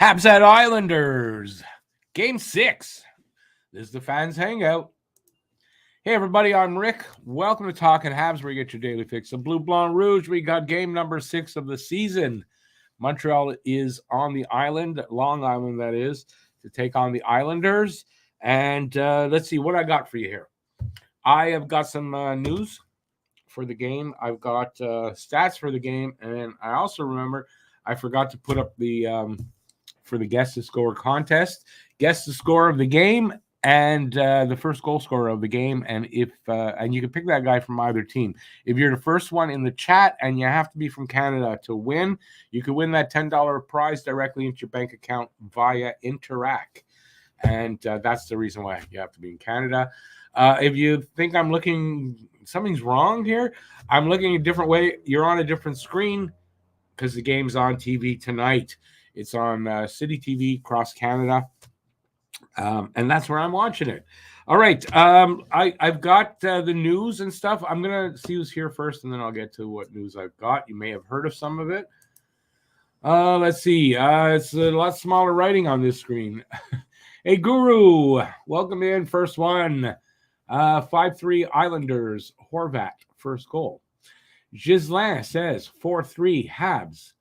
Habs at Islanders, Game 6. This is the Fans Hangout. Hey, everybody, I'm Rick. Welcome to Talking Habs, where you get your daily fix of Blue, Blanc, Rouge. We got game number 6 of the season. Montreal is on the island, Long Island, that is, to take on the Islanders. And let's see what I got for you here. I have got some news for the game. I've got stats for the game. And I also remember I forgot to put up the for the Guess the Score contest. Guess the score of the game and the first goal scorer of the game. And if and you can pick that guy from either team. If you're the first one in the chat and you have to be from Canada to win, you can win that $10 prize directly into your bank account via Interac. And that's the reason why you have to be in Canada. If you think I'm looking, something's wrong here, I'm looking a different way. You're on a different screen because the game's on TV tonight. It's on City TV across Canada. And that's where I'm watching it. All right. I've got the news and stuff. I'm going to see who's here first, and then I'll get to what news I've got. You may have heard of some of it. Let's see. It's a lot smaller writing on this screen. Hey, Guru. Welcome in. First one. 5-3 Islanders. Horvat, first goal. Ghislain says 4-3 Habs.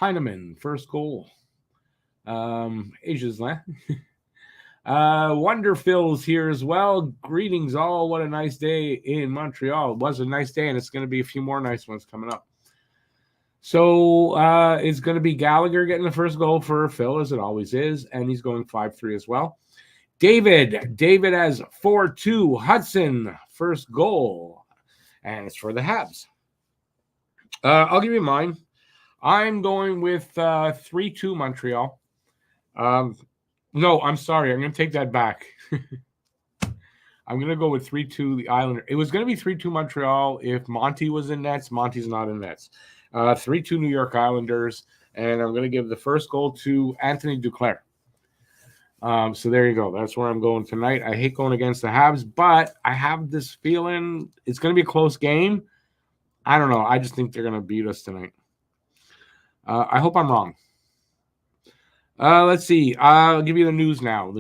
Heineman, first goal. Hey, Ghislain. Wonderfill's here as well. Greetings all. What a nice day in Montreal. It was a nice day, and it's going to be a few more nice ones coming up. So it's going to be Gallagher getting the first goal for Phil, as it always is, and he's going 5-3 as well. David has 4-2. Hudson, first goal, and it's for the Habs. I'll give you mine. I'm going with 3-2 Montreal. No, I'm sorry. I'm going to take that back. I'm going to go with 3-2 the Islanders. It was going to be 3-2 Montreal if Monty was in nets. Monty's not in nets. 3-2 New York Islanders, and I'm going to give the first goal to Anthony Duclair. So there you go. That's where I'm going tonight. I hate going against the Habs, but I have this feeling it's going to be a close game. I don't know. I just think they're going to beat us tonight. I hope I'm wrong. Let's see. I'll give you the news now.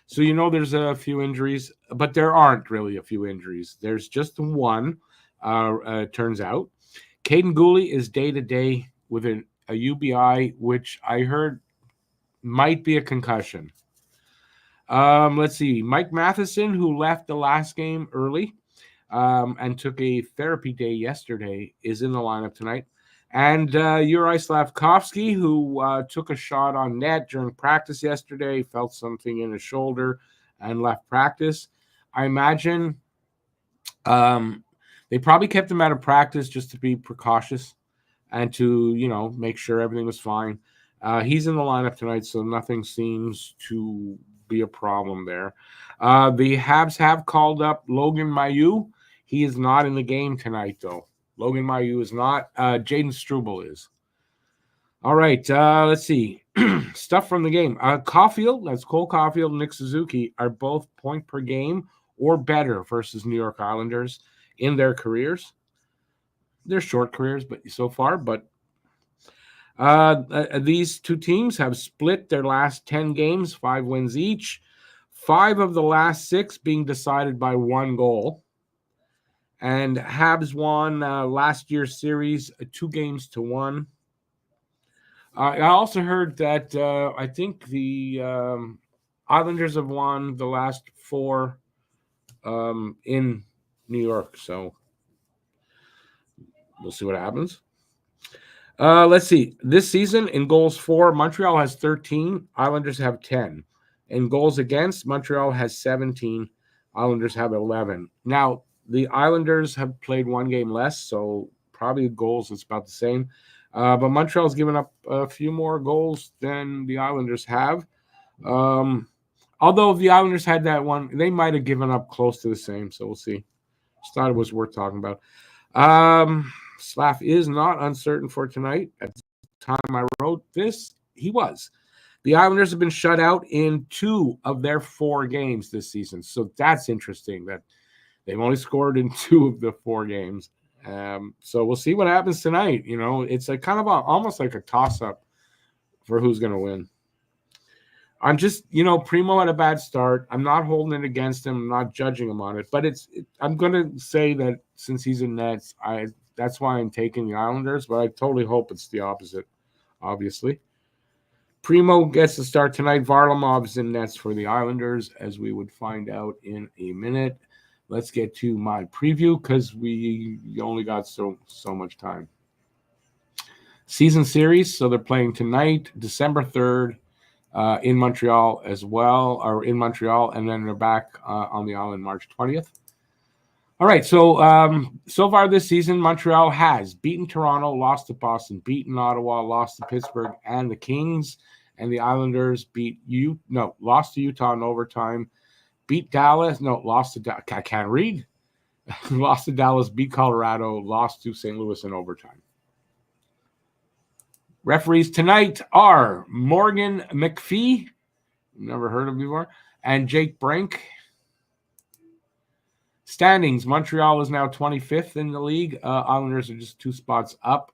So you know there's a few injuries, but there aren't really a few injuries. There's just one, turns out. Caden Gooley is day-to-day with a UBI, which I heard might be a concussion. Let's see. Mike Matheson, who left the last game early and took a therapy day yesterday, is in the lineup tonight. And Yuri Slavkovsky, who took a shot on net during practice yesterday, felt something in his shoulder and left practice. I imagine they probably kept him out of practice just to be precautious and to, make sure everything was fine. He's in the lineup tonight, so nothing seems to be a problem there. The Habs have called up Logan Mailloux. He is not in the game tonight, though. Logan Mailloux is not. Jaden Struble is. All right, let's see. Stuff from the game. Caulfield, that's Cole Caulfield and Nick Suzuki, are both point per game or better versus New York Islanders in their careers. They're short careers, but so far. But these two teams have split their last 10 games, 5 wins each. 5 of the last 6 being decided by 1 goal. And Habs won last year's series 2-1. I also heard that I think the Islanders have won the last 4 in New York. So we'll see what happens. Let's see. This season in goals for, Montreal has 13. Islanders have 10. In goals against, Montreal has 17. Islanders have 11. Now, the Islanders have played 1 game less, so probably goals it's about the same. But Montreal's given up a few more goals than the Islanders have. Although if the Islanders had that one, they might have given up close to the same, so we'll see. Just thought it was worth talking about. Slav is not uncertain for tonight. At the time I wrote this, he was. The Islanders have been shut out in 2 of their 4 games this season, so that's interesting that they've only scored in 2 of the 4 games. So we'll see what happens tonight. It's a kind of almost like a toss-up for who's going to win. I'm just, Primo had a bad start. I'm not holding it against him. I'm not judging him on it. But I'm going to say that since he's in Nets, that's why I'm taking the Islanders. But I totally hope it's the opposite, obviously. Primo gets the start tonight. Varlamov's in Nets for the Islanders, as we would find out in a minute. Let's get to my preview because we only got so much time. Season series, so they're playing tonight, December 3rd. In Montreal as well, and then they're back on the island March 20th. All right, so far this season, Montreal has beaten Toronto, lost to Boston, beaten Ottawa, lost to Pittsburgh and the Kings, and the Islanders lost to Utah in overtime, beat Dallas, lost to I can't read, lost to Dallas, beat Colorado, lost to St. Louis in overtime. Referees tonight are Morgan McPhee, never heard of before, and Jake Brink. Standings, Montreal is now 25th in the league. Islanders are just 2 spots up,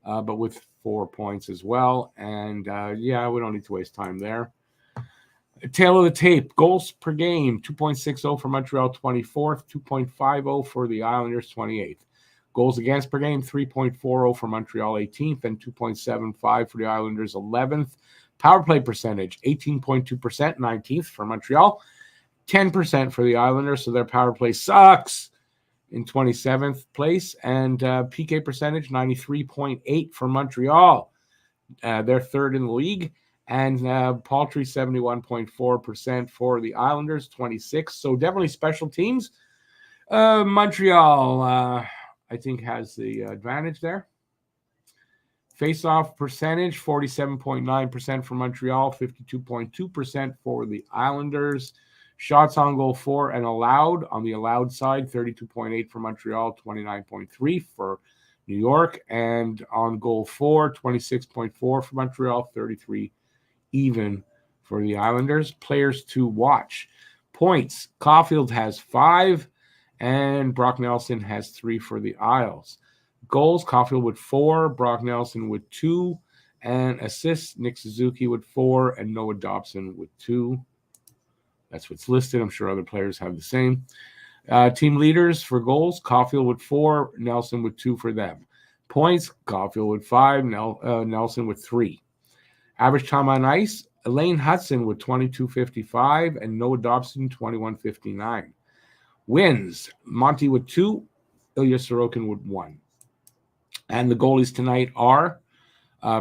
but with 4 points as well. And, we don't need to waste time there. Tail of the tape, goals per game, 2.60 for Montreal, 24th, 2.50 for the Islanders, 28th. Goals against per game, 3.40 for Montreal, 18th, and 2.75 for the Islanders, 11th. Power play percentage, 18.2%, 19th for Montreal, 10% for the Islanders, so their power play sucks in 27th place. And PK percentage, 93.8 for Montreal. They're third in the league. And paltry, 71.4% for the Islanders, 26th. So definitely special teams. Montreal, I think, has the advantage there. Face-off percentage, 47.9% for Montreal, 52.2% for the Islanders. Shots on goal for and allowed. On the allowed side, 32.8 for Montreal, 29.3 for New York. And on goal for, 26.4 for Montreal, 33 even for the Islanders. Players to watch. Points, Caulfield has 5. And Brock Nelson has 3 for the Isles. Goals, Caulfield with 4, Brock Nelson with 2, and assists, Nick Suzuki with 4, and Noah Dobson with 2. That's what's listed. I'm sure other players have the same. Team leaders for goals, Caulfield with 4, Nelson with 2 for them. Points, Caulfield with 5, Nelson with 3. Average time on ice, Elaine Hudson with 22.55, and Noah Dobson 21.59. Wins, Monty with 2, Ilya Sorokin with 1. And the goalies tonight are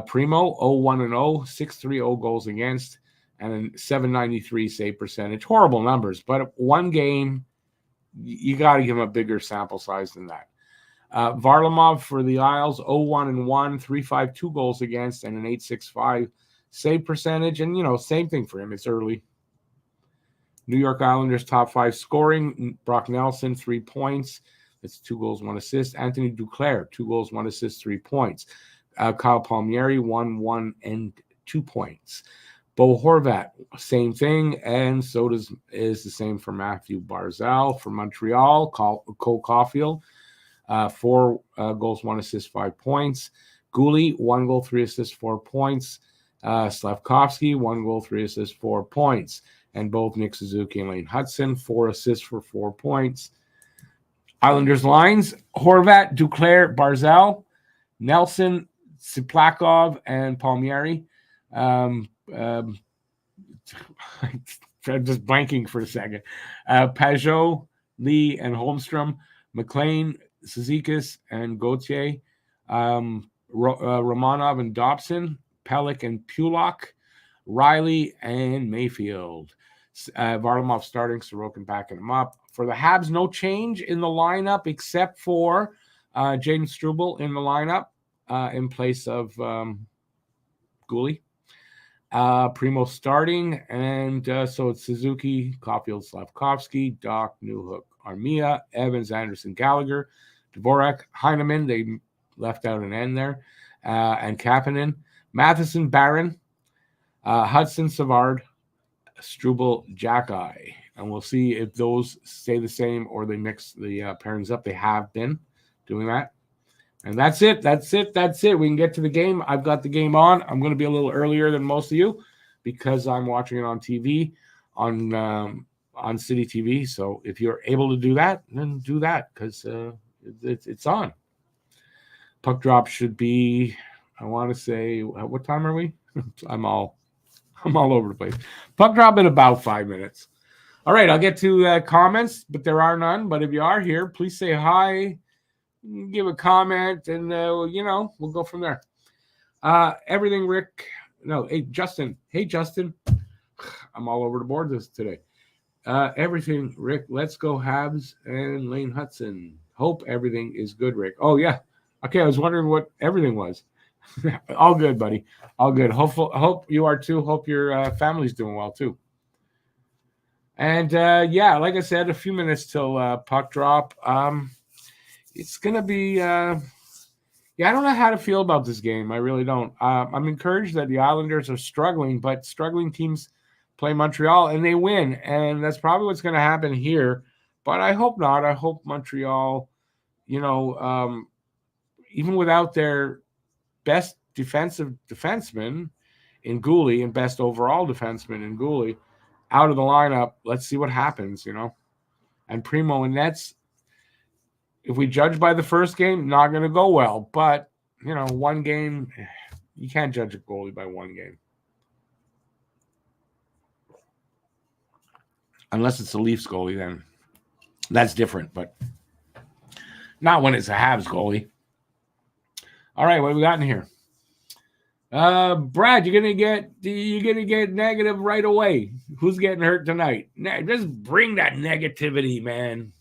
Primo, 0-1-0, 6.30 goals against, and a 7.93 save percentage. Horrible numbers, but one game, you got to give him a bigger sample size than that. Varlamov for the Isles, 0-1-1, 3.52 goals against, and an 8.65 save percentage. And, same thing for him. It's early. New York Islanders top 5 scoring. Brock Nelson, 3 points. That's 2 goals, 1 assist. Anthony Duclair, 2 goals, 1 assist, 3 points. Kyle Palmieri, 1 and 2 points. Bo Horvat, same thing, and so is the same for Matthew Barzal. For Montreal, Cole Caulfield, 4 goals, 1 assist, 5 points. Gouli, 1 goal, 3 assists, 4 points. Slavkovsky, 1 goal, 3 assists, 4 points. And both Nick Suzuki and Lane Hudson, 4 assists for 4 points. Islanders lines, Horvat, Duclair, Barzal, Nelson, Siplakov, and Palmieri. I'm just blanking for a second. Pajot, Lee, and Holmstrom, McLean, Cizikas, and Gauthier, Romanov and Dobson, Pellick and Pulak, Riley, and Mayfield. Varlamov starting, Sorokin backing him up. For the Habs, no change in the lineup except for Jaden Struble in the lineup in place of Gouli. Primo starting, and so it's Suzuki, Caulfield, Slavkovsky, Doc, Newhook, Armia, Evans, Anderson, Gallagher, Dvorak, Heineman, they left out an N there, and Kapanen, Matheson, Barron, Hudson, Savard, Struble, Jackeye. And we'll see if those stay the same or they mix the pairings up. They have been doing that. And that's it. That's it. That's it. We can get to the game. I've got the game on. I'm going to be a little earlier than most of you because I'm watching it on TV, on City TV. So if you're able to do that, then do that because it's on. Puck drop should be, I want to say, what time are we? I'm all over the place. Puck drop in about 5 minutes. All right, I'll get to comments, but there are none. But if you are here, please say hi. Give a comment, and we'll go from there. Everything, Rick. No, hey Justin. I'm all over the board this today. Everything, Rick. Let's go Habs and Lane Hudson. Hope everything is good, Rick. Oh yeah. Okay, I was wondering what everything was. All good, buddy. All good. Hope you are too. Hope your family's doing well too. And like I said, a few minutes till puck drop. It's going to be, I don't know how to feel about this game. I really don't. I'm encouraged that the Islanders are struggling, but struggling teams play Montreal and they win. And that's probably what's going to happen here. But I hope not. I hope Montreal, even without their best defensive defenseman in Gooley and best overall defenseman in Gooley out of the lineup, let's see what happens, And Primo and Nets, if we judge by the first game, not going to go well. But, one game, you can't judge a goalie by one game. Unless it's the Leafs goalie, then that's different. But not when it's a Habs goalie. All right, what do we got in here? Brad, you're gonna get negative right away. Who's getting hurt tonight? Just bring that negativity, man.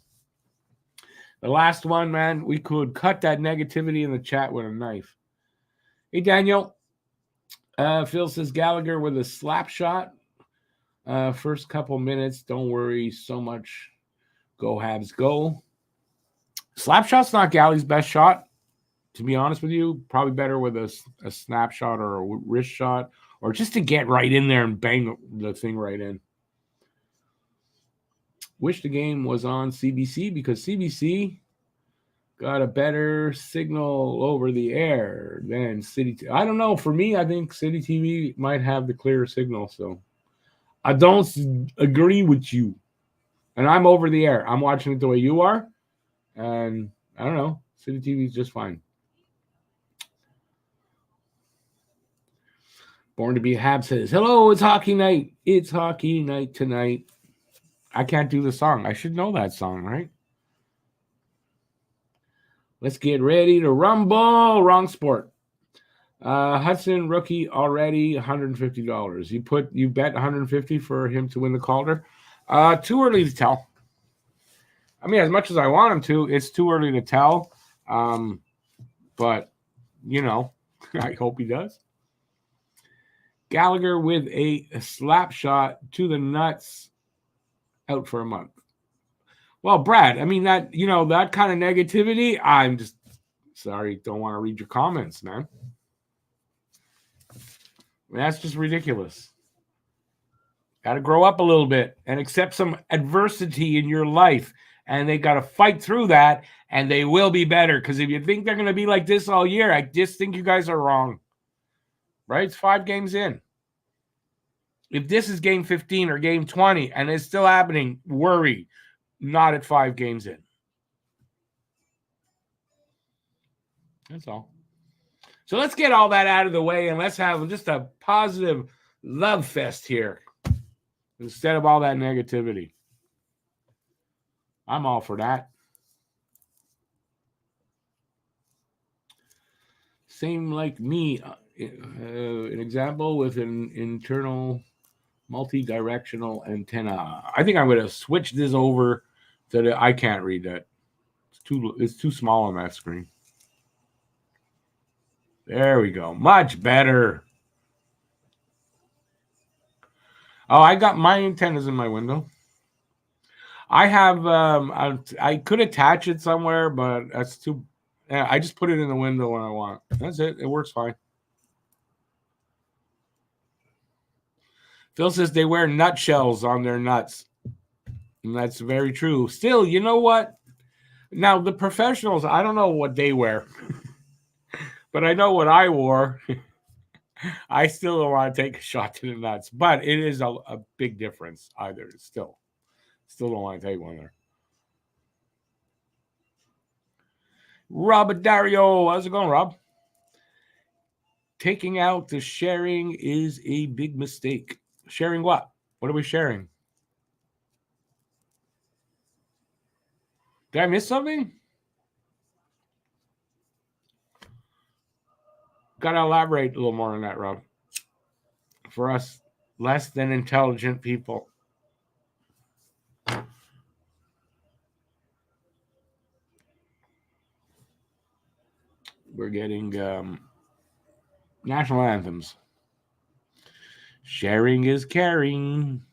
The last one, man, we could cut that negativity in the chat with a knife. Hey, Daniel. Phil says Gallagher with a slap shot. First couple minutes, don't worry so much. Go Habs, go. Slap shot's not Galley's best shot. To be honest with you, probably better with a snapshot or a wrist shot, or just to get right in there and bang the thing right in. Wish the game was on CBC because CBC got a better signal over the air than City. I don't know. For me, I think City TV might have the clearer signal. So I don't agree with you. And I'm over the air. I'm watching it the way you are. And I don't know. City TV is just fine. Born to be a Habs says, hello, it's hockey night. It's hockey night tonight. I can't do the song. I should know that song, right? Let's get ready to rumble. Wrong sport. Hudson rookie already $150. You bet $150 for him to win the Calder. Too early to tell. I mean, as much as I want him to, it's too early to tell. But I hope he does. Gallagher with a slap shot to the nuts, out for a month. Well, Brad, I mean, that kind of negativity, I'm just sorry, don't want to read your comments, man. That's just ridiculous. Got to grow up a little bit and accept some adversity in your life. And they got to fight through that, and they will be better. Because if you think they're going to be like this all year, I just think you guys are wrong. Right? It's 5 games in. If this is game 15 or game 20 and it's still happening, worry. Not at 5 games in. That's all. So let's get all that out of the way and let's have just a positive love fest here instead of all that negativity. I'm all for that. Same like me. An example with an internal multi-directional antenna. I think I'm going to switch this over to I can't read that. It's too small on that screen. There we go. Much better. Oh, I got my antennas in my window. I have I could attach it somewhere, but that's too. Yeah, I just put it in the window when I want. That's it. It works fine. Phil says they wear nutshells on their nuts. And that's very true. Still, you know what? Now, the professionals, I don't know what they wear. But I know what I wore. I still don't want to take a shot to the nuts, but it is a big difference either. Still don't want to take one there. Robert Dario, how's it going, Rob? Taking out the sharing is a big mistake. Sharing what? What are we sharing? Did I miss something? Got to elaborate a little more on that, Rob. For us less than intelligent people. We're getting national anthems. Sharing is caring.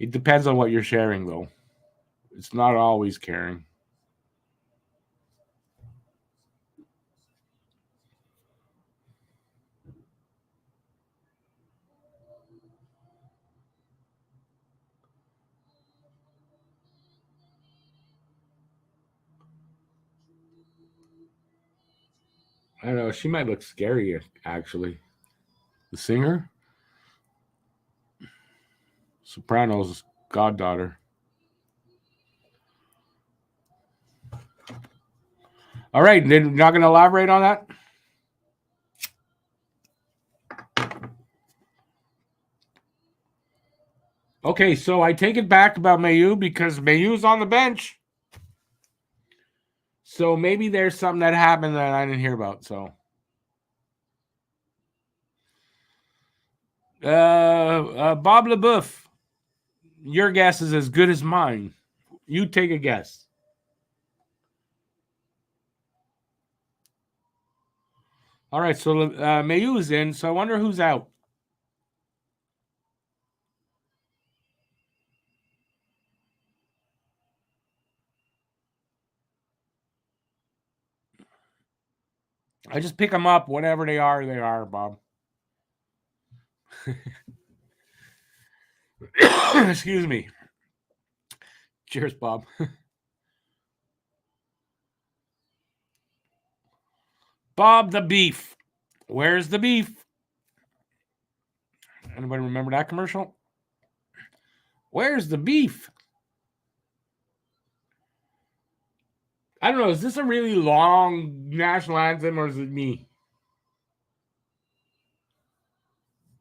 It depends on what you're sharing, though. It's not always caring. I don't know. She might look scary, actually. The singer? Soprano's goddaughter. All right. Then you're not going to elaborate on that? Okay, so I take it back about Mayu because Mayu's on the bench. So maybe there's something that happened that I didn't hear about. So, Bob LeBoeuf, your guess is as good as mine. You take a guess. All right, so Mayu is in. So I wonder who's out. I just pick them up, whatever they are, Bob. Excuse me. Cheers, Bob. Bob the Beef. Where's the beef? Anybody remember that commercial? Where's the beef? I don't know. Is this a really long national anthem or is it me?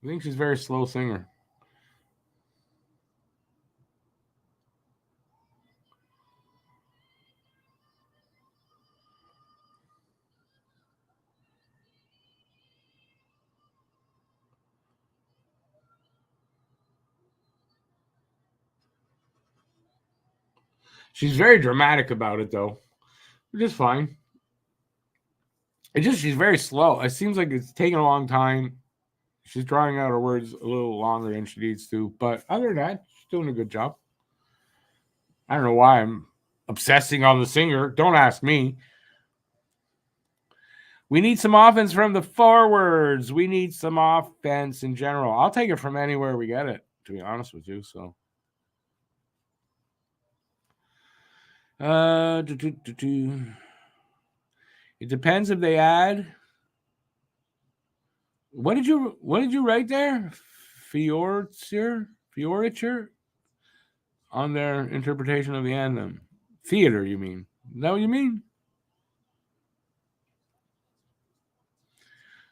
I think she's a very slow singer. She's very dramatic about it, though, which is fine. She's very slow. It seems like it's taking a long time. She's drawing out her words a little longer than she needs to. But other than that, she's doing a good job. I don't know why I'm obsessing on the singer. Don't ask me. We need some offense from the forwards. We need some offense in general. I'll take it from anywhere we get it, to be honest with you. So, it depends if they add. What did you write there? Fioritcher on their interpretation of the anthem. Theater, you mean? Is that what you mean?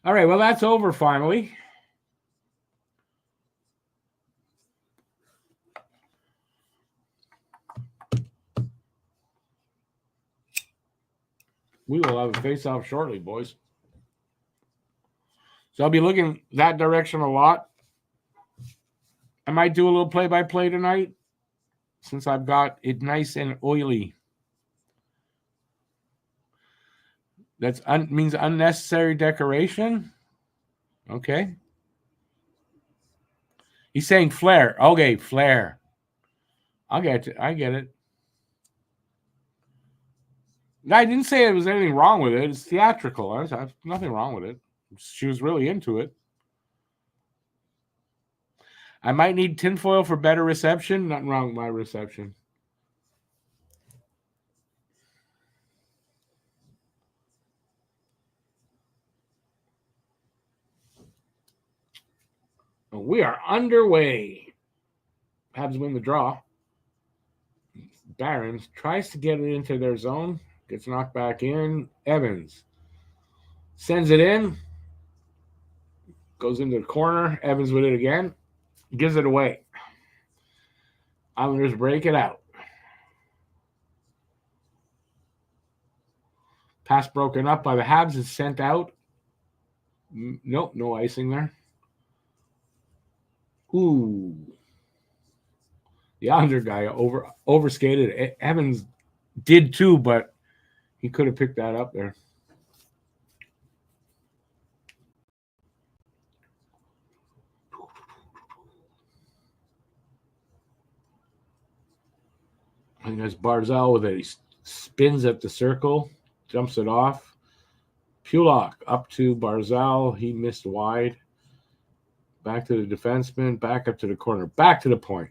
All right, well, that's over finally. We will have a face-off shortly, boys. So I'll be looking that direction a lot. I might do a little play-by-play tonight since I've got it nice and oily. That means unnecessary decoration. Okay. He's saying flair. Okay, flair. I get it. I didn't say there was anything wrong with it. It's theatrical. There's nothing wrong with it. She was really into it. I might need tinfoil for better reception. Nothing wrong with my reception. We are underway. Habs win the draw. Barons tries to get it into their zone. Gets knocked back in. Evans sends it in. Goes into the corner. Evans with it again. Gives it away. Islanders break it out. Pass broken up by the Habs is sent out. Nope, no icing there. Ooh. The Islander guy overskated. Evans did too, but he could have picked that up there. I think that's Barzal with it. He spins at the circle, jumps it off. Pulock up to Barzal. He missed wide. Back to the defenseman. Back up to the corner. Back to the point.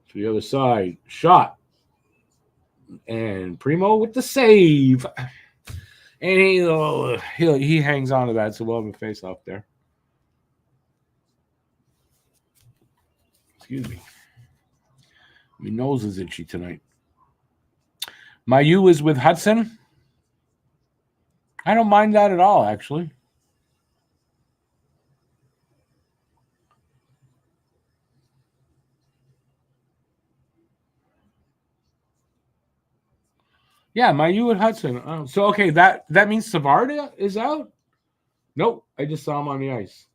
To the other side. Shot. And Primo with the save. And he hangs on to that, so we'll have a face-off there. Excuse me. My nose is itchy tonight. Mayu is with Hudson. I don't mind that at all, actually. Yeah, Mayu and Hudson. So, okay, that means Savard is out? Nope, I just saw him on the ice.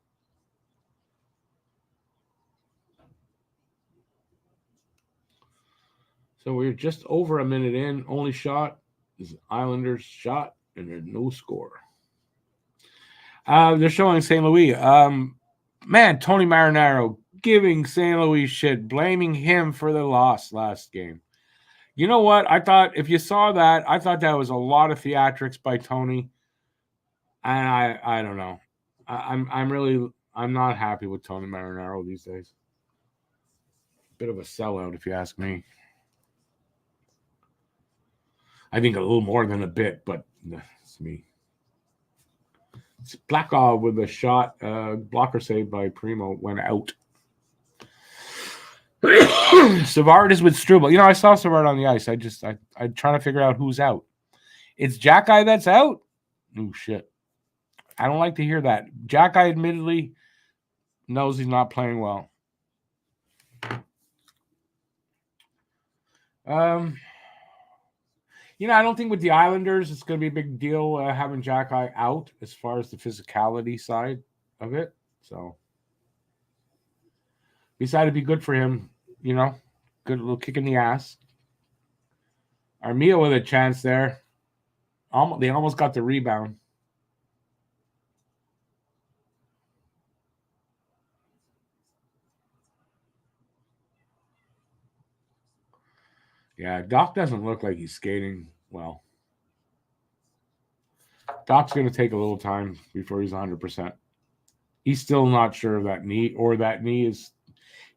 So we're just over a minute in. Only shot is Islanders shot, and there's no score. They're showing St. Louis. Man, Tony Marinaro giving St. Louis shit, blaming him for the loss last game. You know what? I thought if you saw that, I thought that was a lot of theatrics by Tony. And I don't know. I'm not happy with Tony Marinaro these days. Bit of a sellout, if you ask me. I think a little more than a bit, but it's me. It's Blackall with a shot, blocker saved by Primo, went out. Savard is with Struble. You know, I saw Savard on the ice. I'm trying to figure out who's out. It's Jack Eye that's out? Oh, shit. I don't like to hear that. Jack Eye admittedly knows he's not playing well. You know, I don't think with the Islanders it's going to be a big deal having Jack Eye out as far as the physicality side of it. So, besides, it'd be good for him, you know, good little kick in the ass. Armia with a chance there. They almost got the rebound. Yeah, Doc doesn't look like he's skating well. Doc's going to take a little time before he's 100%. He's still not sure of that knee, or that knee is.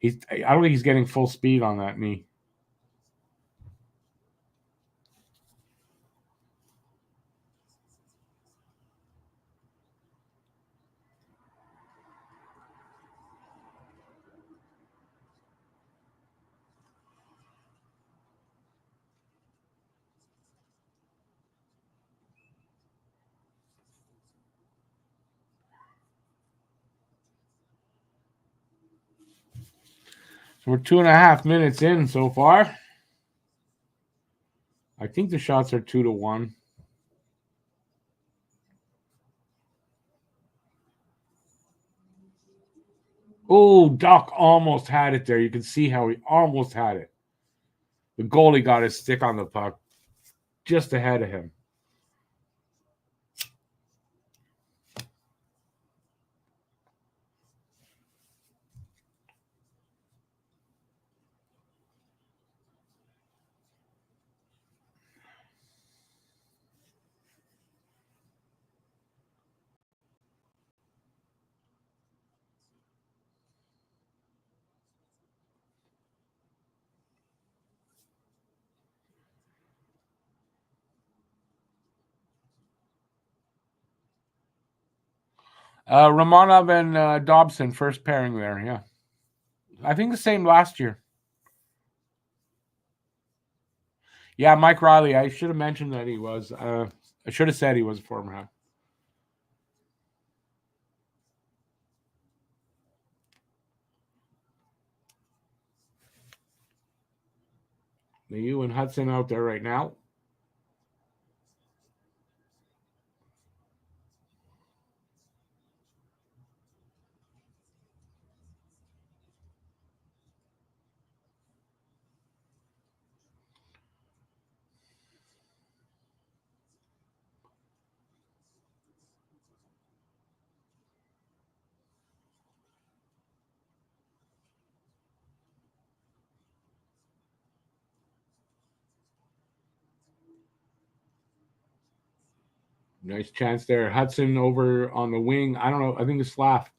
I don't think he's getting full speed on that knee. So we're 2.5 minutes in so far. I think the shots are 2-1. Oh, Doc almost had it there. You can see how he almost had it. The goalie got his stick on the puck just ahead of him. Romanov and Dobson, first pairing there. Yeah. I think the same last year. Yeah, Mike Riley. I should have mentioned that he was. I should have said he was a former Hab. You and Hudson out there right now. Nice chance there. Hudson over on the wing. I don't know. I think it's Slav.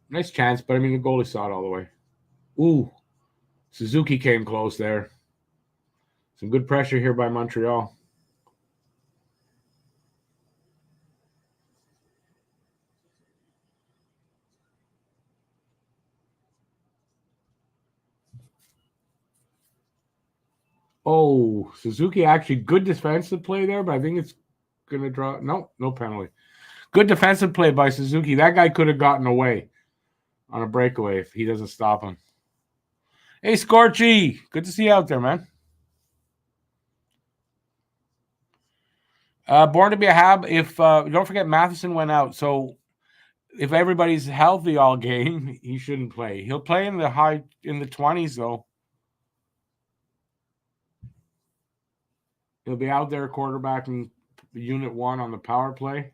Nice chance, but I mean, the goalie saw it all the way. Ooh. Suzuki came close there. Some good pressure here by Montreal. Oh, Suzuki actually good defensive play there, but I think it's going to draw. No penalty. Good defensive play by Suzuki. That guy could have gotten away on a breakaway if he doesn't stop him. Hey, Scorchy. Good to see you out there, man. Born to be a Hab. If don't forget, Matheson went out. So if everybody's healthy all game, he shouldn't play. He'll play in the 20s, though. He'll be out there quarterbacking Unit 1 on the power play.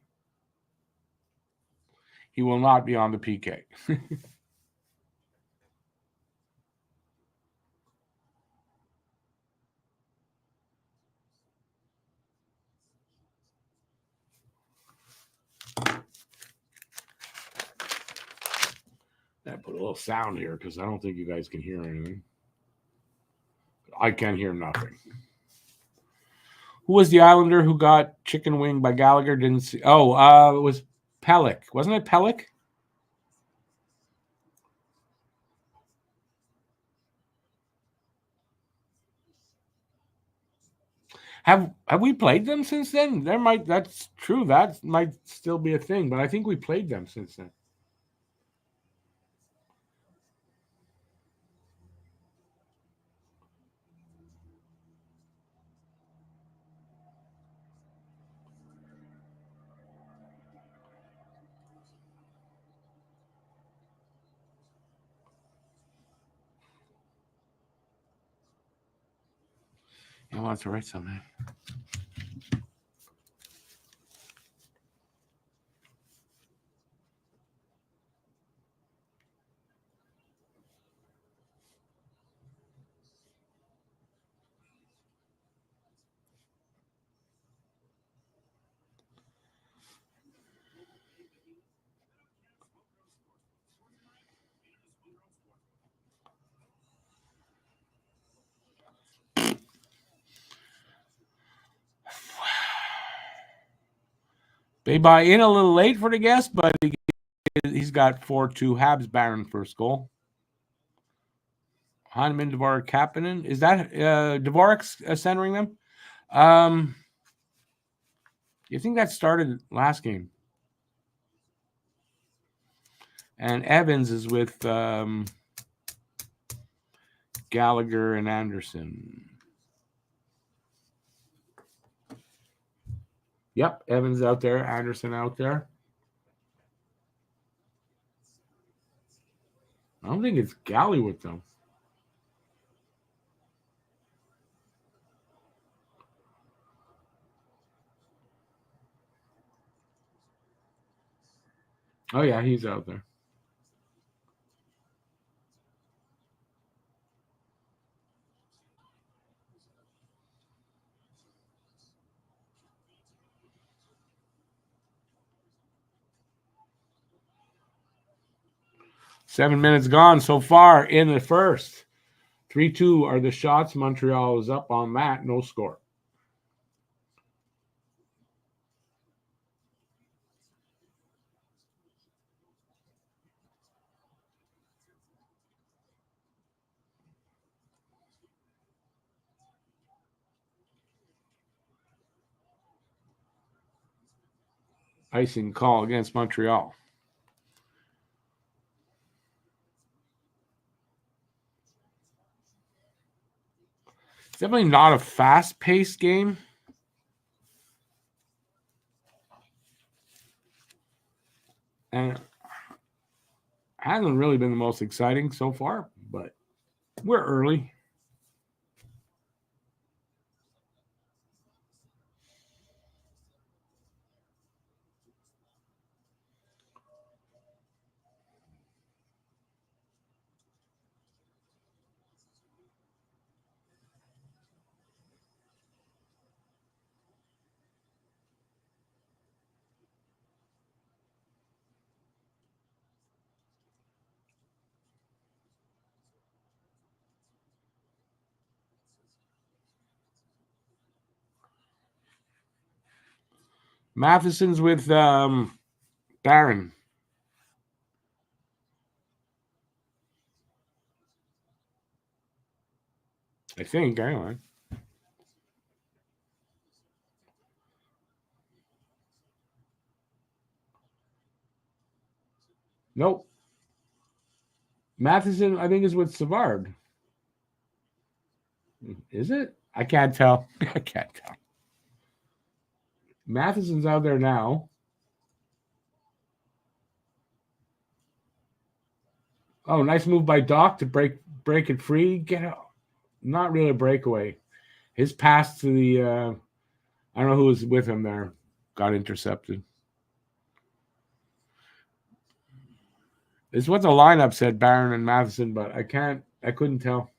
He will not be on the PK. I put a little sound here because I don't think you guys can hear anything. I can't hear nothing. Who was the Islander who got chicken wing by Gallagher? Didn't see. Oh, it was Pellick. Wasn't it Pellick? Have we played them since then? That's true. That might still be a thing, but I think we played them since then. I want to write something. They buy in a little late for the guest, but he's got 4-2 Habs Baron first goal. Heineman, Dvorak, Kapanen. Is that Dvorak's centering them? You think that started last game? And Evans is with Gallagher and Anderson. Yep, Evans out there, Anderson out there. I don't think it's Galley with them. Oh, yeah, he's out there. Seven minutes gone so far in the first. 3-2 are the shots. Montreal is up on that. No score. icing call against Montreal. It's definitely not a fast-paced game. And hasn't really been the most exciting so far, but we're early. Matheson's with Barron. I think, anyway. Nope. Matheson, I think, is with Savard. Is it? I can't tell. I can't tell. Matheson's out there now. Oh, nice move by Doc to break it free. Get out. Not really a breakaway. His pass to the I don't know who was with him there. Got intercepted. It's what the lineup said, Barron and Matheson, but I couldn't tell.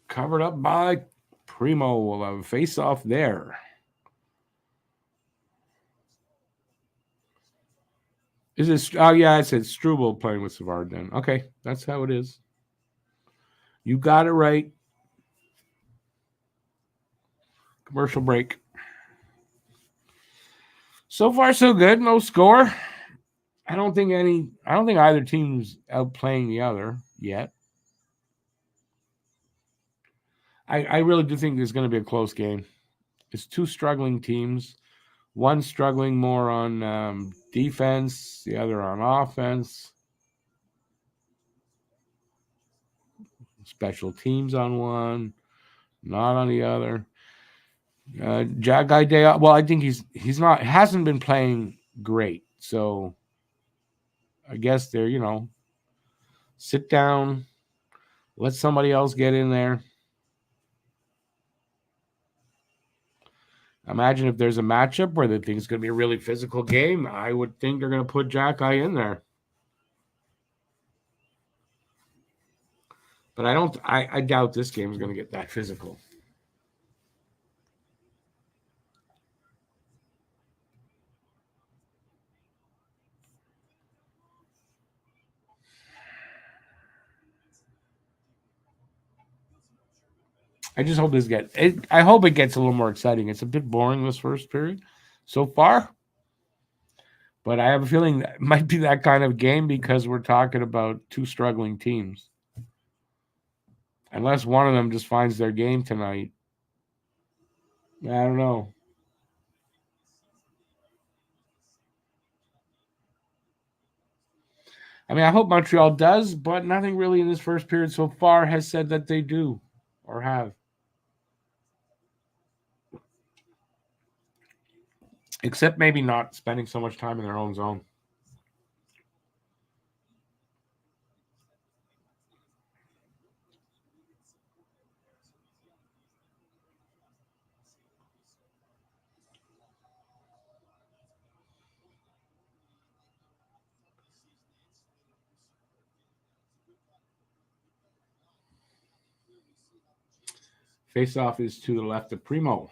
Covered up by Primo. Will have a face off there. Is it? Oh yeah, it said Struble playing with Savard. Then okay, that's how it is. You got it right. Commercial break. So far, so good. No score. I don't think either team's outplaying the other yet. I really do think there's going to be a close game. It's two struggling teams. One struggling more on defense, the other on offense. Special teams on one, not on the other. Jack Idea. Well, I think hasn't been playing great. So I guess they're sit down, let somebody else get in there. Imagine if there's a matchup where they think it's going to be a really physical game. I would think they're going to put Jack Eye in there. But I doubt this game is going to get that physical. I just hope I hope it gets a little more exciting. It's a bit boring this first period so far. But I have a feeling that it might be that kind of game because we're talking about two struggling teams. Unless one of them just finds their game tonight. I don't know. I mean, I hope Montreal does, but nothing really in this first period so far has said that they do or have. Except maybe not spending so much time in their own zone. Face-off is to the left of Primo.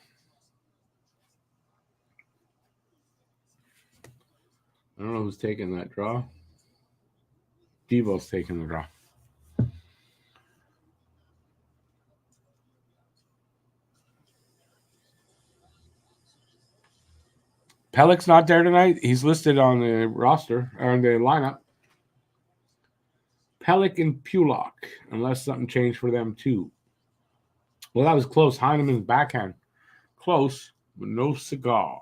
I don't know who's taking that draw. Devo's taking the draw. Pellick's not there tonight. He's listed on the roster, or on the lineup. Pellick and Pulock, unless something changed for them too. Well, that was close. Heineman's backhand. Close, but no cigar.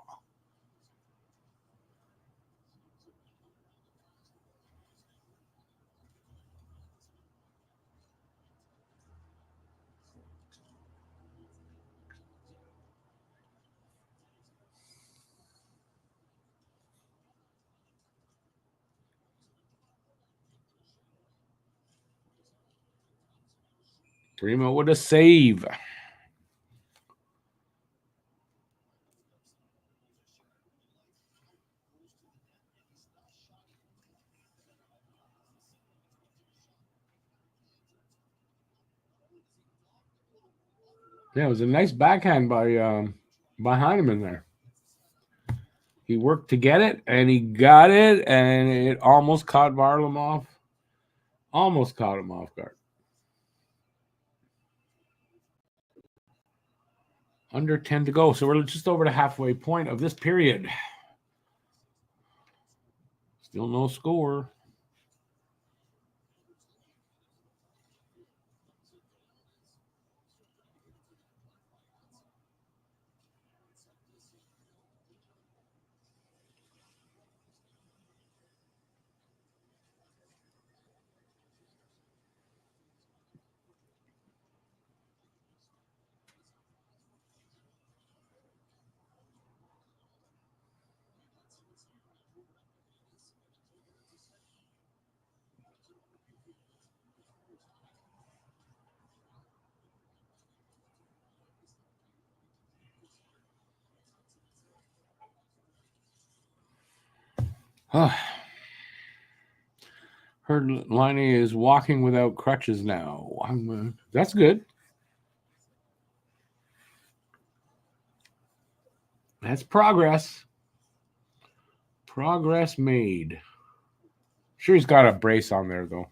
Primo with a save. Yeah, it was a nice backhand by Heineman there. He worked to get it, and he got it, and it almost caught Varlamov. Almost caught him off guard. Under 10 to go. So we're just over the halfway point of this period. Still no score. Heard Liney is walking without crutches now. That's good. That's progress. Progress made. Sure, he's got a brace on there, though.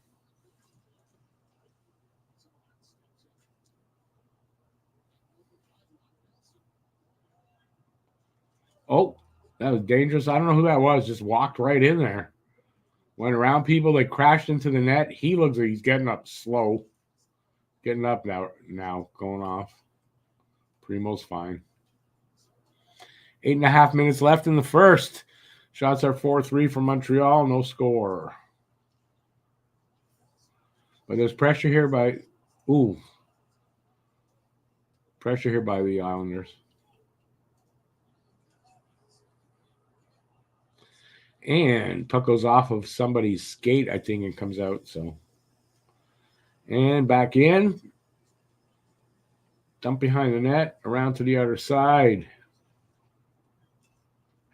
Oh, that was dangerous. I don't know who that was. Just walked right in there. Went around people. They crashed into the net. He looks like he's getting up slow. Getting up now going off. Primo's fine. 8.5 minutes left in the first. Shots are 4-3 for Montreal. No score. But there's pressure here by... Ooh. Pressure here by the Islanders. And puck goes off of somebody's skate, I think, and comes out. So, and back in. Dump behind the net. Around to the other side.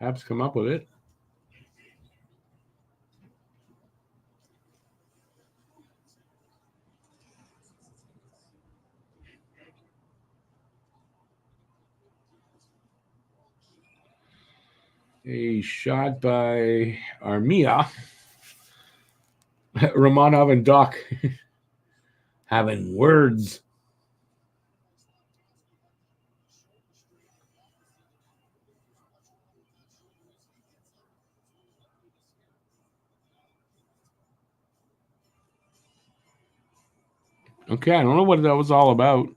Habs come up with it. A shot by Armia. Romanov and Doc having words. Okay, I don't know what that was all about.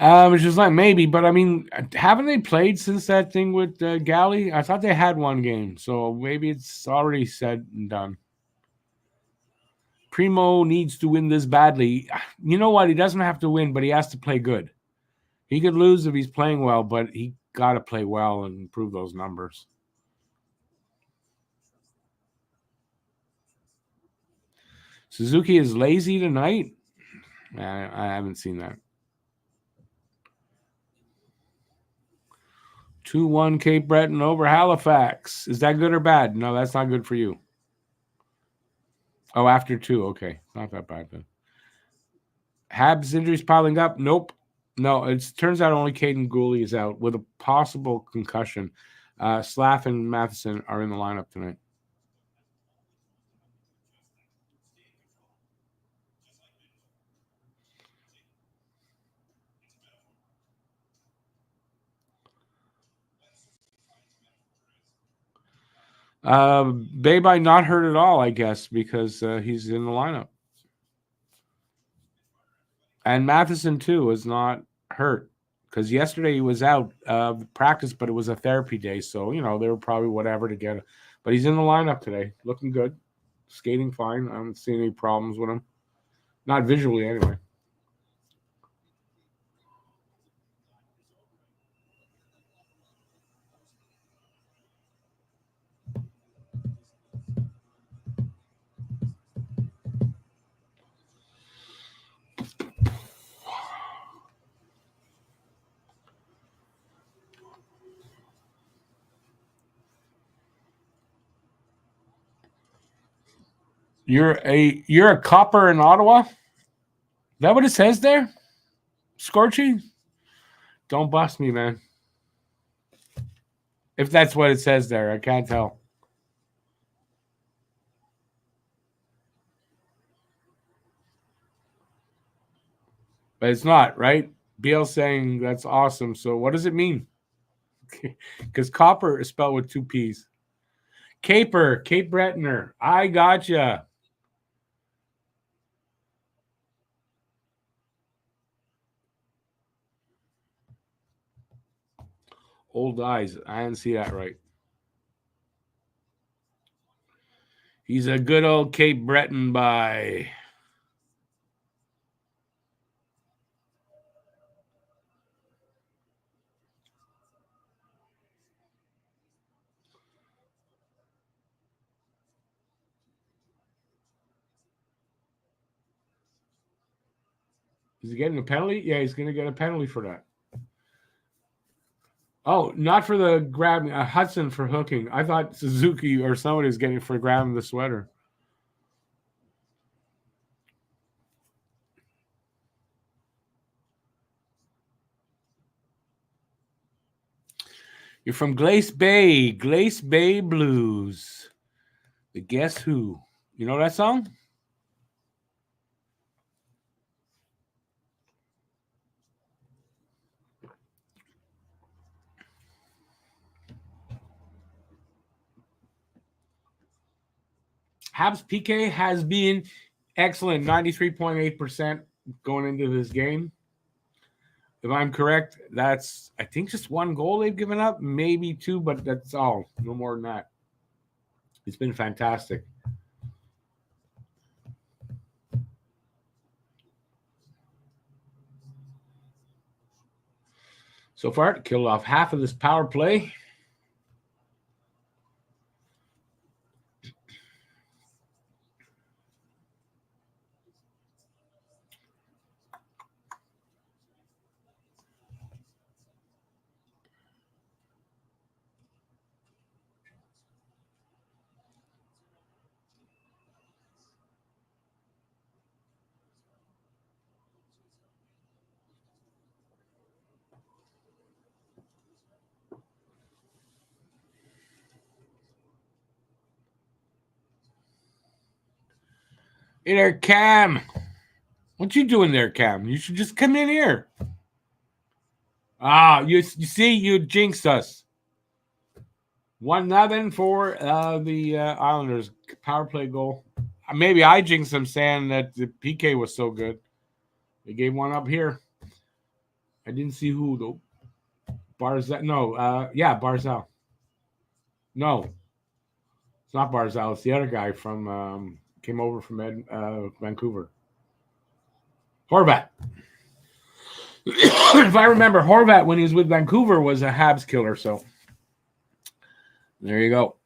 It's just like maybe, but I mean, haven't they played since that thing with Galley? I thought they had one game, so maybe it's already said and done. Primo needs to win this badly. You know what? He doesn't have to win, but he has to play good. He could lose if he's playing well, but he got to play well and improve those numbers. Suzuki is lazy tonight. I haven't seen that. 2-1 Cape Breton over Halifax. Is that good or bad? No, that's not good for you. Oh, after 2. Okay. Not that bad then. Habs injuries piling up? Nope. No, it turns out only Caden Gooley is out with a possible concussion. Slaff and Matheson are in the lineup tonight. Baby not hurt at all, I guess, because he's in the lineup. And Matheson, too, is not hurt because yesterday he was out practice, but it was a therapy day. So, you know, they were probably whatever to get it. But he's in the lineup today, looking good, skating fine. I haven't seen any problems with him. Not visually, anyway. You're a copper in Ottawa? Is that what it says there? Scorchy? Don't bust me, man. If that's what it says there, I can't tell. But it's not, right? BL saying that's awesome. So what does it mean? Because copper is spelled with 2 P's. Caper, Cape Bretoner. I gotcha. Old eyes. I didn't see that right. He's a good old Cape Breton by. Is he getting a penalty? Yeah, he's going to get a penalty for that. Oh, not for the grabbing. Hudson for hooking. I thought Suzuki or somebody was getting for grabbing the sweater. You're from Glace Bay Blues. The Guess Who. You know that song? Habs PK has been excellent, 93.8% going into this game. If I'm correct, that's, I think, just 1 goal they've given up, maybe 2, but that's all. No more than that. It's been fantastic. So far, killed off half of this power play. Hey there, Cam. What you doing there, Cam? You should just come in here. You see, you jinxed us. 1-0 for the Islanders. Power play goal. Maybe I jinxed them saying that the PK was so good. They gave one up here. I didn't see who, though. Barzal. No, Barzal. No, it's not Barzal. It's the other guy from came over from Vancouver. Horvat. If I remember, Horvat when he was with Vancouver was a Habs killer. So there you go.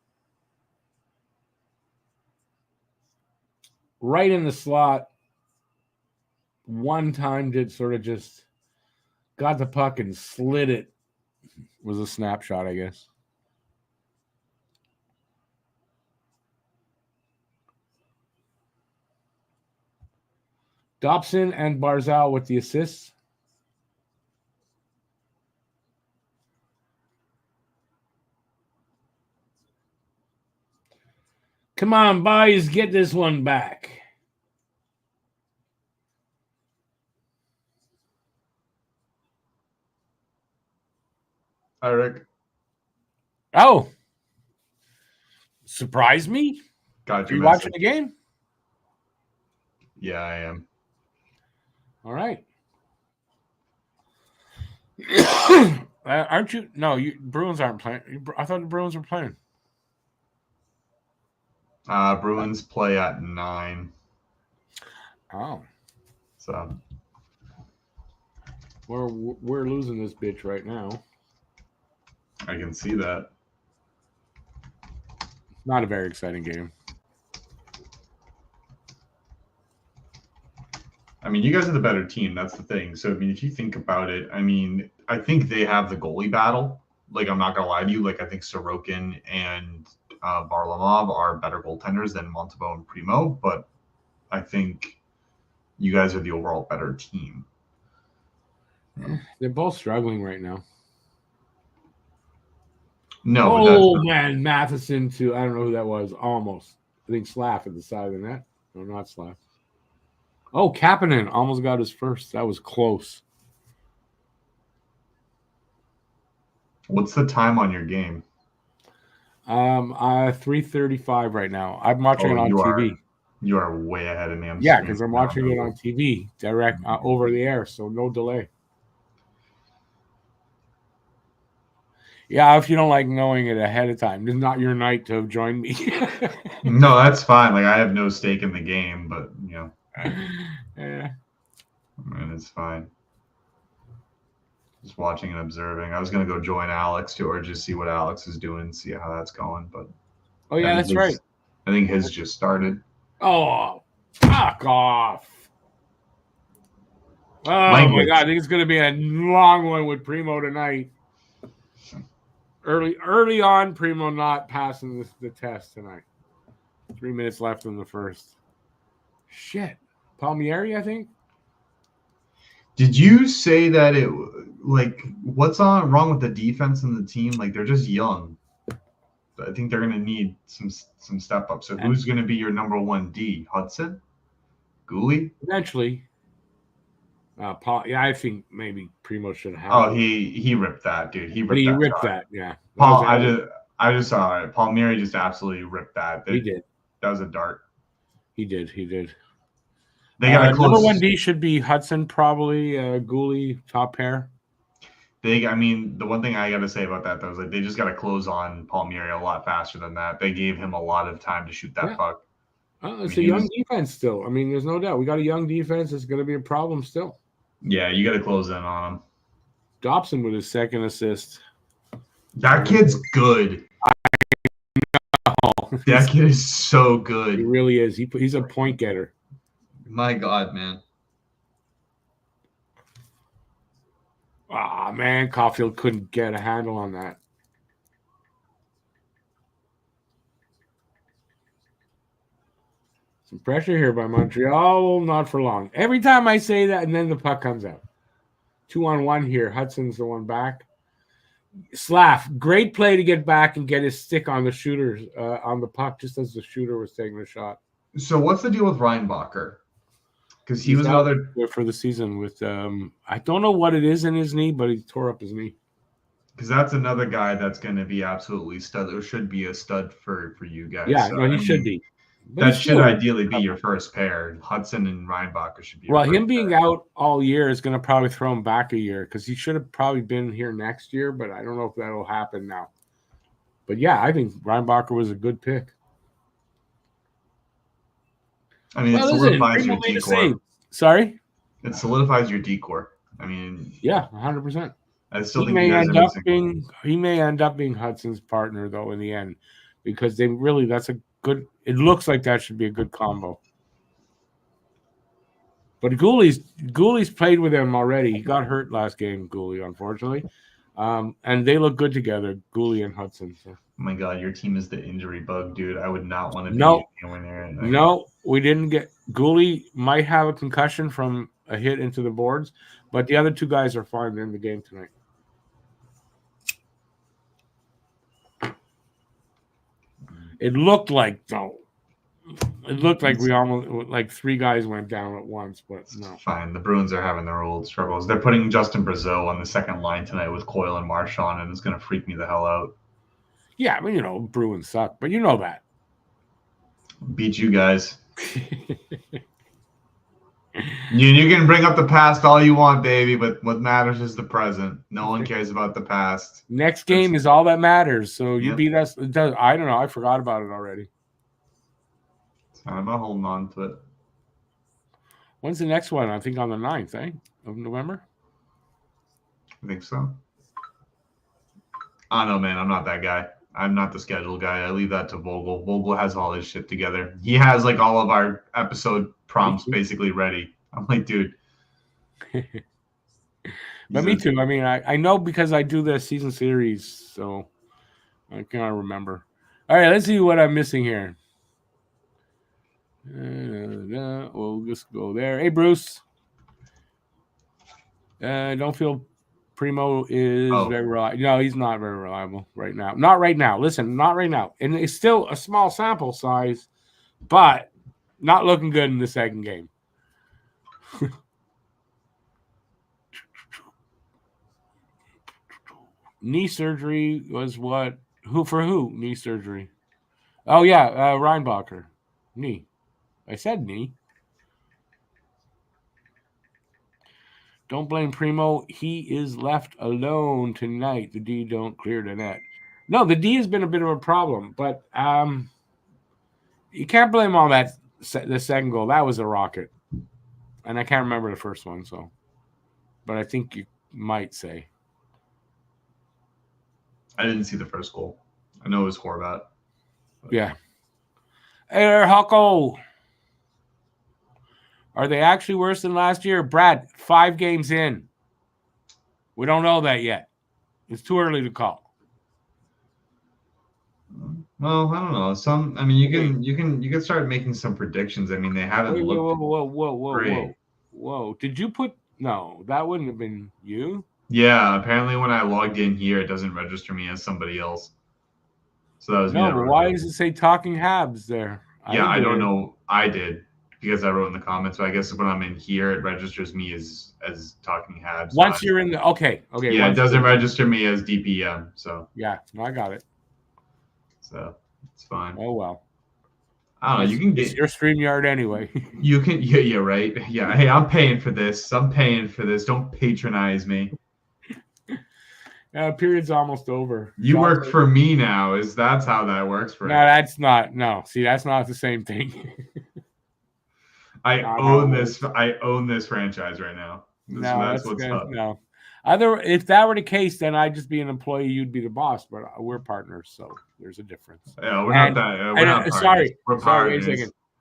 Right in the slot. One time did sort of just got the puck and slid it Was a snapshot, I guess. Dobson and Barzal with the assists. Come on, boys, get this one back. Hi, Rick. Oh. Surprise me? Got you watching the game? Yeah, I am. All right. Aren't you? No, Bruins aren't playing. I thought the Bruins were playing. Bruins play at 9. Oh. So we're losing this bitch right now. I can see that. Not a very exciting game. I mean, you guys are the better team. That's the thing. So, I mean, if you think about it, I mean, I think they have the goalie battle. Like, I'm not going to lie to you. Like, I think Sorokin and Varlamov are better goaltenders than Montembeault and Primo. But I think you guys are the overall better team. They're both struggling right now. No. Oh, man. Matheson to, I don't know who that was. Almost. I think Slav at the side of the net. No, not Slav. Oh, Kapanen almost got his first. That was close. What's the time on your game? 3:35 right now. I'm watching it on TV. You are way ahead of me. Yeah, because I'm watching it on TV, direct over the air, so no delay. Yeah, if you don't like knowing it ahead of time, it's not your night to have joined me. No, that's fine. Like, I have no stake in the game, but yeah. I mean, it's fine. Just watching and observing. I was gonna go join Alex too, or just see what Alex is doing, see how that's going. But oh yeah, that's right. I think his just started. Oh, fuck off! Oh my god, I think it's gonna be a long one with Primo tonight. Early on, Primo not passing the test tonight. 3 minutes left in the first. Shit. Palmieri, I think. Did you say that it, like, what's wrong with the defense and the team? Like, they're just young. I think they're going to need some step up. So who's going to be your number 1 D? Hudson? Gooley? Eventually. I think maybe Primo should have. Oh, he ripped that, dude. He ripped that. Yeah. Paul, I just saw it. Palmieri just absolutely ripped that. He did. That was a dart. He did. They got a close. Number 1 D should be Hudson, probably. Gooley, top pair. I mean, the one thing I got to say about that, though, is like they just got to close on Palmieri a lot faster than that. They gave him a lot of time to shoot that puck. It's a young defense still. I mean, there's no doubt. We got a young defense. It's going to be a problem still. Yeah, you got to close in on him. Dobson with his second assist. That kid's good. That kid is so good. He really is. He's a point getter. My God, man. Ah, man, Caulfield couldn't get a handle on that. Some pressure here by Montreal, not for long. Every time I say that, and then the puck comes out. 2-on-1 here. Hudson's the one back. Slav, great play to get back and get his stick on the shooter, on the puck, just as the shooter was taking a shot. So what's the deal with Reinbacher? Because he was another for the season with I don't know what it is in his knee, but he tore up his knee. Because that's another guy that's going to be absolutely stud, or should be a stud for you guys. Yeah, so, he should be. But that should ideally be your first pair. Hudson and Reinbacher should be. Well, him being out all year is going to probably throw him back a year because he should have probably been here next year, but I don't know if that'll happen now. But yeah, I think Reinbacher was a good pick. I mean, it solidifies your decor. Sorry? It solidifies your decor. I mean, yeah, 100%. I still he think he may end up being Hudson's partner though in the end, because that's a good. It looks like that should be a good combo. But Gooley's played with him already. He got hurt last game, Gooley, unfortunately. And they look good together, Gooley and Hudson. So. Oh my God, your team is the injury bug, dude. I would not want to be anywhere near it. No, we didn't get. Gooley might have a concussion from a hit into the boards, but the other two guys are fine. They're in the game tonight. It looked like though. It looked like we almost like three guys went down at once, but no. Fine. The Bruins are having their old struggles. They're putting Justin Brazeau on the second line tonight with Coyle and Marchand, and it's going to freak me the hell out. Yeah, I mean, Bruins suck, but you know that. Beat you guys. You can bring up the past all you want, baby, but what matters is the present. No one cares about the past. Next game is all that matters. So you beat us. I don't know. I forgot about it already. I'm not holding on to it. When's the next one? I think on the 9th, of November? I think so. I don't know, man. I'm not that guy. I'm not the schedule guy. I leave that to Vogel. Vogel has all his shit together. He has like all of our episode prompts basically ready. I'm like, dude. But me too. I mean, I know because I do the season series, so I can't remember. All right, let's see what I'm missing here. We'll just go there. Hey, Bruce. Don't feel Primo is very reliable. No, he's not very reliable right now. Not right now. Listen, not right now. And it's still a small sample size, but not looking good in the second game. Knee surgery was what? Who? Knee surgery. Oh, yeah, Reinbacher. Knee. I said knee. Don't blame Primo. He is left alone tonight. The D don't clear the net. No, the D has been a bit of a problem, but you can't blame all that. The second goal, that was a rocket. And I can't remember the first one, so. But I think you might say. I didn't see the first goal. I know it was Horvat. Yeah. Hey there, Hucko. Are they actually worse than last year? Brad, 5 games in. We don't know that yet. It's too early to call. Well, I don't know. You can start making some predictions. I mean, they haven't looked. Whoa. Did you put? No, that wouldn't have been you. Yeah, apparently when I logged in here, it doesn't register me as somebody else. So that was no. But why does it say Talking Habs there? Yeah, I don't know. I did. Because I wrote in the comments, so I guess when I'm in here, it registers me as Talking Habs. Once you're in the okay. Yeah, it doesn't register me as DPM. So yeah, I got it. So it's fine. Oh well. I don't know. You can get your StreamYard anyway. You can. Yeah, right. Yeah. Hey, I'm paying for this. Don't patronize me. Period's almost over. You work for me now. That's how that works for? No, that's not. No, see, that's not the same thing. I own this franchise right now. That's what's up. No. If that were the case, then I'd just be an employee. You'd be the boss, but we're partners, so there's a difference. Yeah, we're not that. We're not partners. We're partners.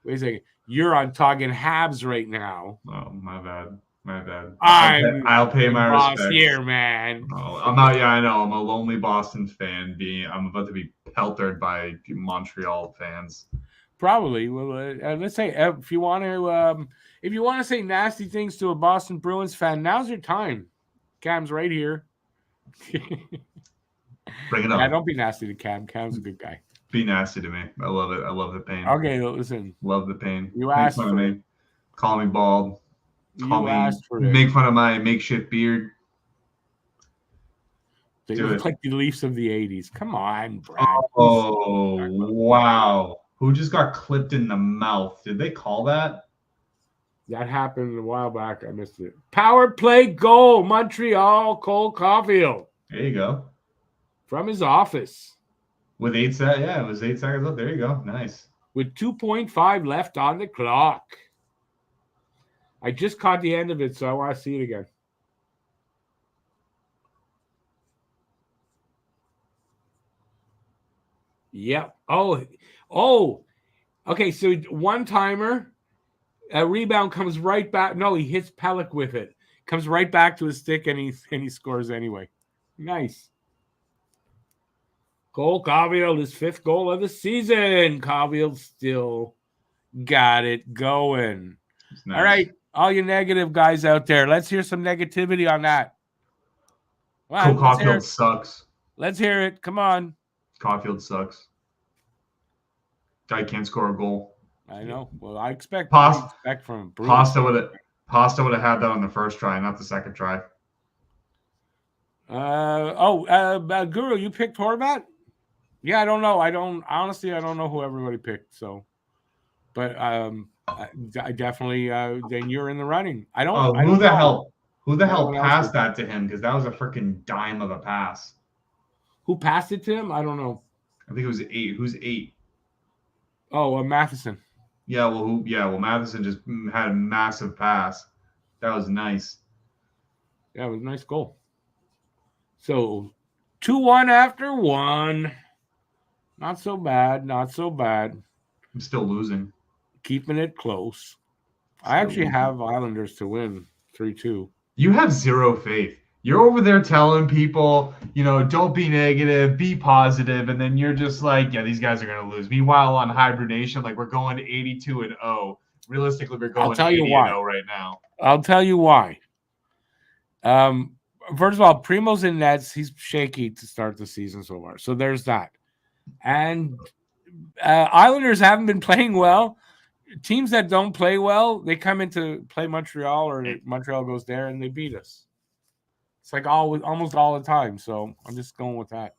Wait a second. You're on Talking Habs right now. Oh, my bad. I'll pay my boss respects here, man. Oh, I'm not. Yeah, I know. I'm a lonely Boston fan. I'm about to be peltered by Montreal fans. Probably. Well, let's say if you want to say nasty things to a Boston Bruins fan, now's your time. Cam's right here. Bring it up. Yeah, don't be nasty to Cam. Cam's a good guy. Be nasty to me. I love it. I love the pain. Okay, listen. Love the pain. You asked for me. Call me bald. Asked for make fun of my makeshift beard. They look like the Leafs of the 80s. Come on, Brad. Oh, wow. Who just got clipped in the mouth? Did they call that? That happened a while back. I missed it. Power play goal, Montreal, Cole Caulfield. There you go. From his office. With 8 seconds. Yeah, it was 8 seconds left. There you go. Nice. With 2.5 left on the clock. I just caught the end of it, so I want to see it again. Yep. Oh. Okay, so one-timer. A rebound comes right back. No, he hits Pellick with it. Comes right back to his stick, and he scores anyway. Nice. Cole Caulfield, his 5th goal of the season. Caulfield still got it going. Nice. All right, all you negative guys out there, let's hear some negativity on that. Cole Caulfield sucks. Let's hear it. Come on. Caulfield sucks. Guy can't score a goal. I know. Well, I expect from Bruce. Pasta would have had that on the first try, not the second try. Guru, you picked Horvat? Yeah, I don't know. I don't know who everybody picked. So, but I definitely then you're in the running. Who the hell passed that to him? Because that was a freaking dime of a pass. Who passed it to him? I don't know. I think it was 8. Who's 8? Oh, Matheson. Yeah, well, Matheson just had a massive pass. That was nice. Yeah, it was a nice goal. So 2-1 after 1. Not so bad. Not so bad. I'm still losing. Keeping it close. I actually have Islanders to win 3-2. You have zero faith. You're over there telling people, don't be negative, be positive, and then you're just like, yeah, these guys are going to lose. Meanwhile, on hibernation, like we're going 82-0. Realistically, we're going 80-0 right now. I'll tell you why. First of all, Primo's in nets. He's shaky to start the season so far. So there's that. And Islanders haven't been playing well. Teams that don't play well, they come into play Montreal, or Montreal goes there and they beat us. It's like almost all the time. So I'm just going with that.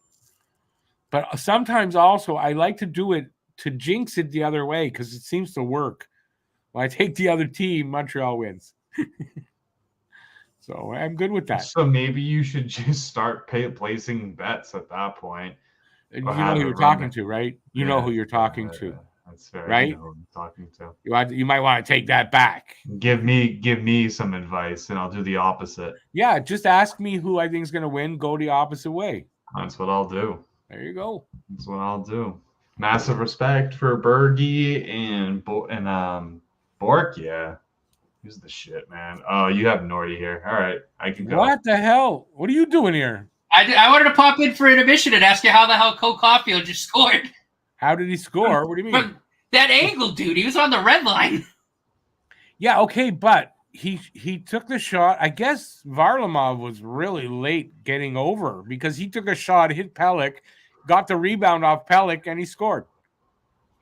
But sometimes also I like to do it to jinx it the other way because it seems to work. When I take the other team, Montreal wins. So I'm good with that. So maybe you should just start placing bets at that point. You know who you're talking to, right? You know who you're talking to. That's fair. Right? You know who I'm talking to. You might want to take that back. Give me some advice, and I'll do the opposite. Yeah, just ask me who I think is going to win. Go the opposite way. That's what I'll do. There you go. That's what I'll do. Massive respect for Bergie and Bork. Yeah, who's the shit, man? Oh, you have Nordy here. All right, I can go. What the hell? What are you doing here? I wanted to pop in for intermission and ask you how the hell Cole Caulfield just scored. How did he score? What do you mean? From that angle, dude. He was on the red line. Yeah, okay, but he took the shot. I guess Varlamov was really late getting over because he took a shot, hit Pelech, got the rebound off Pelech, and he scored.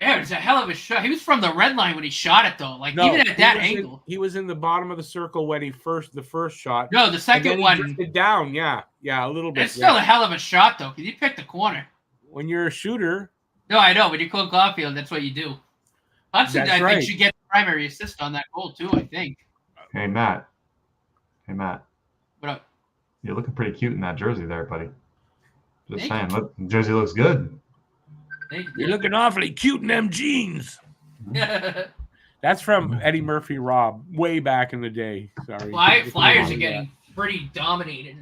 Yeah, it was a hell of a shot. He was from the red line when he shot it, though. Like, even at that angle. He was in the bottom of the circle when the first shot. No, the second one. He drifted down, yeah, a little bit. It's still a hell of a shot, though, because he picked the corner. When you're a shooter. No, I know. When you're Cole Caulfield, that's what you do. Hudson, I think, should get the primary assist on that goal, too, I think. Hey, Matt. What up? You're looking pretty cute in that jersey there, buddy. Just saying. Look, the jersey looks good. You're looking awfully cute in them jeans. That's from Eddie Murphy Rob way back in the day. Sorry. Flyers are getting pretty dominated.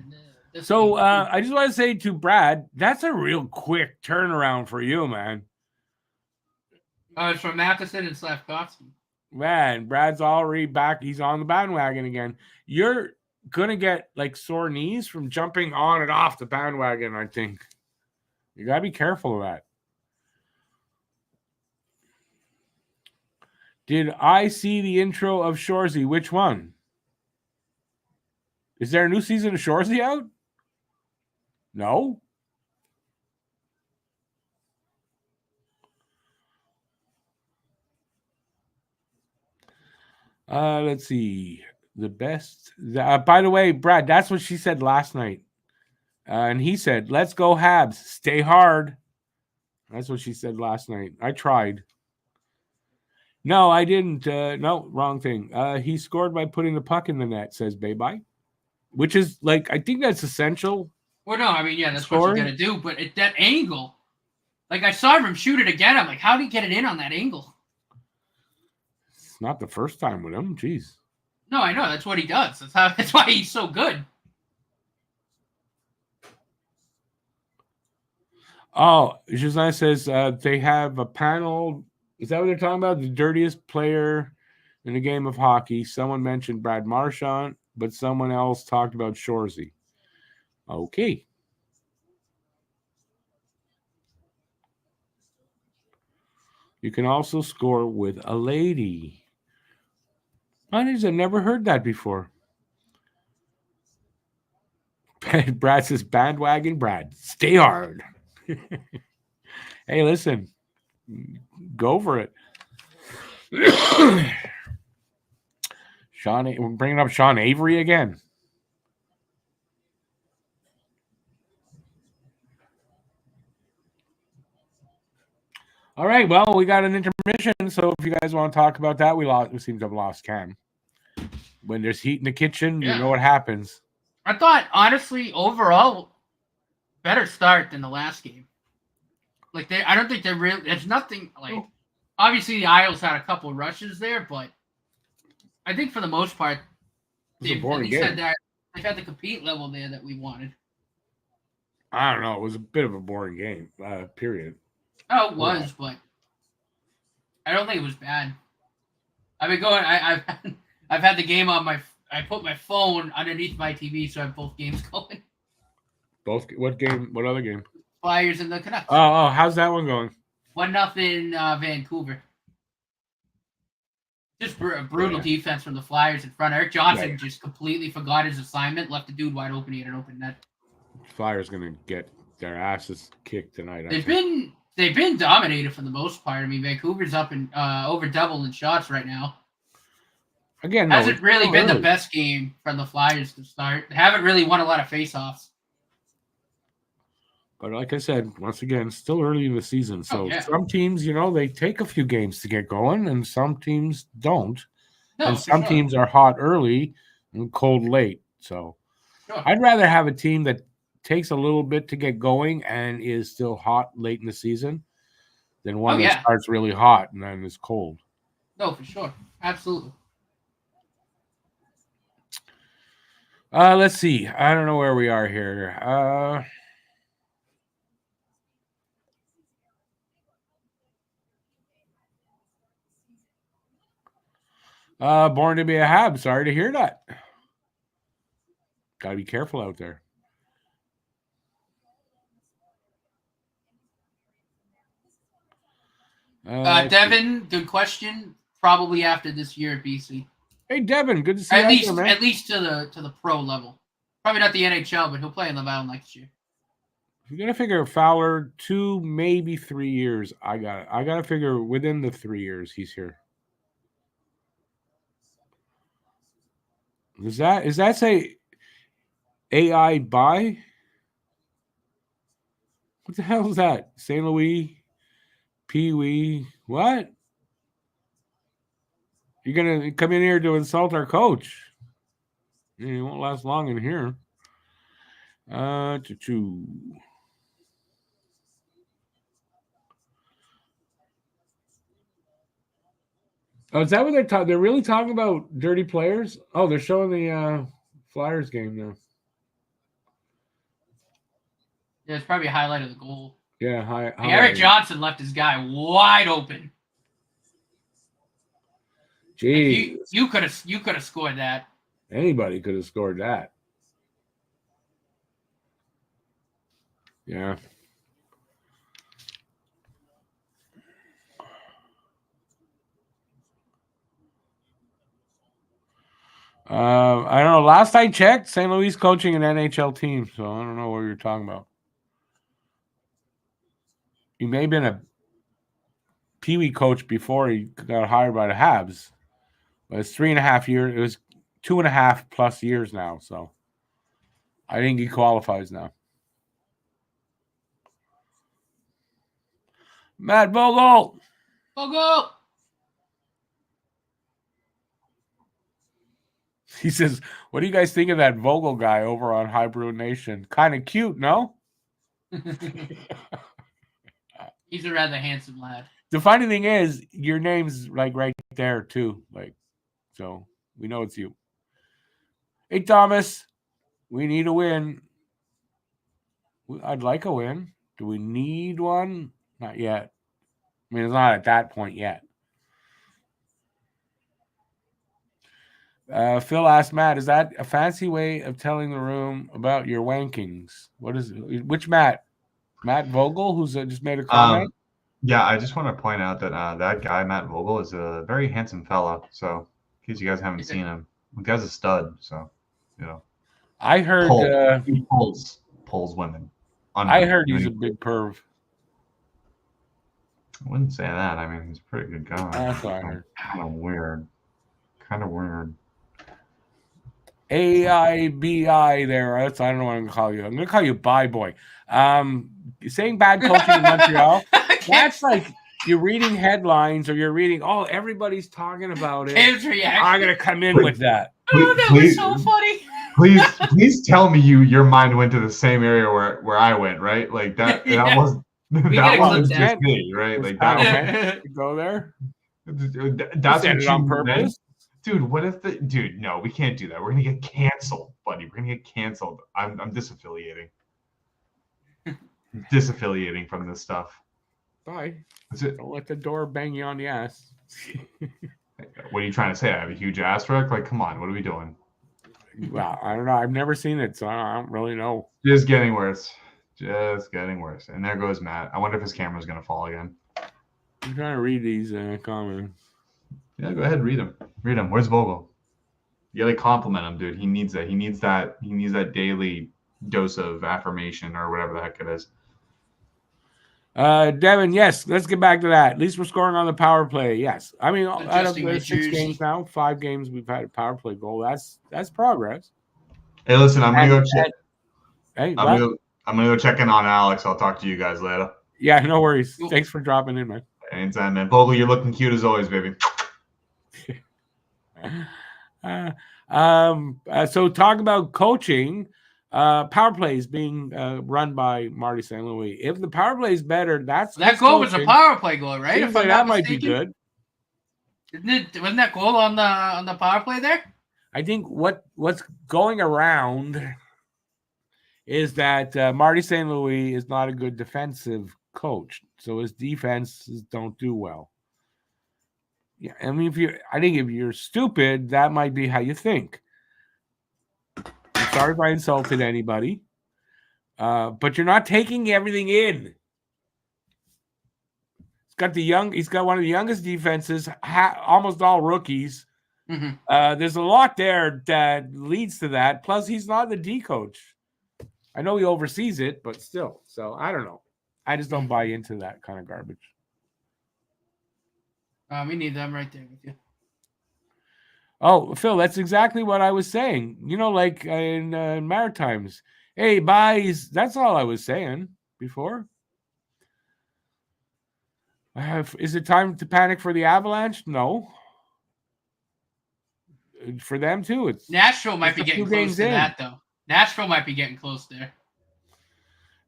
So I just want to say to Brad, that's a real quick turnaround for you, man. Oh, it's from Matheson and Slavkovsky. Man, Brad's already back. He's on the bandwagon again. You're going to get like sore knees from jumping on and off the bandwagon, I think. You got to be careful of that. Did I see the intro of Shoresy? Which one? Is there a new season of Shoresy out? No. Let's see. The best. By the way, Brad, that's what she said last night. And he said, let's go Habs. Stay hard. That's what she said last night. I tried. No, I didn't. No, wrong thing. He scored by putting the puck in the net, says Bye-Bye. Which is, like, I think that's essential. Well, no, I mean, yeah, that's what you're going to do. But at that angle, like, I saw him shoot it again. I'm like, how did he get it in on that angle? It's not the first time with him. Jeez. No, I know. That's what he does. That's why he's so good. Oh, Josiah says they have a panel. Is that what they're talking about? The dirtiest player in the game of hockey. Someone mentioned Brad Marchand, but someone else talked about Shoresy. Okay. You can also score with a lady. I've never heard that before. Brad says, bandwagon Brad, stay hard. Hey, listen, go for it. We're bringing up Sean Avery again. All right, well, we got an intermission, so if you guys want to talk about that, we seem to have lost Cam. When there's heat in the kitchen, you know what happens. I thought, honestly, overall, better start than the last game. Like, I don't think they're really, there's nothing, like, obviously the Isles had a couple rushes there, but I think for the most part, they've at least had that, they've had the compete level there that we wanted. I don't know. It was a bit of a boring game, period. Oh, it was, but I don't think it was bad. I've been going, I've had the game on I put my phone underneath my TV, so I have both games going. Both? What game? What other game? Flyers and the Canucks. Oh, how's that one going? 1-0 Vancouver. Just brutal defense from the Flyers in front. Eric Johnson just completely forgot his assignment, left the dude wide open. He had an open net. Flyers going to get their asses kicked tonight. They've been dominated for the most part. I mean, Vancouver's up and over double in shots right now. Again, hasn't really been the best game from the Flyers to start. They haven't really won a lot of faceoffs. But like I said, once again, still early in the season. So some teams, they take a few games to get going, and some teams don't. And some teams are hot early and cold late. So I'd rather have a team that takes a little bit to get going and is still hot late in the season than one that starts really hot and then is cold. No, for sure. Absolutely. Let's see. I don't know where we are here. Born to be a Habs. Sorry to hear that. Got to be careful out there. Devin, good question. Probably after this year at BC. Hey, Devin, good to see you. At least to the pro level. Probably not the NHL, but he'll play in Laval next year. You gotta figure Fowler 2, maybe 3 years. I gotta figure within the 3 years he's here. Is that say AI by? What the hell is that? St. Louis, Pee Wee, what? You're gonna come in here to insult our coach? It won't last long in here. Oh, is that what they're talking? They're really talking about dirty players? Oh, they're showing the Flyers game now. Yeah, it's probably a highlight of the goal. Yeah, Eric Johnson left his guy wide open. Gee, you could have scored that. Anybody could have scored that. Yeah. I don't know. Last I checked, St. Louis coaching an NHL team, so I don't know what you're talking about. He may have been a Pee Wee coach before he got hired by the Habs, but it's 3.5 years. It was 2.5+ years now, so I think he qualifies now. Matt Vogel. He says, what do you guys think of that Vogel guy over on Hybrid Nation? Kind of cute, no? He's a rather handsome lad. The funny thing is, your name's like right there too. Like, so we know it's you. Hey, Thomas, we need a win. I'd like a win. Do we need one? Not yet. I mean, it's not at that point yet. Phil asked Matt, is that a fancy way of telling the room about your wankings? What is it? Which Matt? Matt Vogel, who's just made a comment? Yeah, I just want to point out that that guy Matt Vogel is a very handsome fella. So in case you guys haven't seen him, the guy's a stud. So you know, I heard he pulls women. I Unreal. heard he's a big perv. I wouldn't say that. I mean, he's a pretty good guy. That's what I heard. Kind of weird. Kind of weird. AIBI there. I don't know what I'm gonna call you. I'm gonna call you Bye Boy. Saying bad coaching in Montreal. That's like you're reading headlines or you're reading, oh, everybody's talking about it. His reaction. I'm gonna come in with that. Oh, that was so funny. Please tell me your mind went to the same area where I went, right? Like that Yeah. that wasn't clip just that. me, right? Like Oh, that. okay. You go there. That's You said what it on you purpose. meant? Dude, what if no, we can't do that. We're gonna get canceled, buddy. We're gonna get canceled. I'm disaffiliating. Disaffiliating from this stuff. Bye. Is it, Don't let the door bang you on the ass. what are you trying to say? I have a huge ass wreck? Like, come on, what are we doing? Well, I don't know. I've never seen it, so I don't really know. Just getting worse. Just getting worse. And there goes Matt. I wonder if his camera's gonna fall again. I'm trying to read these comments. Yeah, go ahead, read them. Read them. Where's Vogel? You gotta compliment him, dude. He needs that. He needs that daily dose of affirmation or whatever the heck it is. Devin, yes, let's get back to that. At least we're scoring on the power play. Yes. I mean, out of Adjusting my the 6 jersey. games now, 5 games we've had a power play goal. That's progress. Hey, listen, I'm gonna go check. Hey, I'm gonna go check in on Alex. I'll talk to you guys later. yeah, no worries. Cool. Thanks for dropping in, man. Anytime, man. Vogel, you're looking cute as always, baby. So talk about coaching. Power plays being run by Marty St. Louis. If the power play is better, that goal was a power play goal, right? Seems If like I'm that not might be mistaken. good. Wasn't that goal on the power play there? I think what's going around is that Marty St. Louis is not a good defensive coach, so his defenses don't do well. Yeah, I mean, I think if you're stupid, that might be how you think. I'm sorry if I insulted anybody, but you're not taking everything in. He's got one of the youngest defenses, almost all rookies. Mm-hmm. There's a lot there that leads to that. Plus, he's not the D coach. I know he oversees it, but still. So I don't know. I just don't buy into that kind of garbage. We need them right there with you. Oh, Phil, that's exactly what I was saying. You know, like in Maritimes. Hey, buys. That's all I was saying before. Is it time to panic for the Avalanche? No. For them too. It's Nashville might be a getting few close games to in. that, though. Nashville might be getting close there.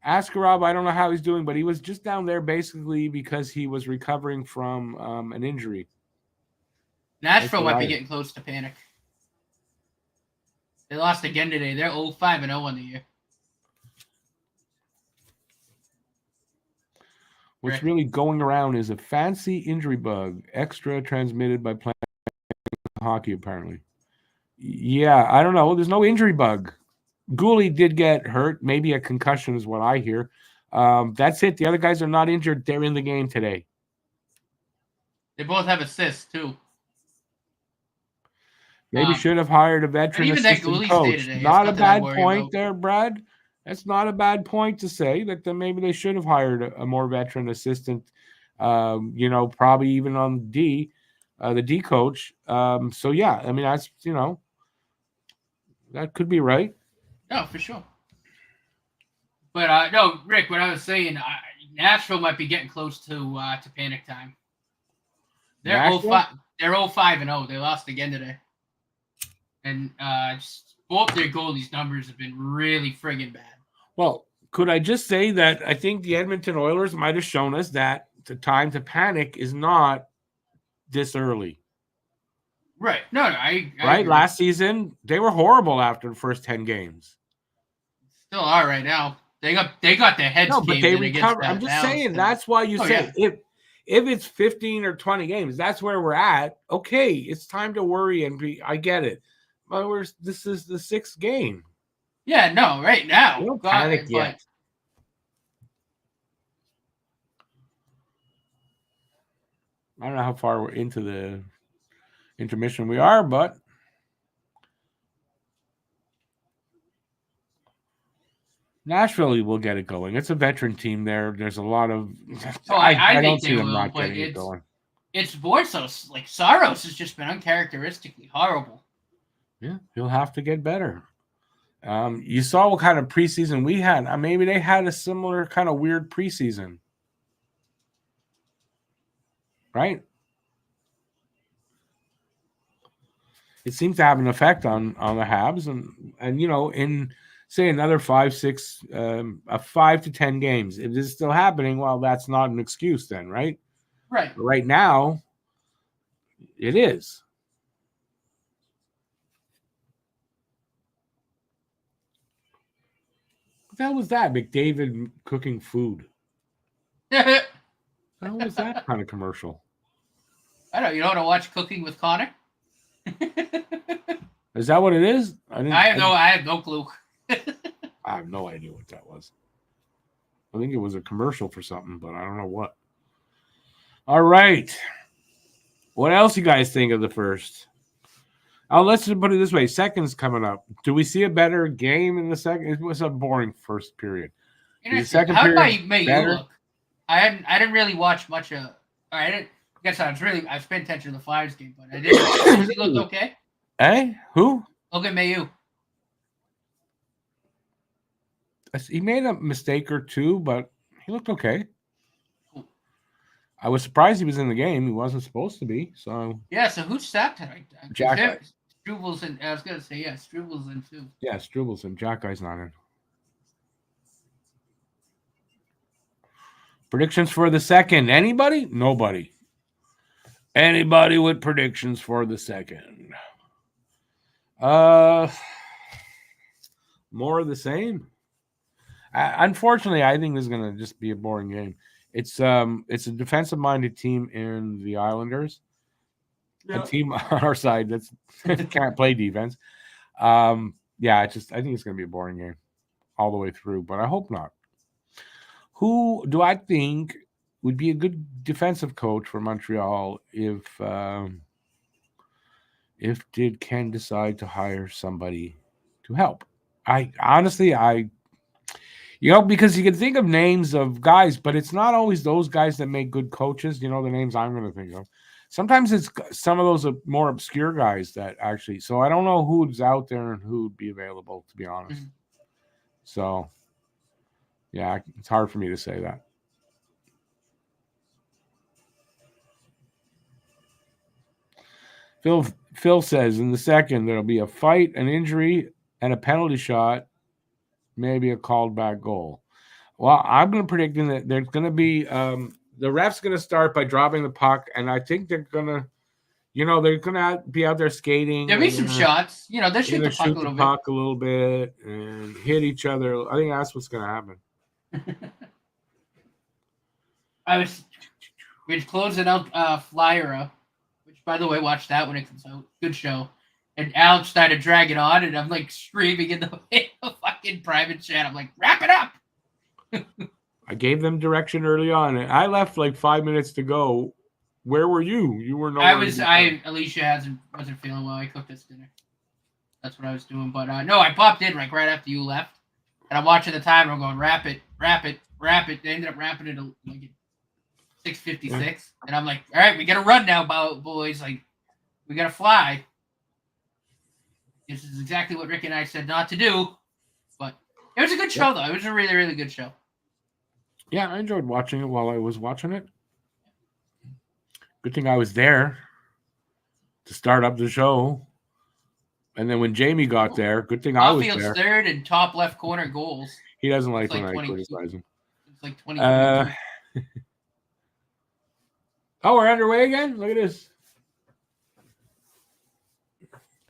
Askarov, I don't know how he's doing, but he was just down there basically because he was recovering from an injury. Nashville might be getting close to panic. They lost again today. They're 0-5-0 on the year. What's Correct. really going around is a fancy injury bug, extra transmitted by playing hockey, apparently. Yeah, I don't know. There's no injury bug. Gooley did get hurt. Maybe a concussion is what I hear. That's it. The other guys are not injured. They're in the game today. They both have assists, too. Maybe should have hired a veteran assistant coach. Not a bad point there, Brad. That's not a bad point to say that maybe they should have hired a more veteran assistant, probably even on the D coach. So, yeah, I mean, that's, that could be right. No, for sure. But, no, Rick, what I was saying, Nashville might be getting close to panic time. They're 0-5-0. They lost again today. And both their goalies' numbers have been really friggin' bad. Well, could I just say that I think the Edmonton Oilers might have shown us that the time to panic is not this early. Right. No, I right? Agree. Last season, they were horrible after the first 10 games. Still are right now. They got their heads No, but they recovered. I'm just saying that's why you say if it's 15 or 20 games, that's where we're at. Okay, it's time to worry and I get it. But this is the 6th game. Yeah, no, right now. Don't panic yet. I don't know how far into the intermission we are, but Nashville will get it going. It's a veteran team there. There's a lot of. I don't think see they them will, not but getting it going. it's more so like Saros has just been uncharacteristically horrible. Yeah, he'll have to get better. You saw what kind of preseason we had. Maybe they had a similar kind of weird preseason, right? It seems to have an effect on the Habs, and in say another 5 to 10 games, if this is still happening, well, that's not an excuse then, right? Right. But right now, it is. What the hell was that? McDavid cooking food. How was that kind of commercial? I don't. You don't want to watch Cooking with Connor? Is that what it is? I have no clue. I have no idea what that was. I think it was a commercial for something, but I don't know what. All right. What else you guys think of the first? Let's put it this way. Second's coming up. Do we see a better game in the second? It was a boring first period. The second How about you look? I didn't really watch much of. I didn't. I guess I was paying attention to the Flyers game, but I didn't. Does he look okay? Hey, who? Look at Mayu. He made a mistake or two, but he looked okay. I was surprised he was in the game. He wasn't supposed to be. So yeah. So who sat tonight? Jack. Struvel's in. I was gonna say Struvel's in too. Yeah, Struvel's in. Jack Guy's not in. Predictions for the second. Anybody? Nobody. Anybody with predictions for the second? More of the same. Unfortunately, I think this is going to just be a boring game. It's a defensive-minded team in the Islanders. Yeah. A team on our side that can't play defense. I think it's going to be a boring game all the way through, but I hope not. Who do I think would be a good defensive coach for Montreal if did Ken decide to hire somebody to help? Because you can think of names of guys, but it's not always those guys that make good coaches. The names I'm going to think of. Sometimes it's some of those more obscure guys that actually. So I don't know who's out there and who would be available, to be honest. Mm-hmm. So, yeah, it's hard for me to say that. Phil says in the second there'll be a fight, an injury, and a penalty shot, maybe a called back goal. Well, I'm going to predict that there's going to be the ref's going to start by dropping the puck, and I think they're going to, they're going to be out there skating. There'll be some shots. They'll shoot the puck a little bit and hit each other. I think that's what's going to happen. We're closing out Flyer, which, by the way, watch that when it comes out. Good show. And Alex started dragging on, and I'm like screaming in the fucking private chat. I'm like, wrap it up. I gave them direction early on, and I left like 5 minutes to go. Where were you? You were nowhere. Alicia wasn't feeling well. I cooked us dinner. That's what I was doing. But no, I popped in like right after you left, and I'm watching the time. And I'm going, wrap it. They ended up wrapping it like 6:56, and I'm like, all right, we got to run now, boys. Like, we got to fly. This is exactly what Rick and I said not to do, but it was a good show, though. It was a really, really good show. Yeah, I enjoyed watching it while I was watching it. Good thing I was there to start up the show. And then when Jamie got there, good thing I was there. Outfield's third and top left corner goals. He doesn't like when I criticize him. It's like 20. Oh, we're underway again? Look at this.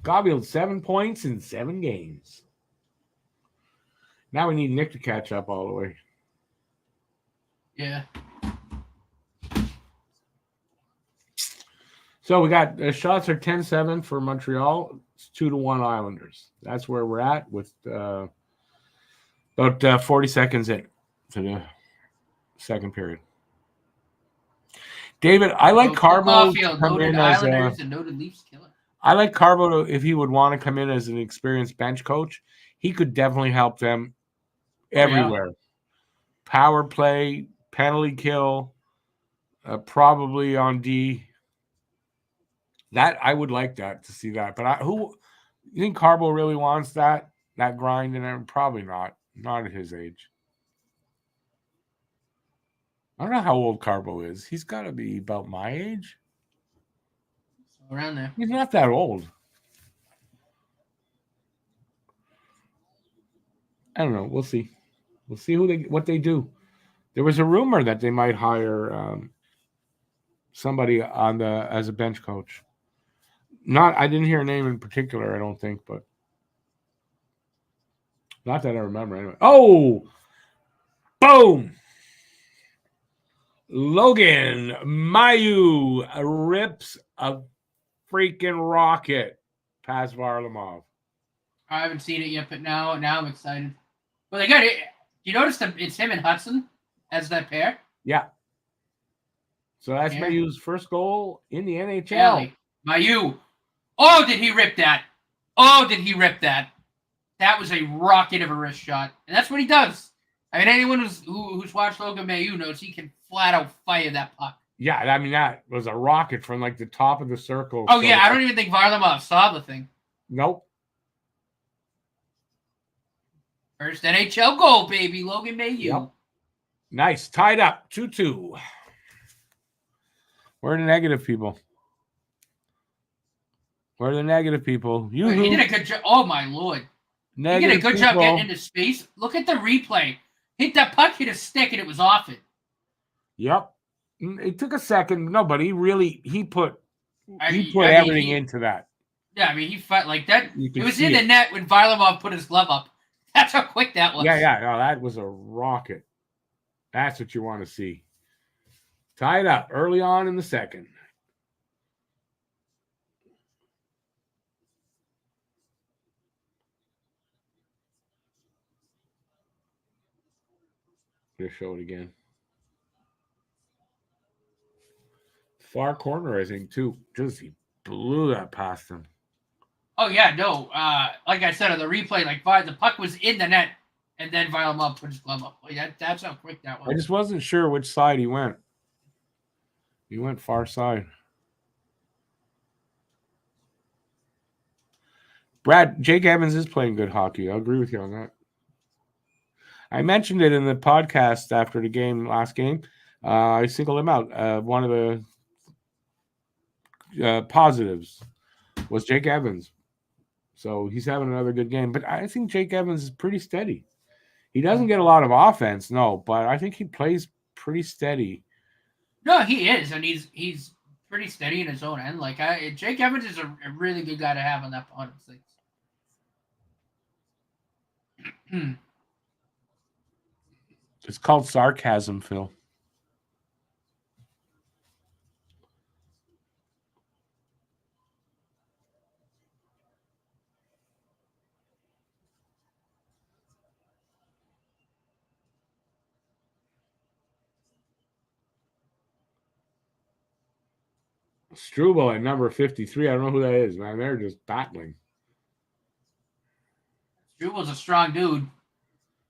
Caulfield, 7 points in 7 games. Now we need Nick to catch up all the way. Yeah. So we got shots are 10-7 for Montreal. It's 2-1 Islanders. That's where we're at with about 40 seconds in to the second period. David, I like Carbo to Caulfield, come noted in as Islanders and noted Leafs killer. I like Carbo if he would want to come in as an experienced bench coach. He could definitely help them everywhere. Yeah. Power play, penalty kill, probably on D. That I would like that to see that. But you think Carbo really wants that grind? And probably not at his age. I don't know how old Carbo is. He's got to be about my age. Around there. He's not that old. I don't know. We'll see. We'll see what they do. There was a rumor that they might hire somebody as a bench coach. I didn't hear a name in particular, I don't think, but not that I remember anyway. Oh, boom! Logan Mayu rips a freaking rocket past Varlamov. I haven't seen it yet, but now I'm excited. Well, they got it. You notice that it's him and Hudson as that pair? Yeah. So that's Mayu's first goal in the NHL. Kelly. Mayu. Oh, did he rip that? That was a rocket of a wrist shot. And that's what he does. I mean, anyone who's watched Logan Mayu knows he can flat out fire that puck. Yeah, I mean, that was a rocket from like the top of the circle. Oh, yeah, I don't even think Varlamov saw the thing. Nope. First NHL goal, baby. Logan Mayu. Yep. Nice. Tied up. 2-2. Where are the negative people? He did a good job. Oh, my Lord. He did a good job getting into space. Look at the replay. That puck hit a stick, and it was off it. Yep. It took a second. No, but he put everything into that. Yeah, I mean, he fought like that. It was in the net when Varlamov put his glove up. That's how quick that was. Yeah. No, that was a rocket. That's what you want to see. Tied up early on in the second. Just show it again. Far corner, I think, too. Just he blew that past him. Oh, yeah, no. Like I said on the replay, the puck was in the net, and then Varlamov put his glove up. That's how quick that was. I just wasn't sure which side he went. He went far side. Brad, Jake Evans is playing good hockey. I'll agree with you on that. I mentioned it in the podcast after the last game. I singled him out. One of the positives was Jake Evans. So he's having another good game. But I think Jake Evans is pretty steady. He doesn't get a lot of offense, no, but I think he plays pretty steady. No, he is, and he's pretty steady in his own end. Jake Evans is a really good guy to have on that bottom six. It's called sarcasm, Phil. Struble at number 53. I don't know who that is, man. They're just battling. Struble's a strong dude.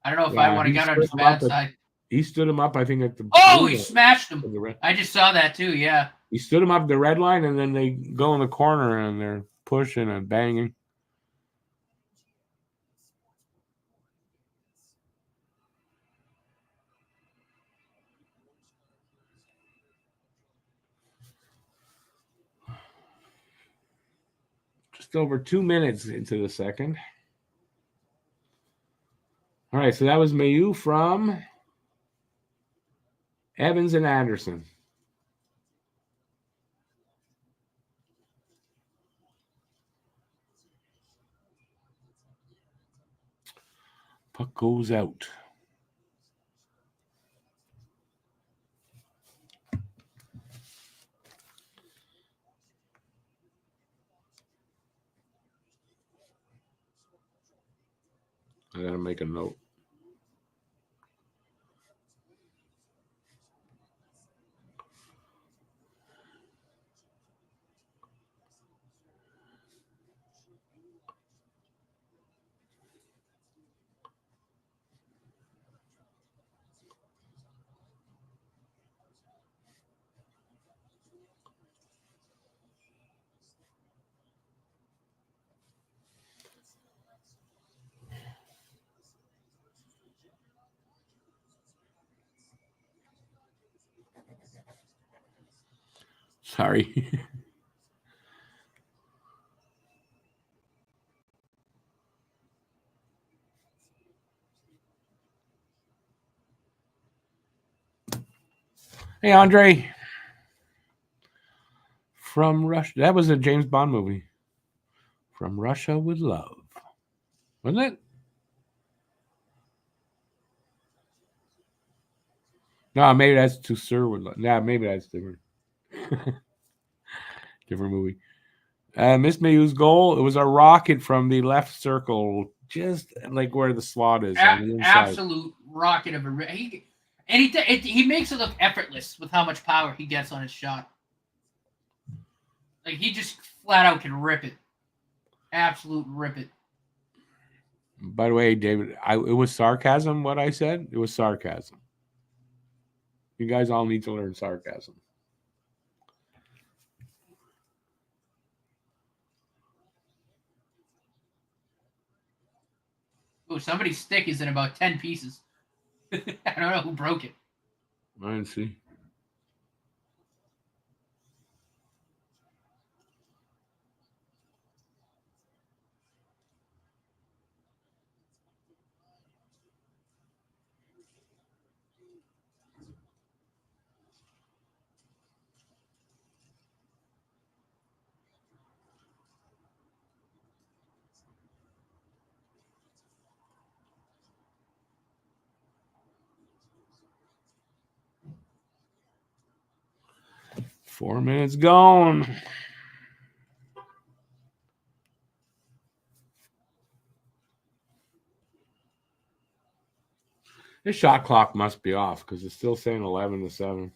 I don't know if I want to get on his bad side. He stood him up, I think, at the... Oh, he smashed him. I just saw that, too, yeah. He stood him up the red line, and then they go in the corner, and they're pushing and banging. Just over 2 minutes into the second. All right, so that was Mayu from Evans and Anderson. Puck goes out. I gotta make a note. Sorry. Hey, Andre. From Russia. That was a James Bond movie. From Russia with Love. Wasn't it? No, maybe that's To Sir with Love. Nah, maybe that's different. Different movie. Miss Mayu's goal. It was a rocket from the left circle, just like where the slot is on the inside. Absolute rocket of a. He makes it look effortless with how much power he gets on his shot. Like, he just flat out can rip it. Absolute rip it. By the way, David, it was sarcasm what I said. It was sarcasm. You guys all need to learn sarcasm. Oh, somebody's stick is in about 10 pieces. I don't know who broke it. I didn't see. Four minutes gone. This shot clock must be off because it's still saying 11-7.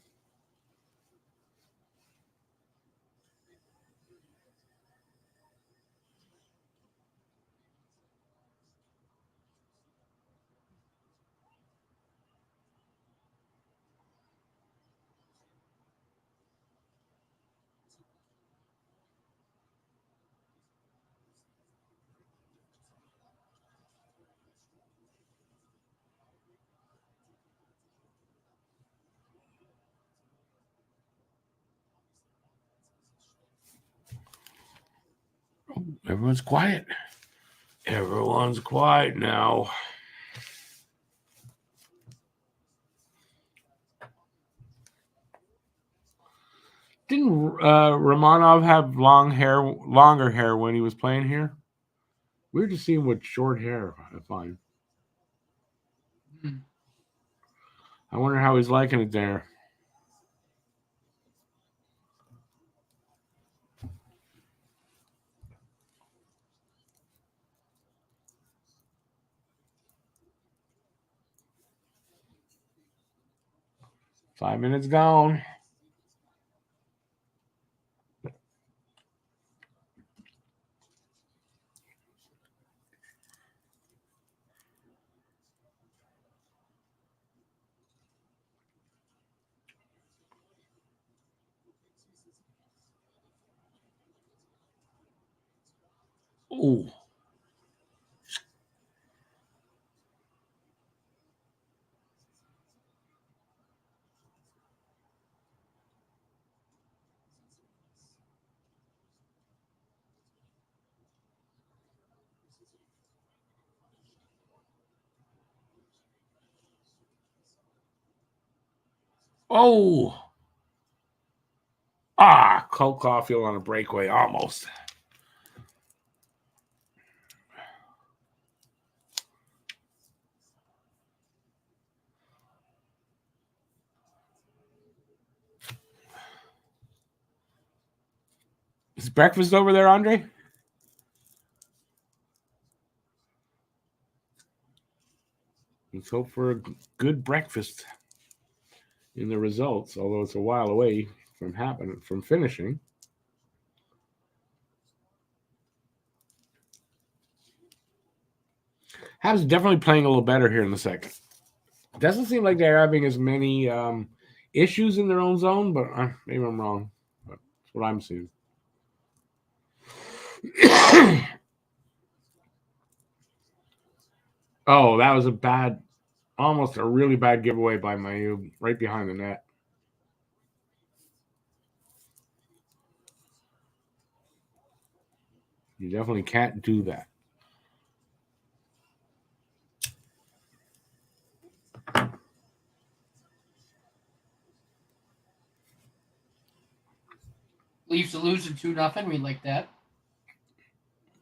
Everyone's quiet. Everyone's quiet now. Didn't Romanov have longer hair when he was playing here? Weird to see him with short hair, I find. I wonder how he's liking it there. Five minutes gone. Ooh. Oh. Cole Caulfield on a breakaway, almost. Is breakfast over there, Andre? Let's hope for a good breakfast in the results, although it's a while away from finishing. Habs definitely playing a little better here in the second. It doesn't seem like they're having as many issues in their own zone, but maybe I'm wrong. But that's what I'm seeing. Oh, that was almost a really bad giveaway by Mayu right behind the net. You definitely can't do that. Leafs are losing 2-0. We like that.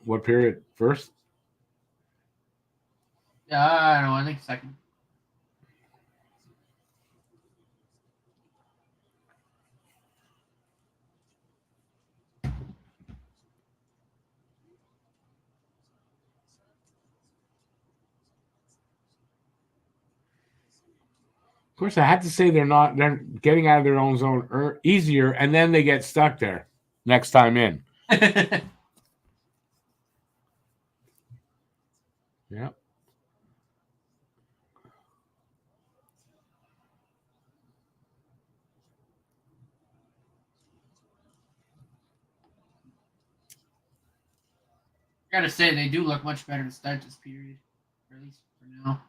What period? First? I don't know. I think second. Of course, I had to say they're getting out of their own zone easier, and then they get stuck there next time in. Yeah. Gotta say, they do look much better to start this period, or at least for now,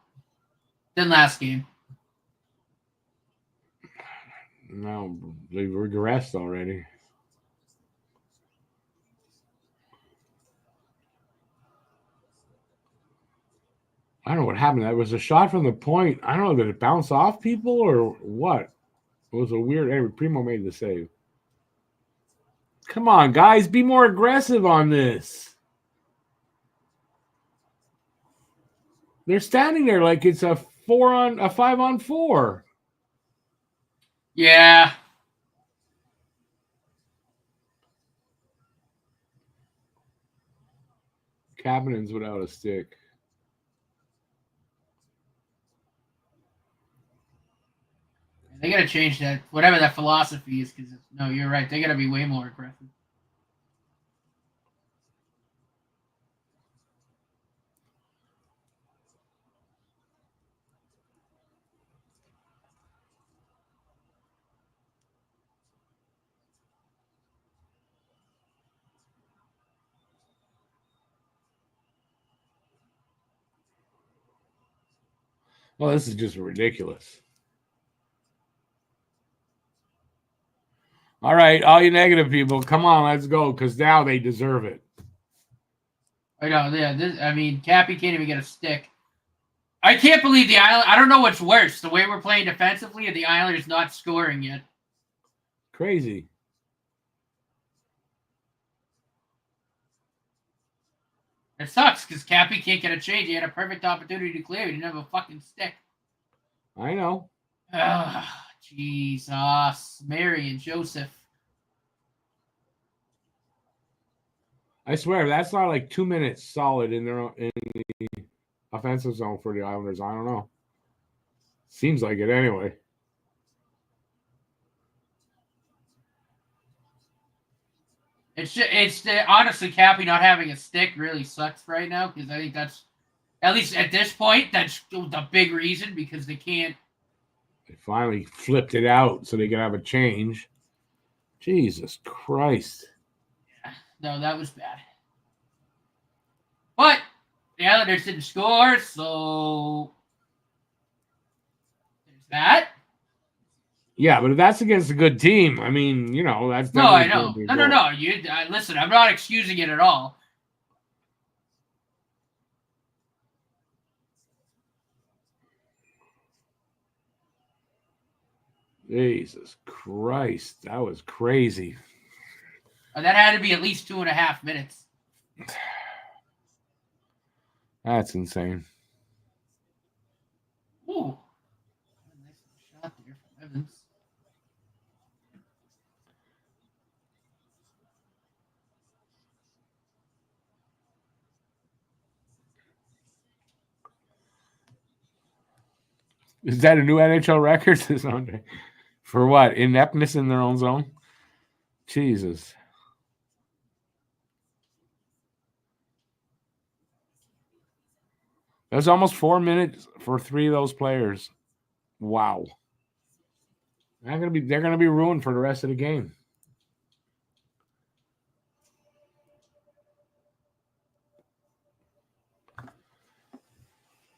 than last game. No, they've regressed already. I don't know what happened. That was a shot from the point. I don't know, did it bounce off people or what? It was a weird. Anyway, Primo made the save. Come on, guys, be more aggressive on this. They're standing there like it's a 5-on-4. Yeah. Cabinets without a stick. They gotta change that, whatever that philosophy is, because no, you're right. They gotta be way more aggressive. Well, this is just ridiculous. All right, all you negative people, come on, let's go, because now they deserve it. I know, yeah. Cappy can't even get a stick. I can't believe the Islanders. I don't know what's worse, the way we're playing defensively, or the Islanders not scoring yet. Crazy. It sucks because Cappy can't get a change. He had a perfect opportunity to clear. He didn't have a fucking stick. I know. Jesus. Mary and Joseph. I swear, that's not like 2 minutes solid in the offensive zone for the Islanders. I don't know. Seems like it anyway. Honestly, Cappy not having a stick really sucks right now because I think that's, at least at this point, that's the big reason because they can't. They finally flipped it out so they could have a change. Jesus Christ. Yeah, no, that was bad. But the Islanders didn't score, so there's that. Yeah, but if that's against a good team, I mean, that's no, I know. No. Listen, I'm not excusing it at all. Jesus Christ, that was crazy. That had to be at least 2.5 minutes. That's insane. Ooh. Nice shot there from Evans. Is that a new NHL record? For what? Ineptness in their own zone? Jesus. That's almost 4 minutes for 3 of those players. Wow. They're gonna be ruined for the rest of the game.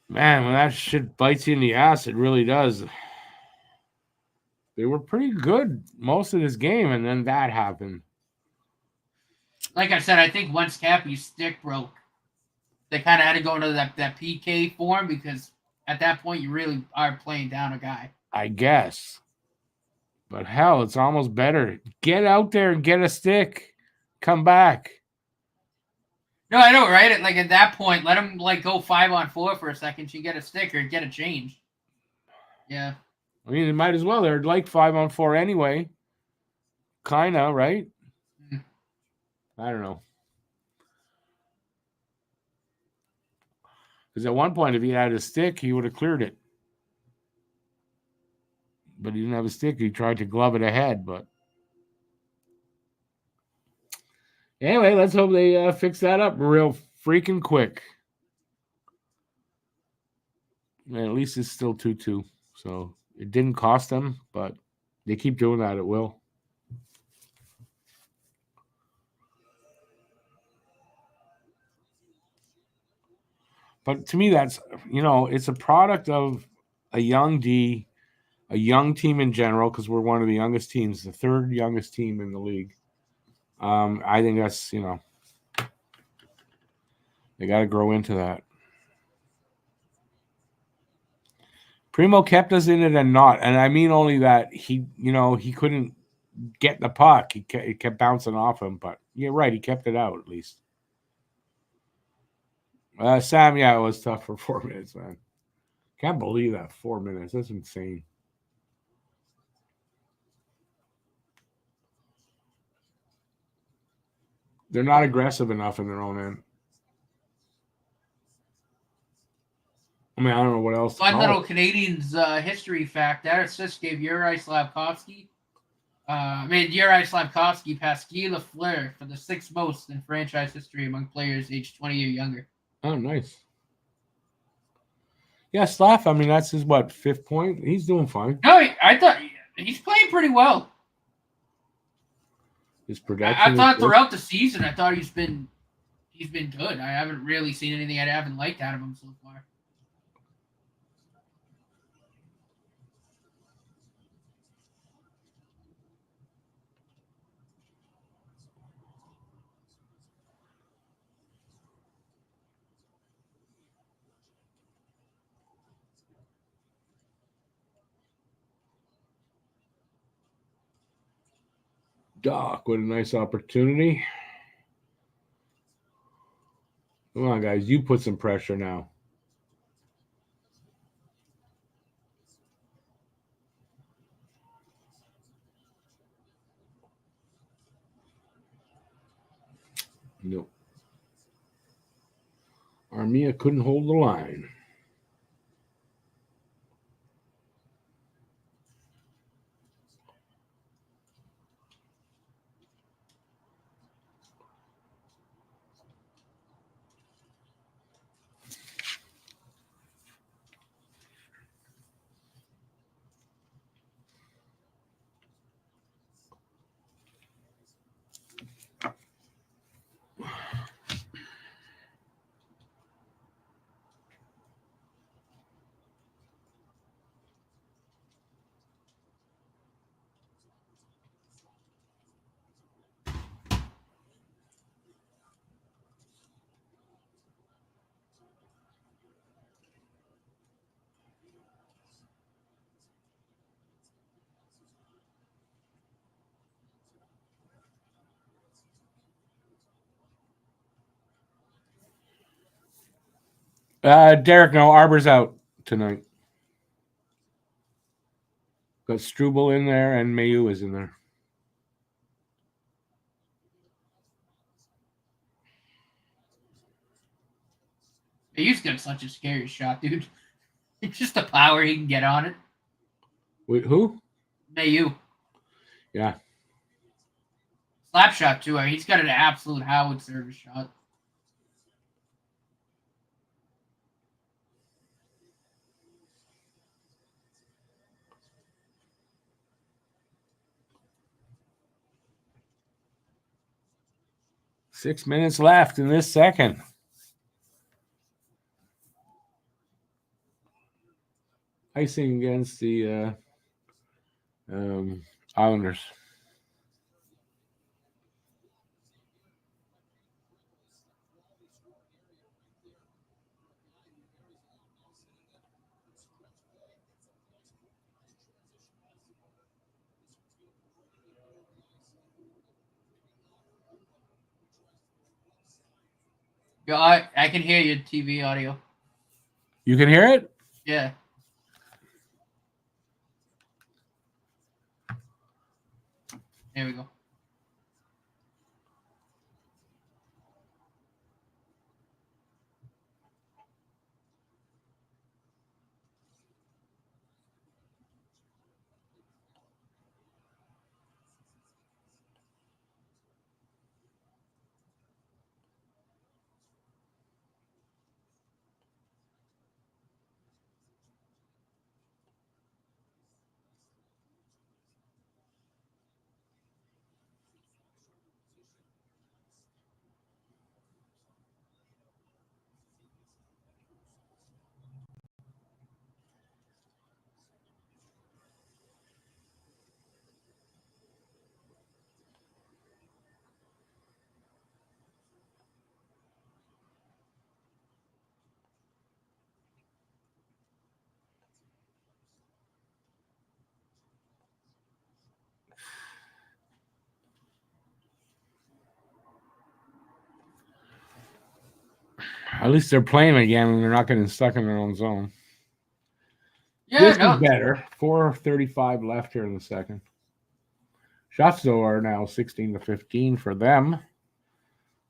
Man, when that shit bites you in the ass, it really does. They were pretty good most of this game, and then that happened. like I said, I think once Cappy's stick broke, they kind of had to go into that PK form because at that point you really are playing down a guy. I guess. But hell, it's almost better. Get out there and get a stick. Come back. No, I know, right? Like at that point, let him like go 5-on-4 for a second. You get a stick or get a change. Yeah. I mean, it might as well. They're like 5-on-4 anyway. Kinda, right? Mm. I don't know. Because at one point, if he had a stick, he would have cleared it. But he didn't have a stick. He tried to glove it ahead, but anyway, let's hope they fix that up real freaking quick. And at least it's still 2-2. So it didn't cost them, but they keep doing that, it will. But to me, that's, it's a product of a young D, a young team in general, because we're one of the youngest teams, the third youngest team in the league. I think that's, they got to grow into that. Primo kept us in it and not. And I mean only that he couldn't get the puck. It kept bouncing off him. But you're right. He kept it out at least. Sam, yeah, it was tough for 4 minutes, man. Can't believe that 4 minutes. That's insane. They're not aggressive enough in their own end. I mean, I don't know what else. Fun little Canadiens history fact. That assist gave Yuri Slavkovsky. Yuri Slavkovsky passed Guy Lafleur for the 6th most in franchise history among players aged 20 or younger. Oh, nice. Yeah, Slav, I mean, that's his, 5th point? He's doing fine. No, I thought he's playing pretty well. His production. I thought throughout the season, I thought he's been good. I haven't really seen anything I haven't liked out of him so far. Doc, what a nice opportunity. Come on, guys. You put some pressure now. Nope. Armia couldn't hold the line. Derek, no, Arbor's out tonight. Got Struble in there and Mayu is in there. Mayu's got such a scary shot, dude. It's just the power he can get on it. Wait, who? Mayu. Yeah. Slap shot, too. He's got an absolute Howard service shot. Six minutes left in this second. Icing against the Islanders. Yeah, I can hear your TV audio. You can hear it? Yeah. There we go. At least they're playing again and they're not getting stuck in their own zone. Yeah, This no. is better. 4:35 left here in the second. Shots, though, are now 16-15 for them.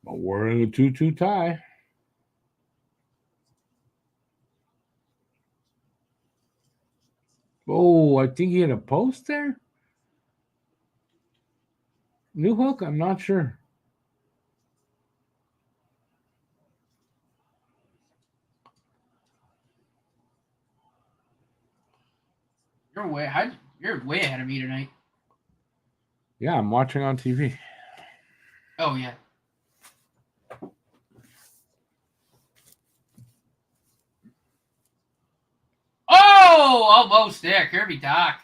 But we're in a 2-2 tie. Oh, I think he had a post there. New hook? I'm not sure. You're way ahead of me tonight. Yeah, I'm watching on TV. Oh yeah. Oh, almost there. Kirby Doc.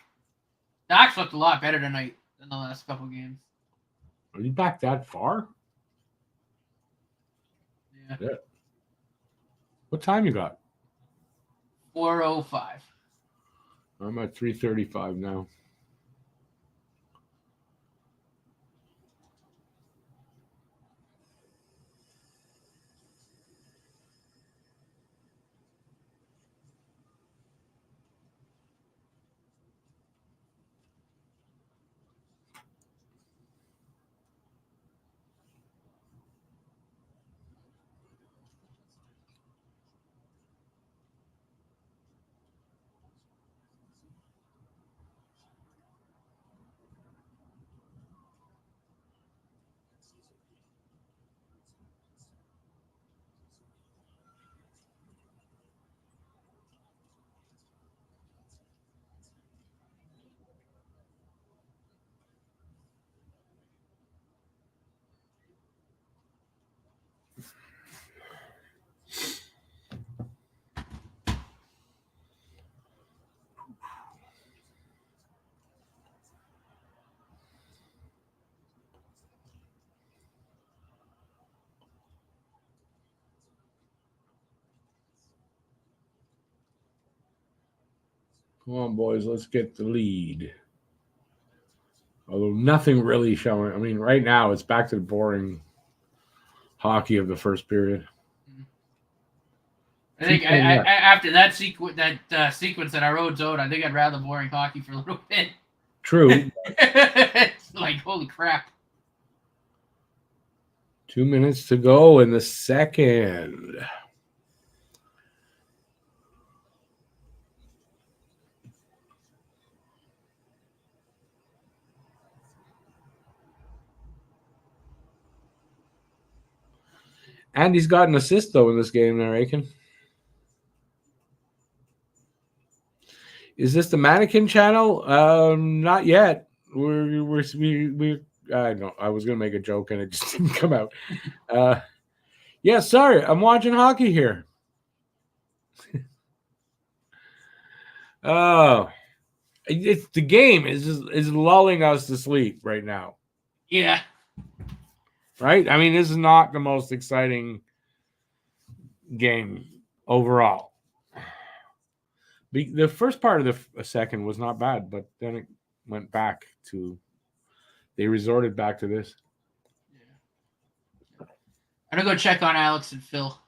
Doc's looked a lot better tonight than the last couple games. Are you back that far? Yeah. What time you got? 4:05. I'm at 3:35 now. Come on, boys, let's get the lead. Although nothing really showing. I mean, right now it's back to the boring hockey of the first period. I think after that sequence that I wrote out, I think I'd rather boring hockey for a little bit. True. Like, holy crap. 2 minutes to go in the second. And he's got an assist, though, in this game there, Aiken. Is this the Mannequin channel? Not yet. I know. I was gonna make a joke and it just didn't come out. Yeah, sorry. I'm watching hockey here. Oh, it's the game is lulling us to sleep right now. Yeah. Right? I mean, this is not the most exciting game overall. The first part of the second was not bad, but then it went back to. They resorted back to this. Yeah. I'm gonna go check on Alex and Phil.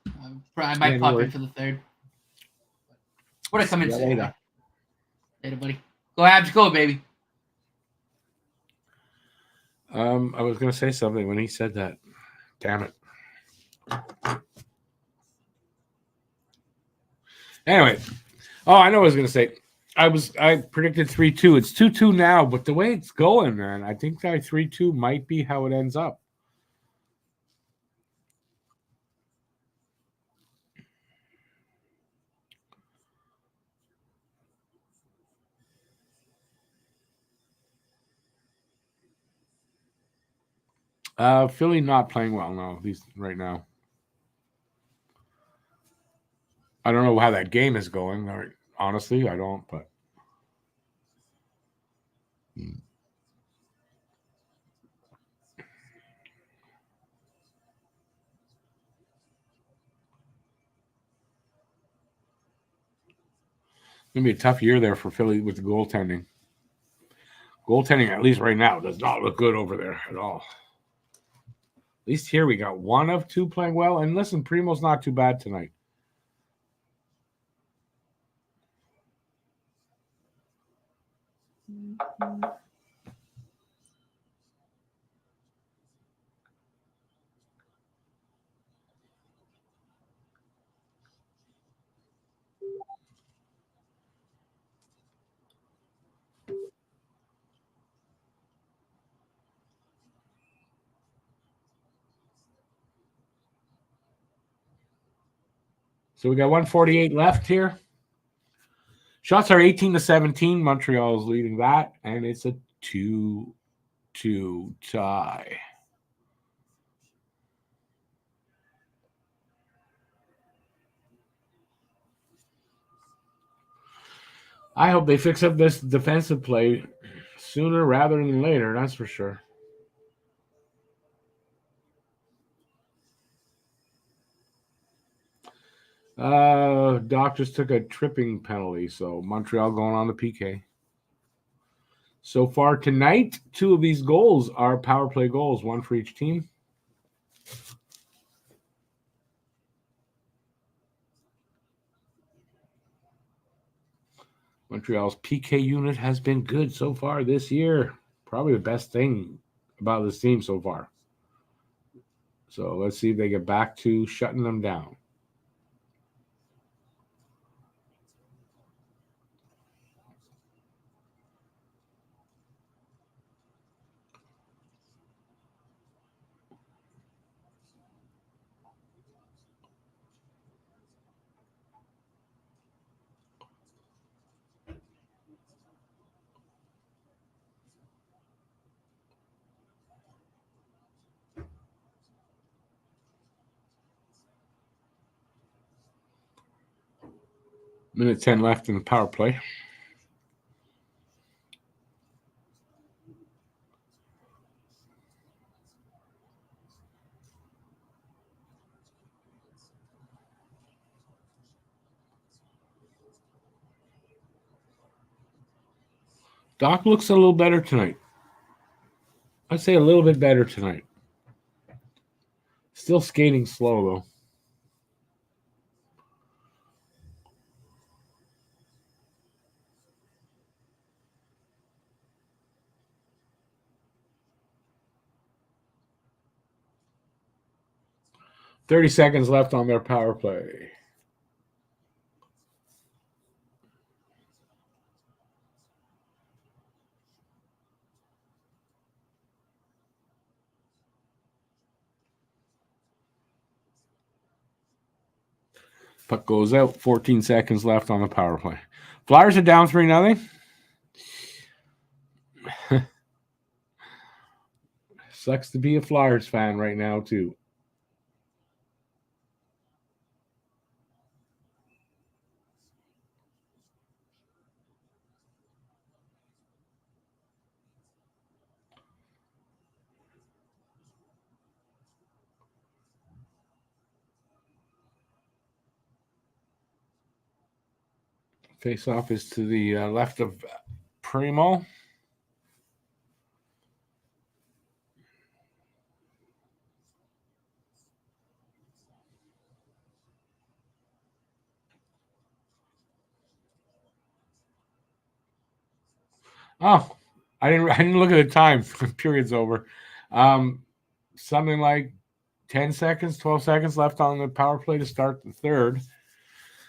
I might pop in for the third. What I come in later. Later, buddy. Go Habs, go, baby. I was gonna say something when he said that. Damn it. Anyway, I know what I was gonna say. I predicted 3-2. It's 2-2 now, but the way it's going, man, I think that 3-2 might be how it ends up. Philly not playing well now, at least right now. I don't know how that game is going. Honestly, I don't, but it's gonna be a tough year there for Philly with the goaltending. Goaltending, at least right now, does not look good over there at all. At least here we got one of two playing well. And listen, Primo's not too bad tonight. So we got 148 left here. Shots are 18-17. Montreal is leading that, and it's a 2-2 tie. I hope they fix up this defensive play sooner rather than later, that's for sure. Doc just took a tripping penalty, so Montreal going on the PK. So far tonight, 2 of these goals are power play goals, 1 for each team. Montreal's PK unit has been good so far this year. Probably the best thing about this team so far. So let's see if they get back to shutting them down. Minute 10 left in the power play. Doc looks a little better tonight. I'd say a little bit better tonight. Still skating slow, though. .30 seconds left on their power play. Puck goes out. 14 seconds left on the power play. Flyers are down 3-0. Sucks to be a Flyers fan right now, too. Face-off is to the left of Primo. Oh, I didn't look at the time. Period's over. Something like 10 seconds, 12 seconds left on the power play to start the third.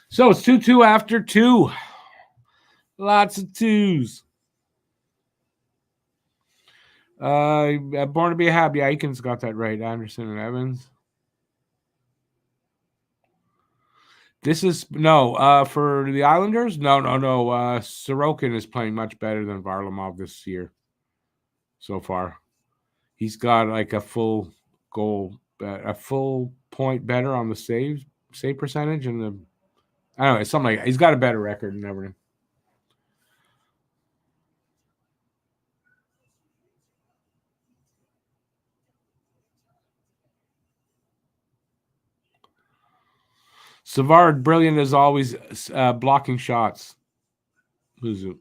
So it's 2-2 after 2. Lots of twos. Born to be a Hab. Yeah, Aikens got that right. Anderson and Evans. This is for the Islanders. No. Sorokin is playing much better than Varlamov this year so far. He's got like a full goal, a full point better on the save percentage, and I don't know, it's something like that. He's got a better record than everything. Savard, brilliant as always, blocking shots. Who's it?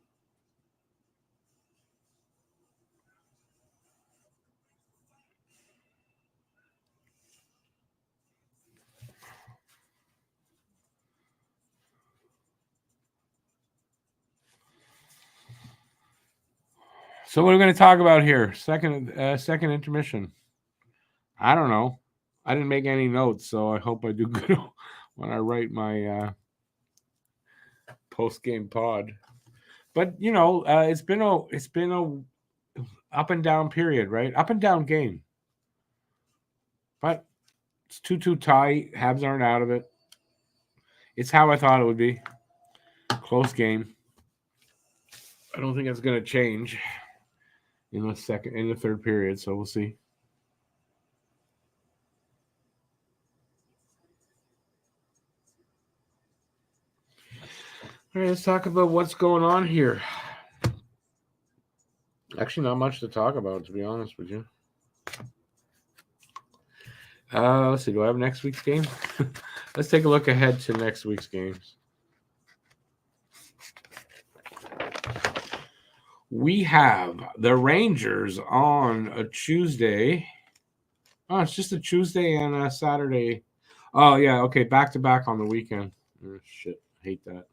So what are we going to talk about here? Second intermission. I don't know. I didn't make any notes, so I hope I do good when I write my post-game pod. But it's been a up and down period, right? Up and down game. But it's 2-2 tie. Habs aren't out of it. It's how I thought it would be. Close game. I don't think it's going to change in the third period, so we'll see. All right, let's talk about what's going on here. Actually, not much to talk about, to be honest with you. Let's see. Do I have next week's game? Let's take a look ahead to next week's games. We have the Rangers on a Tuesday. Oh, it's just a Tuesday and a Saturday. Oh, yeah. Okay. Back to back on the weekend. Oh, shit. Hate that.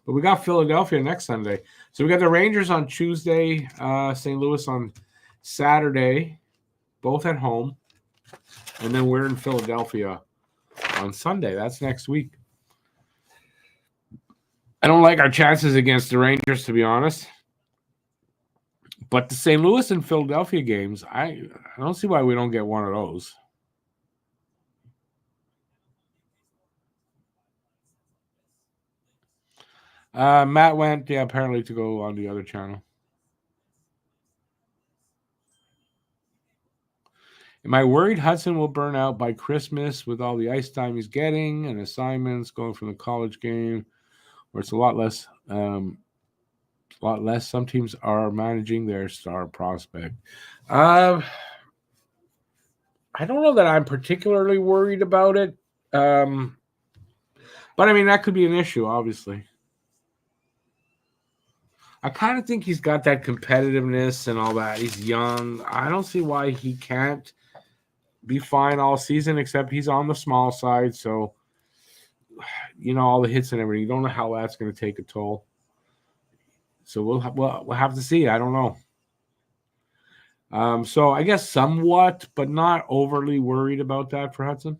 But we got Philadelphia next Sunday. So we got the Rangers on Tuesday, St. Louis on Saturday, both at home. And then we're in Philadelphia on Sunday. That's next week. I don't like our chances against the Rangers, to be honest. But the St. Louis and Philadelphia games, I don't see why we don't get one of those. Matt went, apparently to go on the other channel. Am I worried Hudson will burn out by Christmas with all the ice time he's getting and assignments going from the college game, where it's a lot less? Some teams are managing their star prospect. I don't know that I'm particularly worried about it. But I mean, that could be an issue, obviously. I kind of think he's got that competitiveness and all that. He's young. I don't see why he can't be fine all season, except he's on the small side. So, all the hits and everything. You don't know how that's going to take a toll. So we'll have to see. I don't know. So I guess somewhat, but not overly worried about that for Hudson.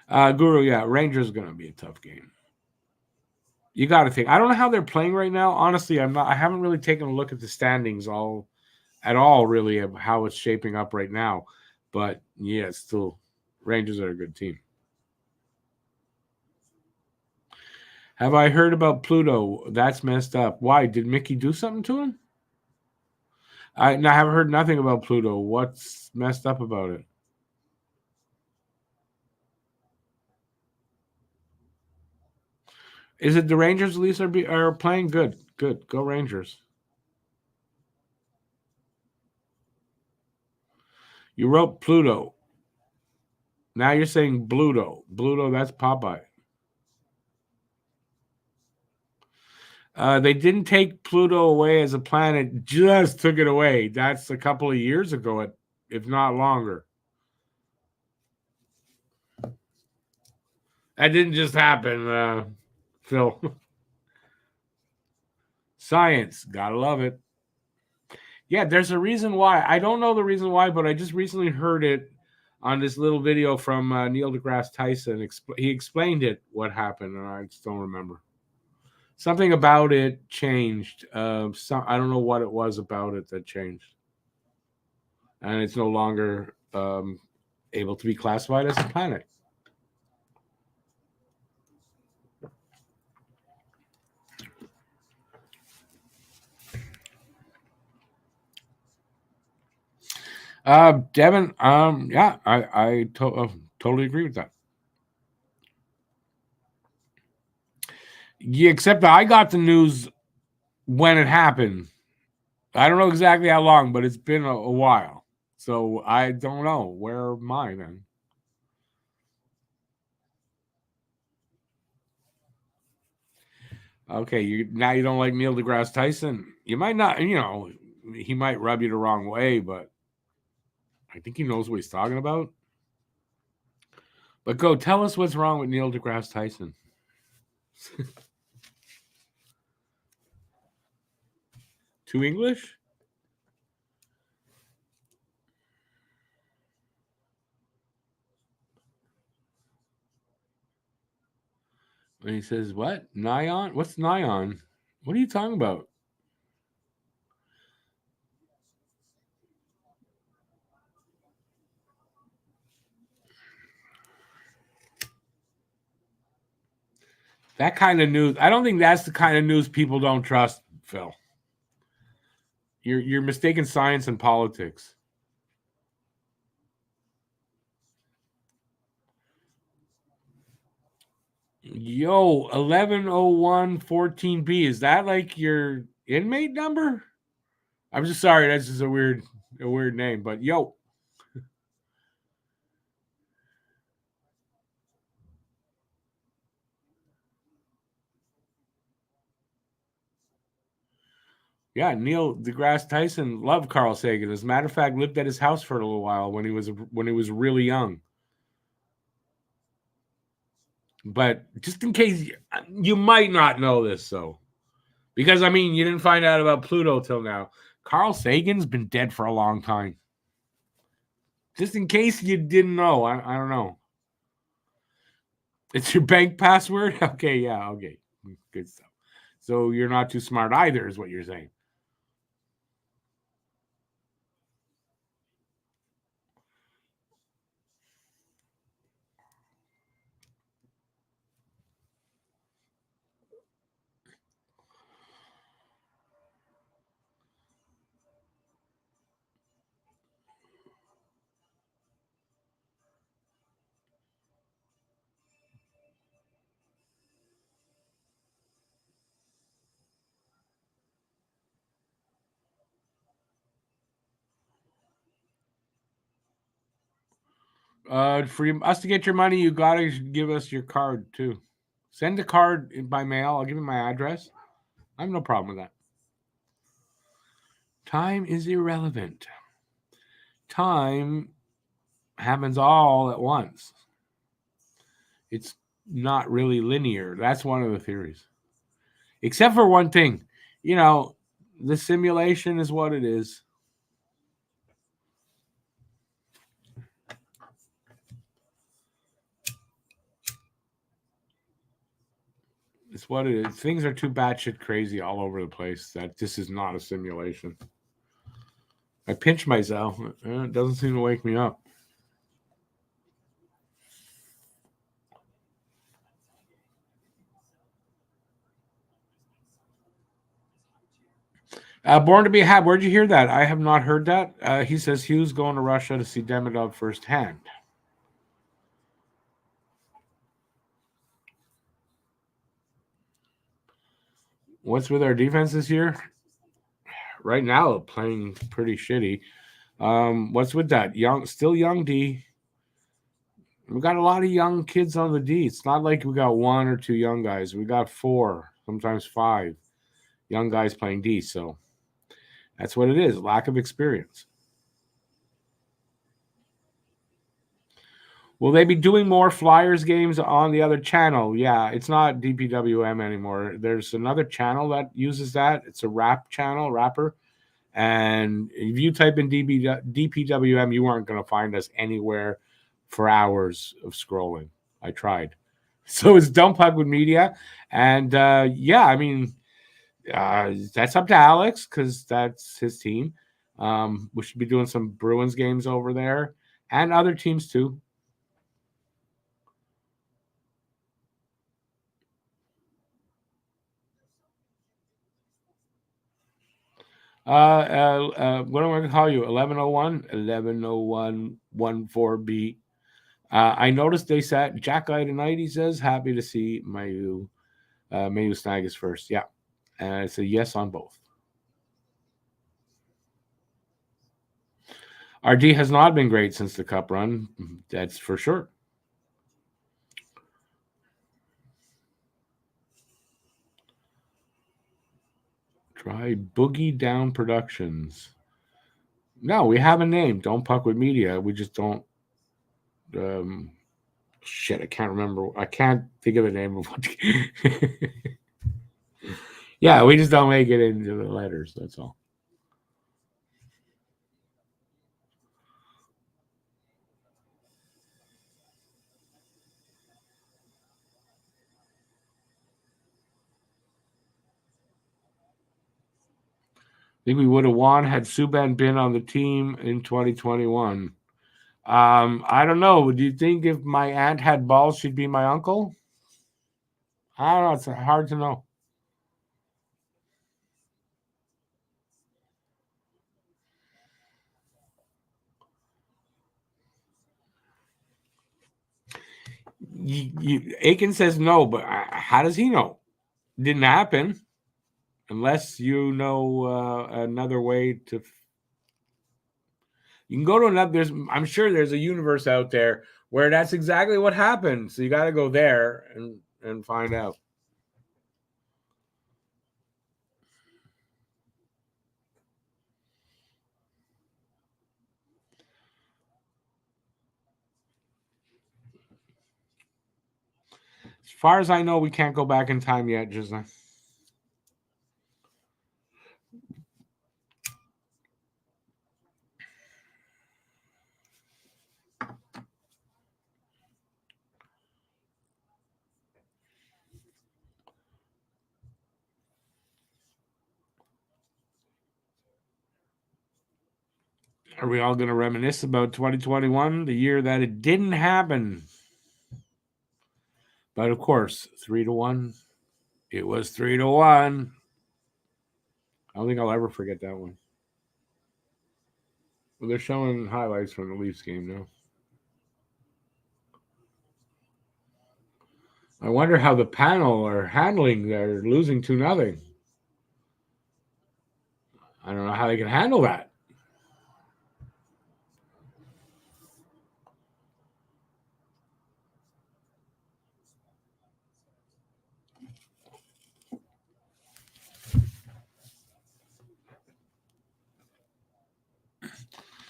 Guru, yeah, Rangers is going to be a tough game. You got to think. I don't know how they're playing right now. Honestly, I haven't really taken a look at the standings at all, really, of how it's shaping up right now. But yeah, still, Rangers are a good team. Have I heard about Pluto? That's messed up. Why? Did Mickey do something to him? I haven't heard nothing about Pluto. What's messed up about it? Is it the Rangers? At least are playing good. Good. Go Rangers. You wrote Pluto. Now you're saying Bluto. Bluto, that's Popeye. They didn't take Pluto away as a planet, just took it away. That's a couple of years ago, if not longer. That didn't just happen, Phil. Science, gotta love it. Yeah, there's a reason why. I don't know the reason why, but I just recently heard it on this little video from Neil deGrasse Tyson. He explained it, what happened, and I just don't remember. Something about it changed. I don't know what it was about it that changed. And it's no longer able to be classified as a planet. Devin, yeah, I totally agree with that. Yeah, except that I got the news when it happened. I don't know exactly how long, but it's been a while. So I don't know. Where am I then? Okay, now you don't like Neil deGrasse Tyson. You might not, he might rub you the wrong way, but I think he knows what he's talking about. But go tell us what's wrong with Neil deGrasse Tyson. To English? And he says, what? Nyan? What's Nyan? What are you talking about? That kind of news, I don't think that's the kind of news people don't trust, Phil. You're mistaking science and politics. Yo, 110114B. Is that like your inmate number? I'm just sorry, that's just a weird name, but yo. Yeah, Neil deGrasse Tyson loved Carl Sagan. As a matter of fact, lived at his house for a little while when he was really young. But just in case, you might not know this, though. Because, I mean, you didn't find out about Pluto till now. Carl Sagan's been dead for a long time. Just in case you didn't know. I don't know. It's your bank password? Okay, yeah, okay. Good stuff. So you're not too smart either, is what you're saying. For us to get your money, you gotta give us your card too. Send a card by mail. I'll give you my address. I have no problem with that. Time is irrelevant. Time happens all at once. It's not really linear. That's one of the theories. Except for one thing. The simulation is what it is. It's what it is. Things are too batshit crazy all over the place that this is not a simulation. I pinch myself. It doesn't seem to wake me up. Born to be a Hab. Where'd you hear that? I have not heard that. He says Hughes going to Russia to see Demidov firsthand. What's with our defense this year? Right now, playing pretty shitty. What's with that? Still young D. We got a lot of young kids on the D. It's not like we got one or two young guys. We got 4, sometimes 5 young guys playing D. So that's what it is. Lack of experience. Will they be doing more Flyers games on the other channel? Yeah, it's not DPWM anymore. There's another channel that uses that. It's a rapper. And if you type in DPWM, you aren't going to find us anywhere for hours of scrolling. I tried. So it's Don't Puck with Media. And yeah, I mean, that's up to Alex because that's his team. We should be doing some Bruins games over there and other teams too. What am I going to call you? 1101? 110114B. I noticed they sat Jack Eye tonight, he says. Happy to see Mayu snag is first. Yeah. And I say yes on both. RD has not been great since the cup run. That's for sure. Try Boogie Down Productions. No, we have a name. Don't Puck with Media. We just don't. Shit, I can't remember. I can't think of the name of what. Yeah, we just don't make it into the letters. That's all. I think we would have won had Subban been on the team in 2021. I don't know. Do you think if my aunt had balls, she'd be my uncle? I don't know. It's hard to know. Aiken says no, but how does he know? Didn't happen. Unless you know another way to. You can go to another. I'm sure there's a universe out there where that's exactly what happened. So you got to go there and find out. As far as I know, we can't go back in time yet, Gisna. Are we all going to reminisce about 2021, the year that it didn't happen? But of course, 3-1. It was 3-1. I don't think I'll ever forget that one. Well, they're showing highlights from the Leafs game now. I wonder how the panel are handling their losing 2-0. I don't know how they can handle that.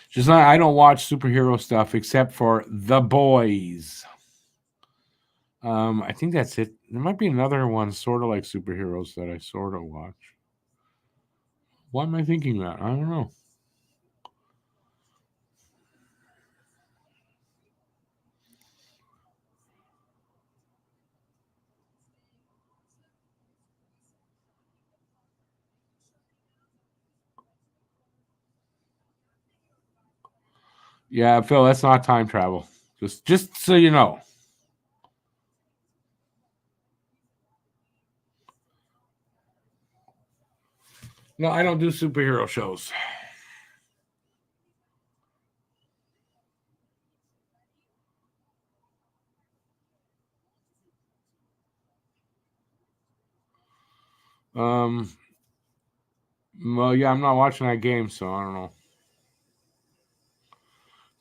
Just I don't watch superhero stuff except for The Boys. I think that's it. There might be another one sort of like superheroes that I sort of watch. Why am I thinking that? I don't know. Yeah, Phil, that's not time travel. Just so you know. No, I don't do superhero shows. Well, yeah, I'm not watching that game, so I don't know.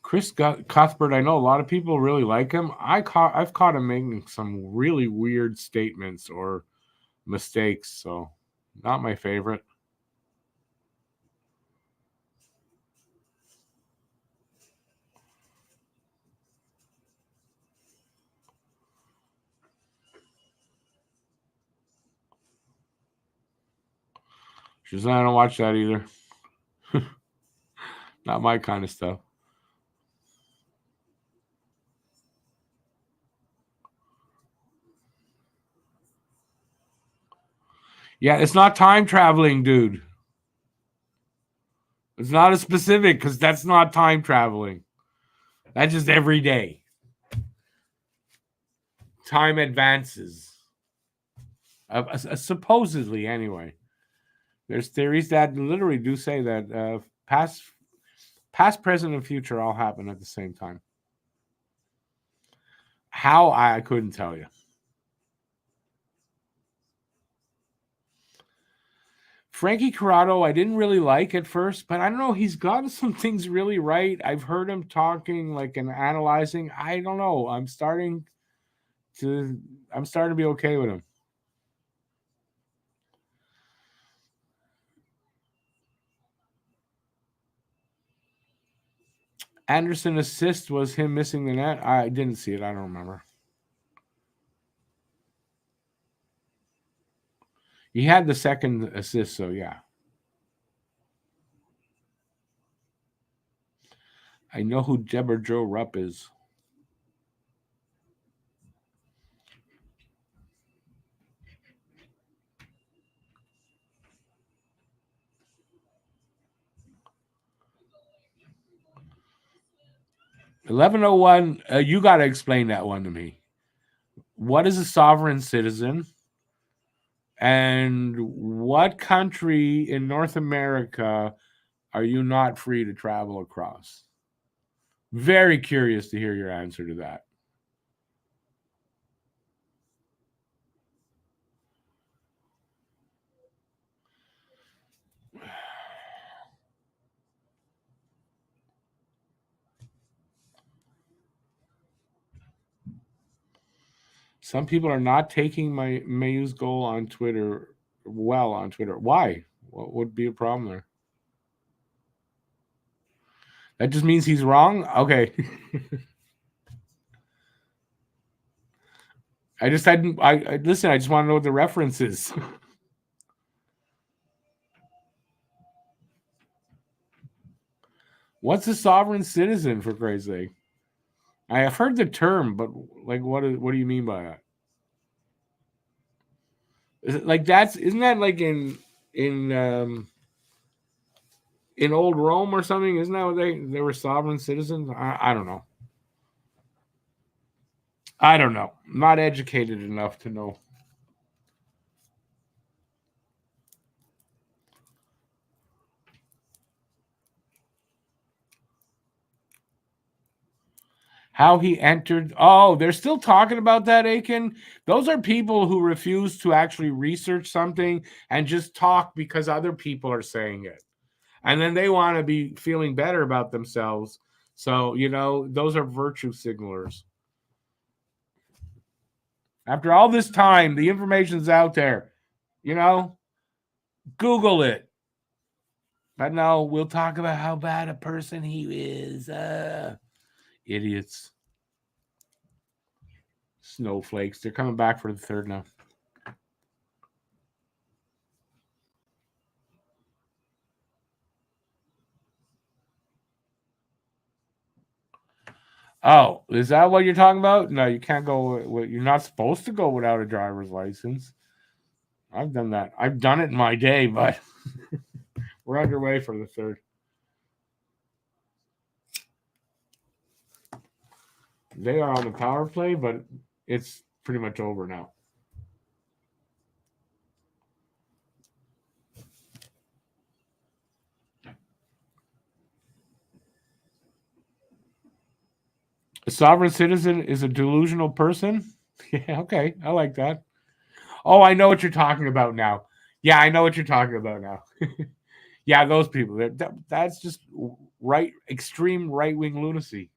Chris Cuthbert, I know a lot of people really like him. I've caught him making some really weird statements or mistakes, so not my favorite. She said, I don't watch that either. Not my kind of stuff. Yeah, it's not time traveling, dude. It's not a specific because that's not time traveling. That's just every day. Time advances. Supposedly, anyway. There's theories that literally do say that past, present, and future all happen at the same time. How, I couldn't tell you. Frankie Corrado, I didn't really like at first, but I don't know. He's gotten some things really right. I've heard him talking like and analyzing. I don't know. I'm starting to be okay with him. Anderson assist was him missing the net. I didn't see it. I don't remember. He had the second assist, so yeah. I know who Deborah Joe Rupp is. $11.01. You got to explain that one to me. What is a sovereign citizen? And what country in North America are you not free to travel across? Very curious to hear your answer to that. Some people are not taking my Mayu's goal on Twitter well on Twitter. Why? What would be a problem there? That just means he's wrong? Okay. I listen, I just want to know what the reference is. What's a sovereign citizen, for Christ's sake? I have heard the term, but like, what do you mean by that? Is it like isn't that like in old Rome or something? Isn't that what they were sovereign citizens? I don't know. I don't know. I'm not educated enough to know. How he entered. Oh, they're still talking about that, Aiken. Those are people who refuse to actually research something and just talk because other people are saying it. And then they want to be feeling better about themselves. So, those are virtue signalers. After all this time, the information's out there. Google it. But no, we'll talk about how bad a person he is. Idiots. Snowflakes. They're coming back for the third now. Oh, is that what you're talking about? No, you can't go. You're not supposed to go without a driver's license. I've done that. I've done it in my day, but we're underway for the third. They are on the power play, but it's pretty much over now. A sovereign citizen is a delusional person? Yeah, okay. I like that. Oh, I know what you're talking about now. Yeah, I know what you're talking about now. Yeah, those people. That's just extreme right-wing lunacy.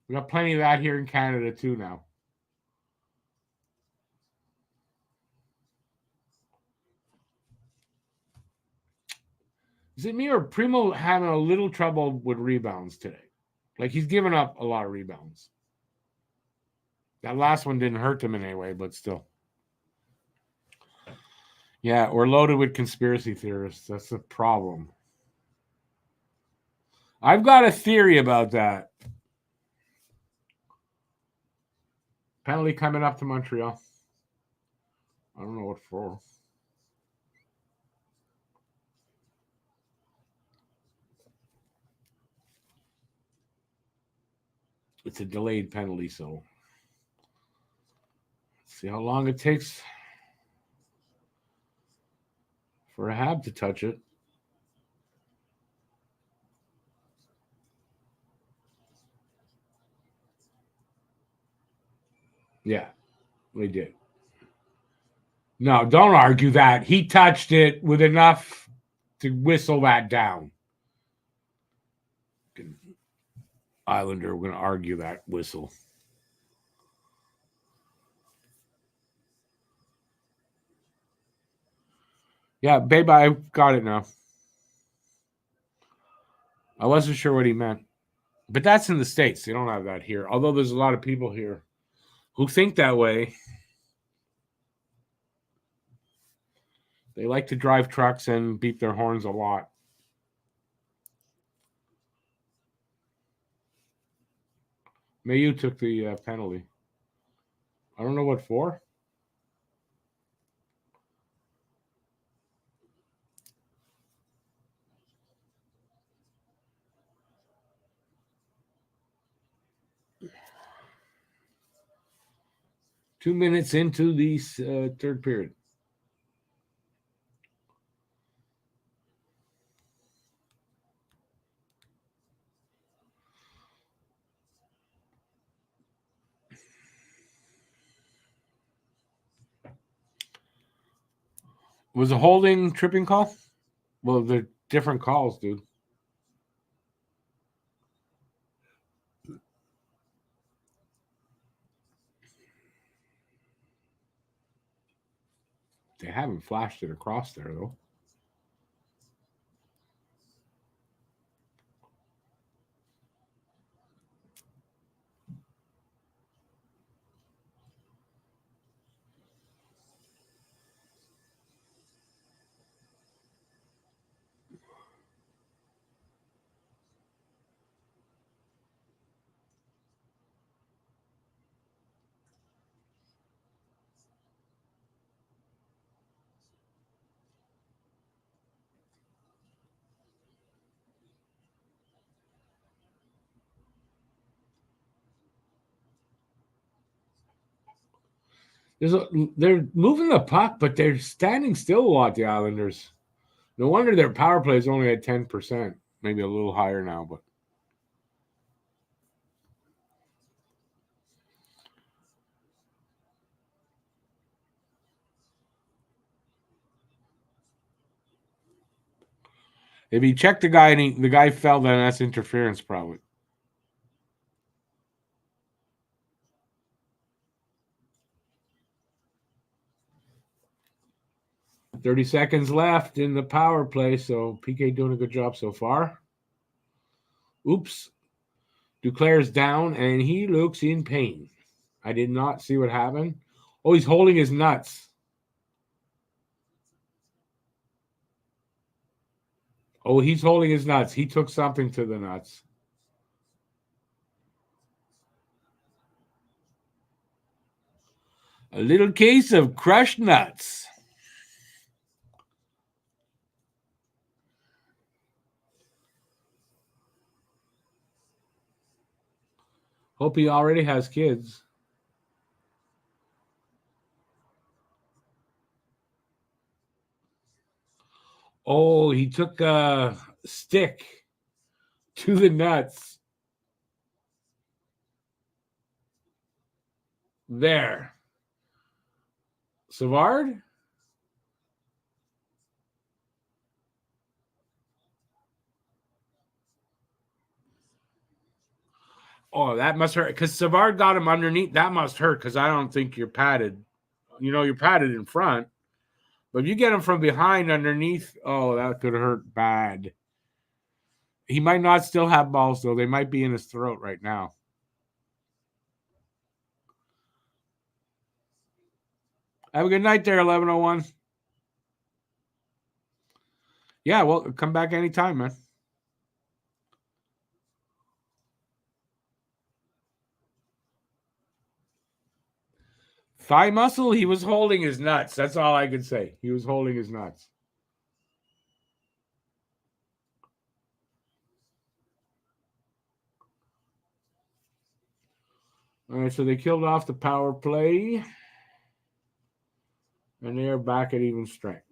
We got plenty of that here in Canada too now. Is it me or Primo having a little trouble with rebounds today? Like he's given up a lot of rebounds. That last one didn't hurt him in any way, but still. Yeah, we're loaded with conspiracy theorists. That's the problem. I've got a theory about that. Penalty coming up to Montreal. I don't know what for. It's a delayed penalty, so let's see how long it takes for a Hab to touch it. Yeah, they did. No, don't argue that. He touched it with enough to whistle that down. Islander, we're going to argue that whistle. Yeah, babe, I got it now. I wasn't sure what he meant. But that's in the States. They don't have that here. Although there's a lot of people here who think that way. They like to drive trucks and beat their horns a lot. Mayu took the penalty. I don't know what for. Two minutes into the third period. Was a holding tripping call? Well, they're different calls, dude. They haven't flashed it across there, though. They're moving the puck, but they're standing still a lot, the Islanders. No wonder their power play is only at 10%. Maybe a little higher now, but if you check the guy and the guy fell, then that's interference probably. $30 seconds left in the power play, so PK doing a good job so far. Oops. Duclair's down, and he looks in pain. I did not see what happened. Oh, he's holding his nuts. Oh, he's holding his nuts. He took something to the nuts. A little case of crushed nuts. Hope he already has kids. Oh, he took a stick to the nuts. There. Savard? Oh, that must hurt. Because Savard got him underneath. That must hurt because I don't think you're padded. You know, you're padded in front. But if you get him from behind underneath, oh, that could hurt bad. He might not still have balls, though. They might be in his throat right now. Have a good night there, 1101. Yeah, well, come back anytime, man. Thigh muscle, he was holding his nuts. That's all I could say. He was holding his nuts. All right, so they killed off the power play. And they are back at even strength.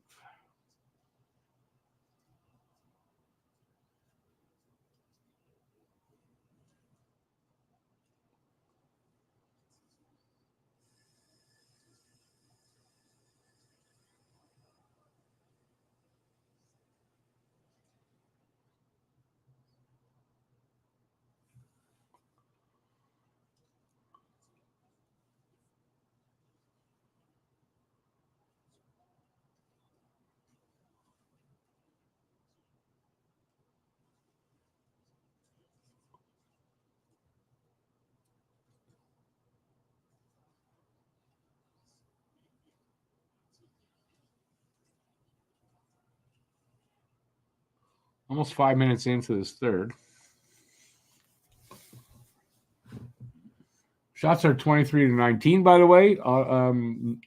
Almost 5 minutes into this third. Shots are 23-19, by the way.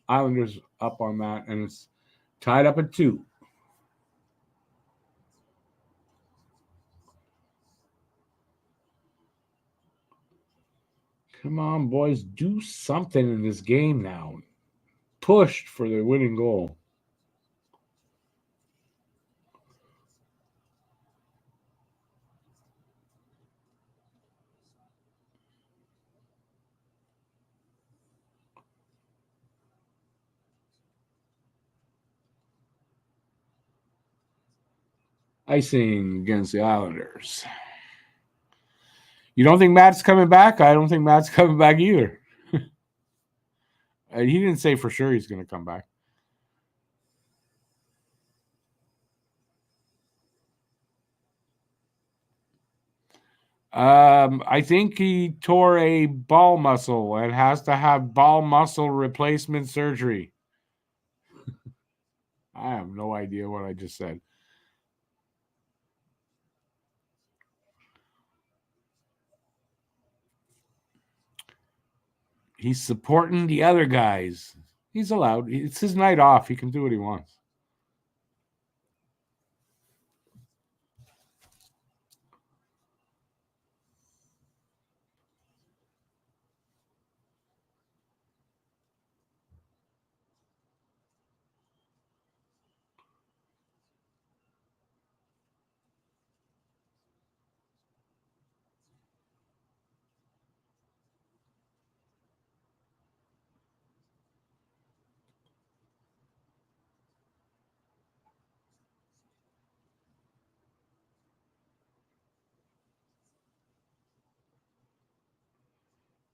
Islanders up on that, and it's tied up at 2. Come on, boys. Do something in this game now. Pushed for the winning goal. Icing against the Islanders. You don't think Matt's coming back? I don't think Matt's coming back either. He didn't say for sure he's going to come back. I think he tore a ball muscle and has to have ball muscle replacement surgery. I have no idea what I just said. He's supporting the other guys. He's allowed. It's his night off. He can do what he wants.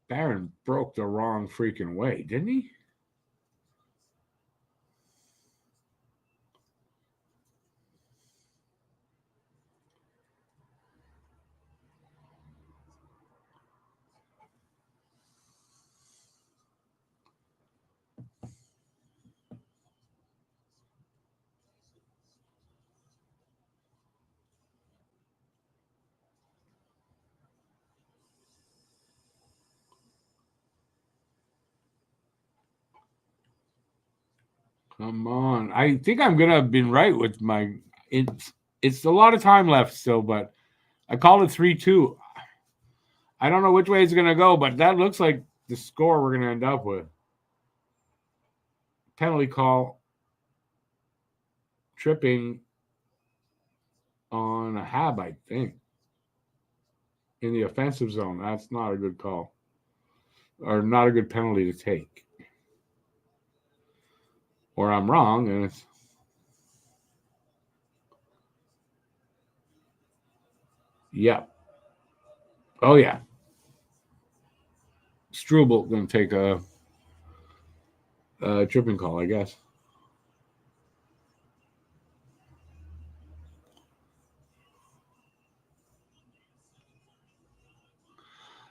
Barron broke the wrong freaking way, didn't he? Come on. I think I'm going to have been right with my... It's a lot of time left still, but I called it 3-2. I don't know which way it's going to go, but that looks like the score we're going to end up with. Penalty call. Tripping on a Hab, I think. In the offensive zone. That's not a good call. Or not a good penalty to take. Or I'm wrong, and it's... Yep. Oh, yeah. Struble going to take a tripping call, I guess.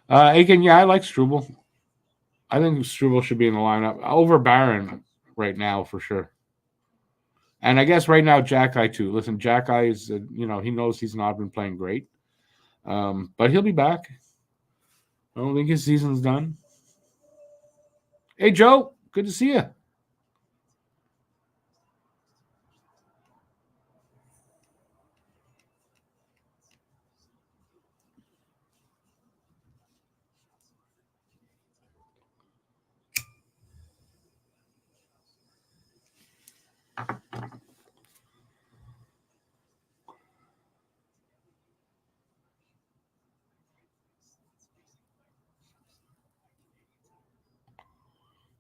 Aiken, yeah, I like Struble. I think Struble should be in the lineup over Barron right now for sure. And I guess right now, Jack-Eye too. Listen, Jack-Eye is, he knows he's not been playing great. But he'll be back. I don't think his season's done. Hey, Joe, good to see you.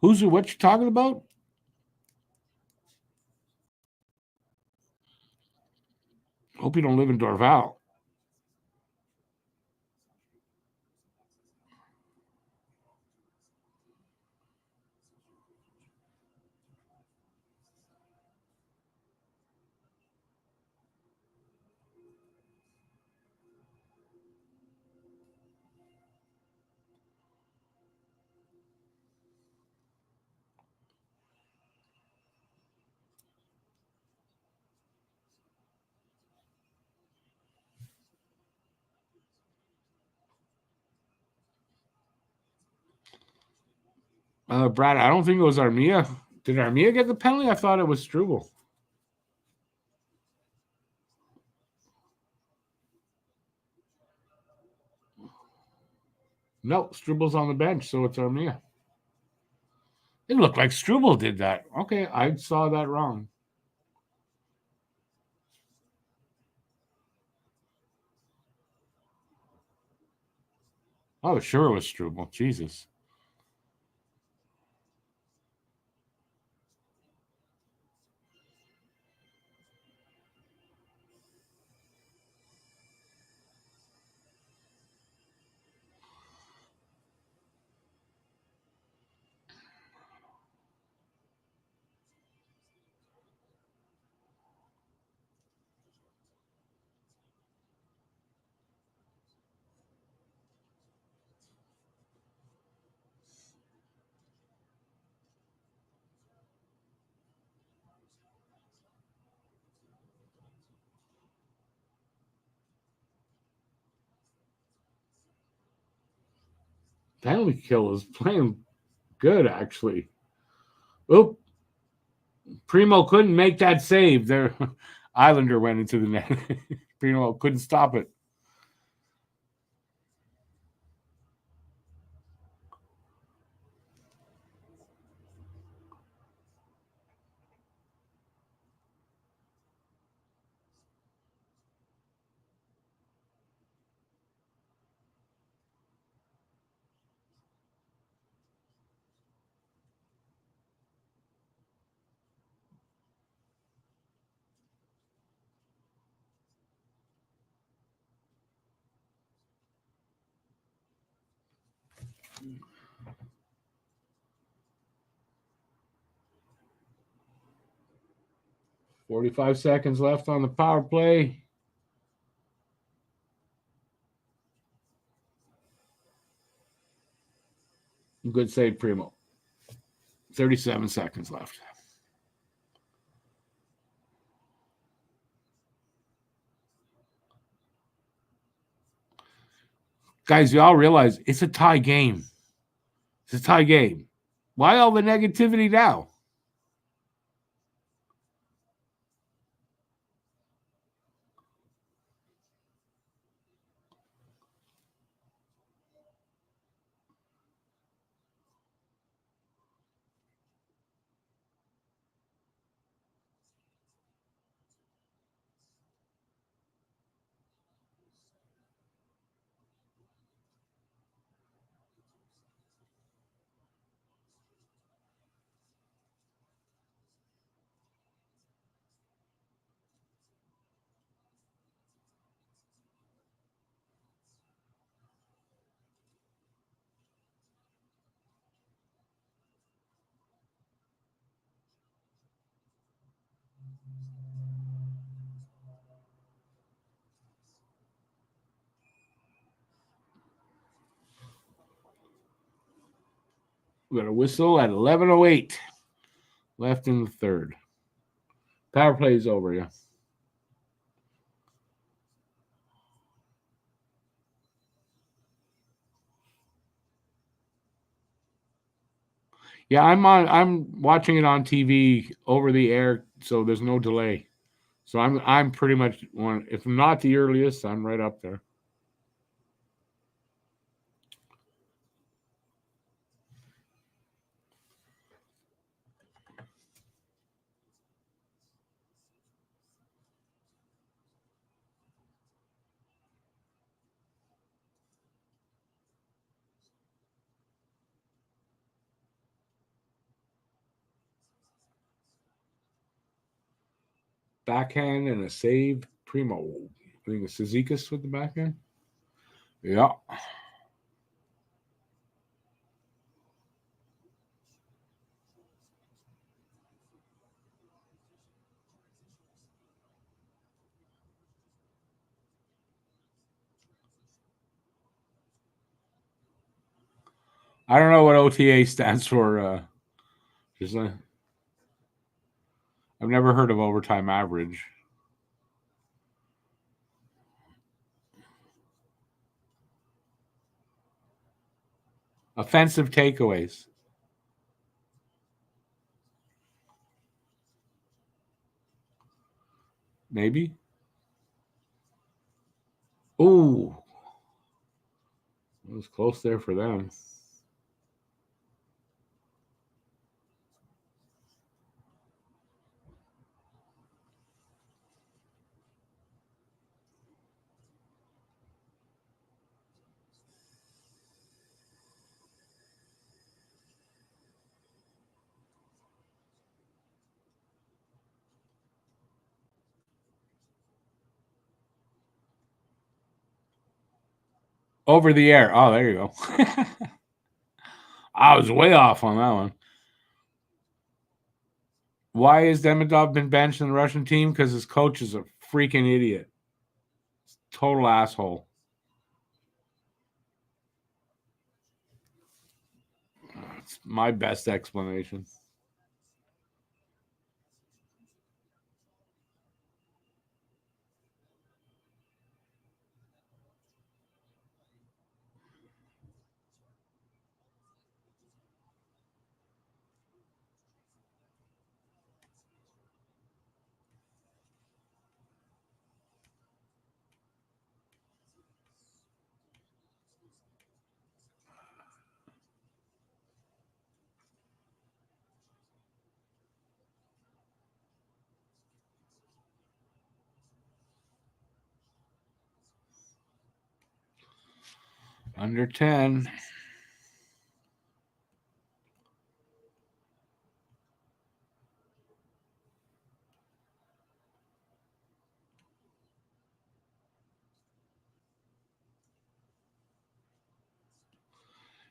What you talking about? Hope you don't live in Dorval. Brad, I don't think it was Armia. Did Armia get the penalty? I thought it was Struble. No, Struble's on the bench, so it's Armia. It looked like Struble did that. Okay, I saw that wrong. Oh, sure it was Struble. Jesus. Penalty kill is playing good, actually. Oop. Primo couldn't make that save. Their Islander went into the net. Primo couldn't stop it. $45 seconds left on the power play. Good save, Primo. 37 seconds left. Guys, you all realize it's a tie game. It's a tie game. Why all the negativity now? We got a whistle at 11:08 left in the third. Power play is over, yeah. Yeah, I'm watching it on TV over the air, so there's no delay. So I'm pretty much one, if not the earliest, I'm right up there. Backhand and a save. Primo. I think it's Zizekas with the backhand. Yeah. I don't know what OTA stands for. Just I've never heard of overtime average. Offensive takeaways. Maybe. Ooh. It was close there for them. Over the air. Oh, there you go. I was way off on that one. Why has Demidov been benched in the Russian team? Because his coach is a freaking idiot. Total asshole. It's my best explanation. Under 10.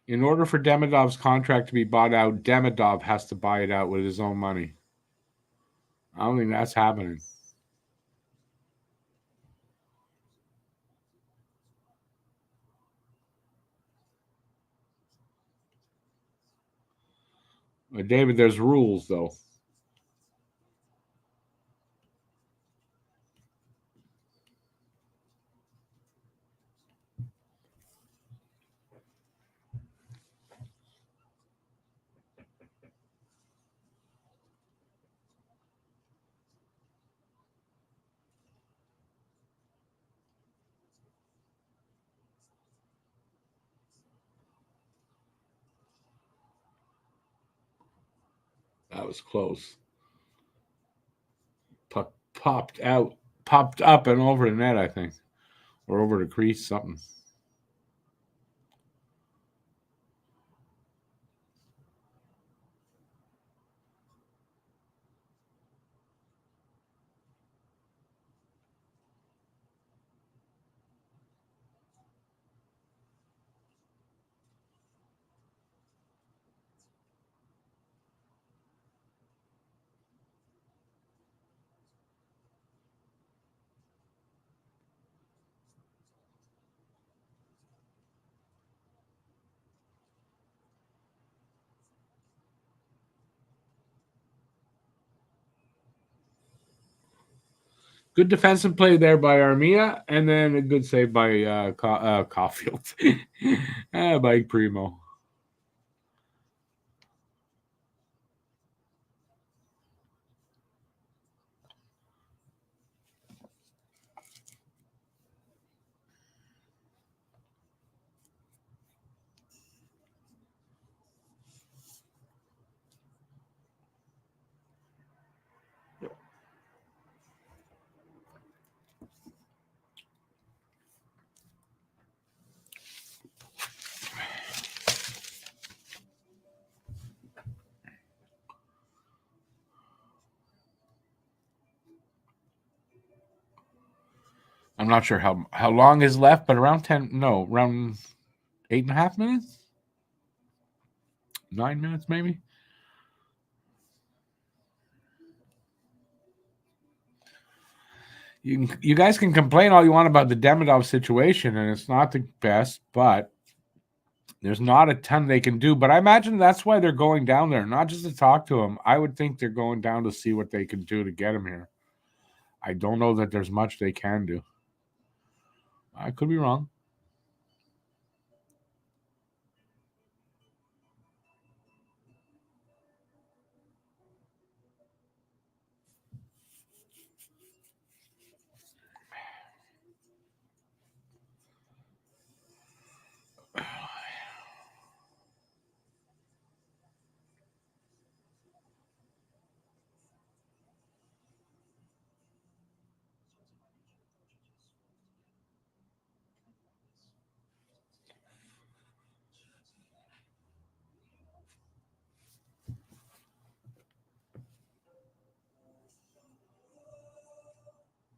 In order for Demidov's contract to be bought out, Demidov has to buy it out with his own money. I don't think that's happening. David, there's rules, though. That was close. Puck popped up and over the net, I think. Or over the crease, something. Good defensive play there by Armia, and then a good save by Caulfield. By Primo. I'm not sure how long is left, but around around 8.5 minutes, 9 minutes maybe. You guys can complain all you want about the Demidov situation, and it's not the best, but there's not a ton they can do. But I imagine that's why they're going down there, not just to talk to him. I would think they're going down to see what they can do to get him here. I don't know that there's much they can do. I could be wrong.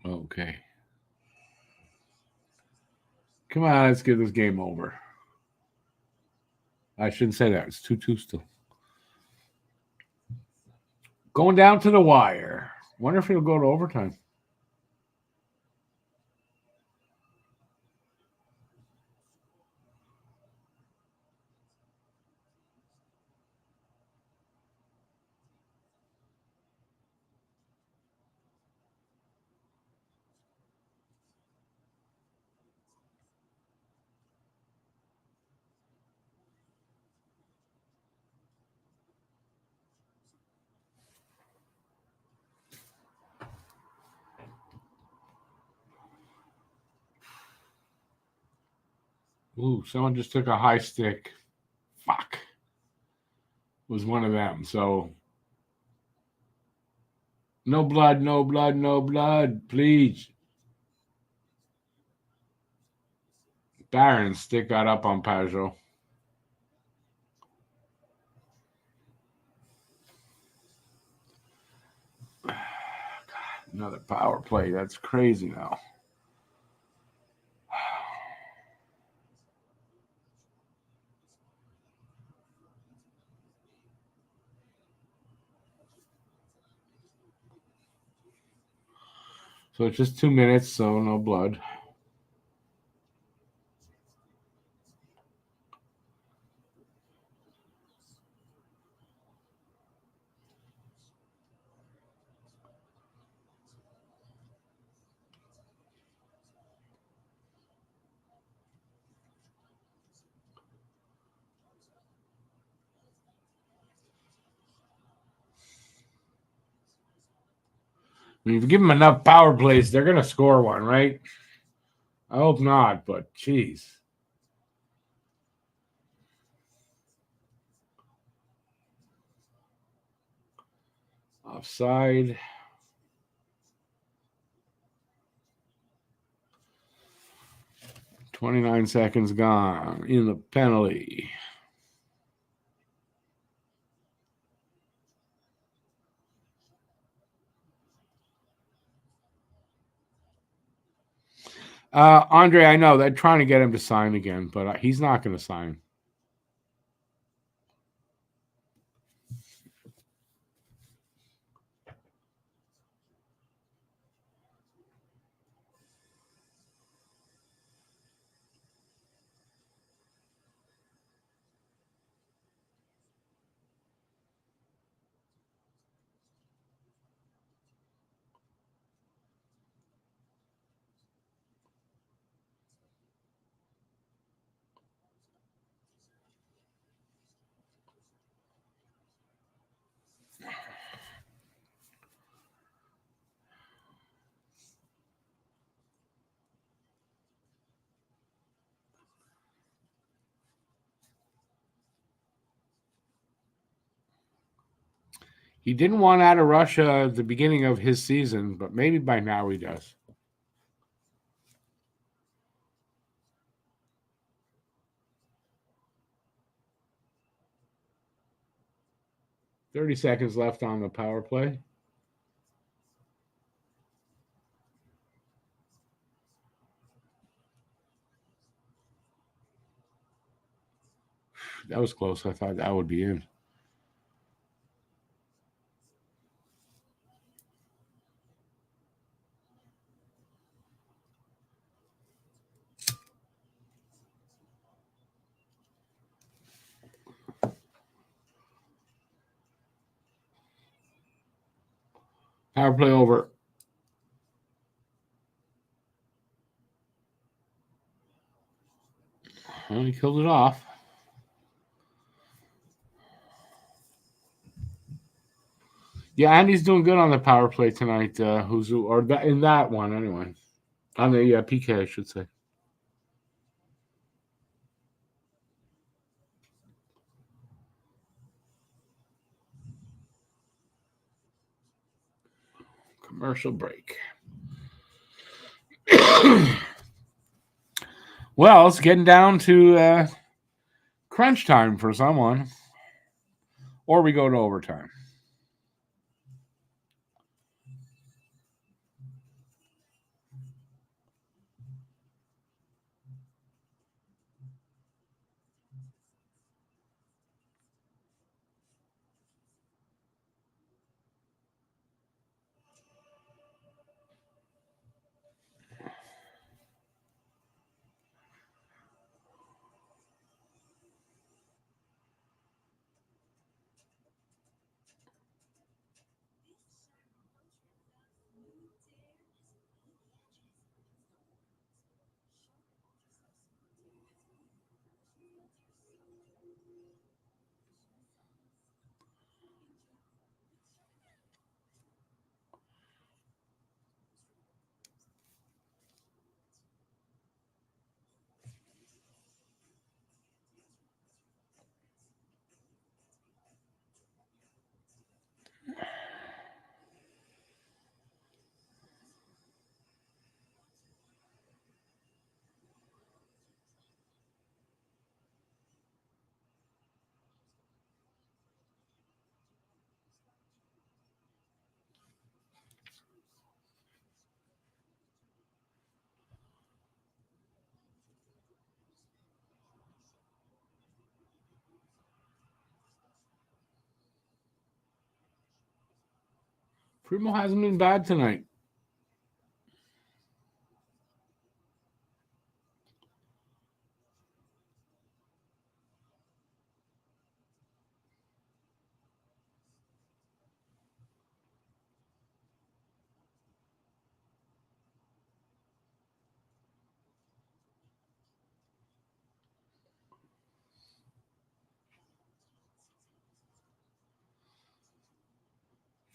Okay. Come on, let's get this game over. I shouldn't say that. It's 2-2 still. Going down to the wire. Wonder if he'll go to overtime. Ooh, someone just took a high stick. Fuck. Was one of them. So no blood, no blood, no blood. Please. Barron's stick got up on Pajot. God, another power play. That's crazy now. So it's just 2 minutes, so no blood. I mean, if you give them enough power plays, they're going to score one, right? I hope not, but geez. Offside. .29 seconds gone in the penalty. Andre, I know they're trying to get him to sign again, but he's not going to sign. He didn't want out of Russia at the beginning of his season, but maybe by now he does. $30 seconds left on the power play. That was close. I thought that would be in. Power play over. Well, he killed it off. Yeah, Andy's doing good on the power play tonight. In that one anyway. On the PK, I should say. Commercial break. Well, it's getting down to crunch time for someone. Or we go to overtime. Primo hasn't been bad tonight.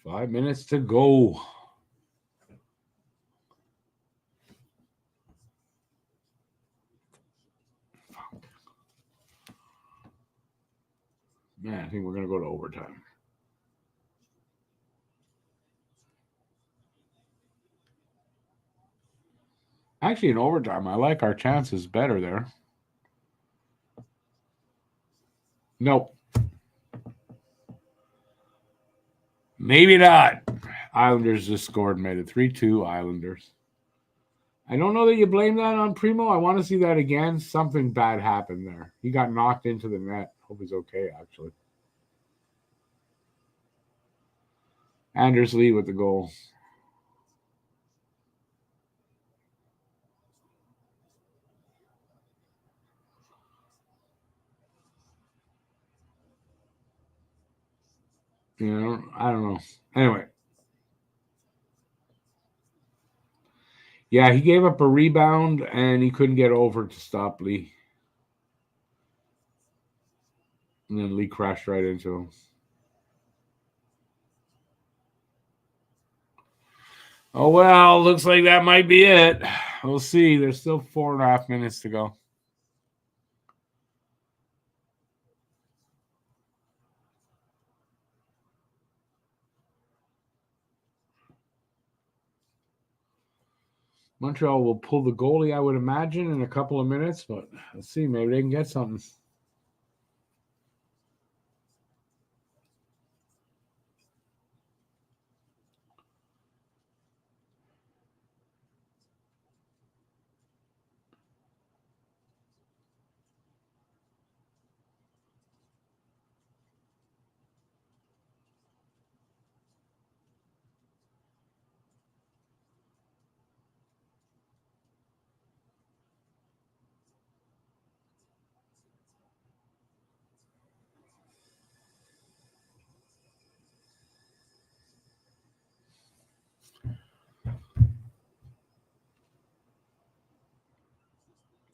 Five minutes to go. Man, I think we're going to go to overtime. Actually, in overtime, I like our chances better there. Nope. Maybe not. Islanders just scored and made it 3-2 Islanders. I don't know that you blame that on Primo. I want to see that again. Something bad happened there. He got knocked into the net. Hope he's okay, actually. Anders Lee with the goal. You know, I don't know. Anyway. Yeah, he gave up a rebound and he couldn't get over to stop Lee. And then Lee crashed right into him. Oh, well, looks like that might be it. We'll see. There's still 4.5 minutes to go. Montreal will pull the goalie, I would imagine, in a couple of minutes, but let's see. Maybe they can get something.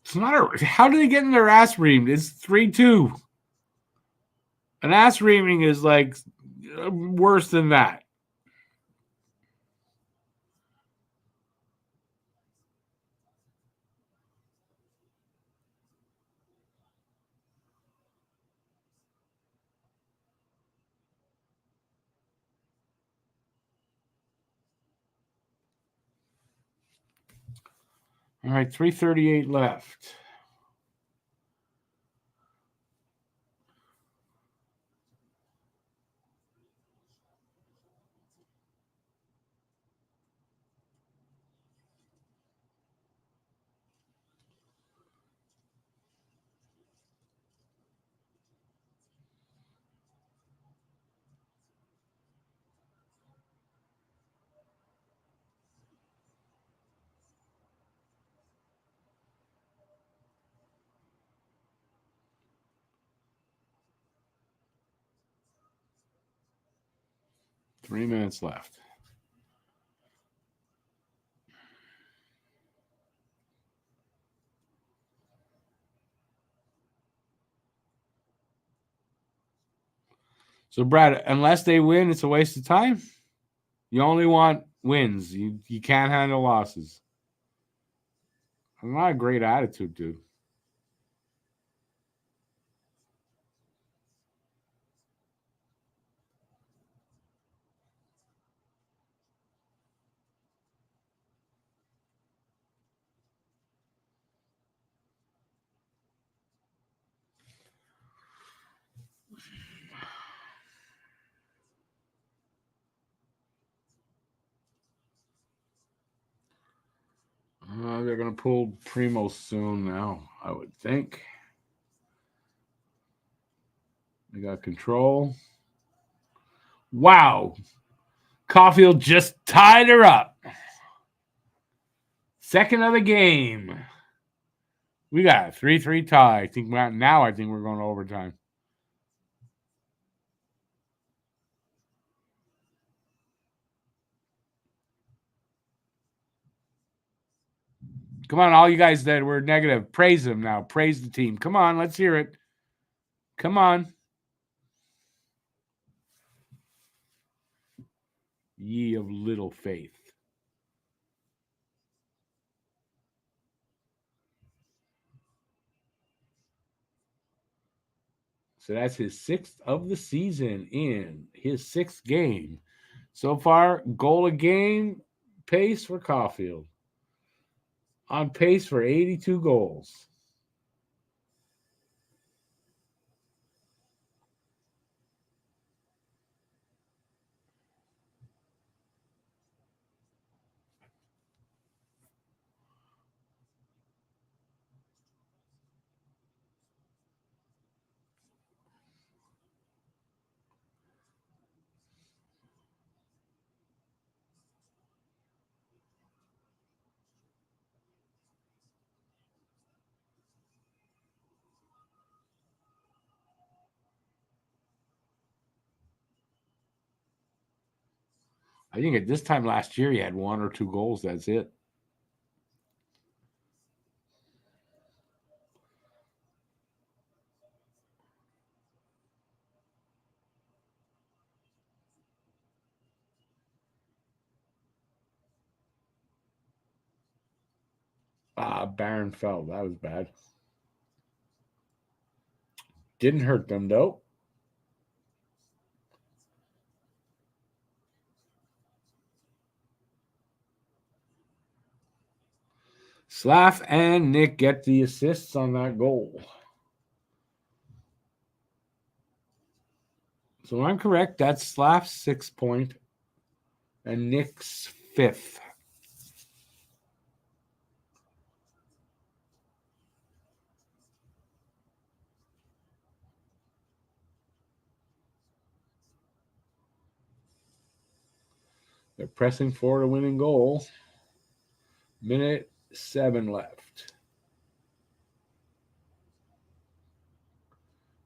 It's not how do they get in their ass reamed? It's 3-2. An ass reaming is like worse than that. All right, 3:38 left. Three minutes left. So, Brad, unless they win, it's a waste of time. You only want wins. You can't handle losses. Not a great attitude, dude. They're going to pull Primo soon now, I would think. They got control. Wow. Caulfield just tied her up. Second of the game. We got a 3-3 tie. I think we're going to overtime. Come on, all you guys that were negative, praise them now. Praise the team. Come on, let's hear it. Come on. Ye of little faith. So that's his sixth of the season in his sixth game. So far, goal a game pace for Caulfield. On pace for 82 goals. I think at this time last year, he had one or two goals. That's it. Barron fell. That was bad. Didn't hurt them, though. Slav and Nick get the assists on that goal. So I'm correct. That's Slav's 6 point and Nick's 5th. They're pressing for a winning goal. Minute 7 left.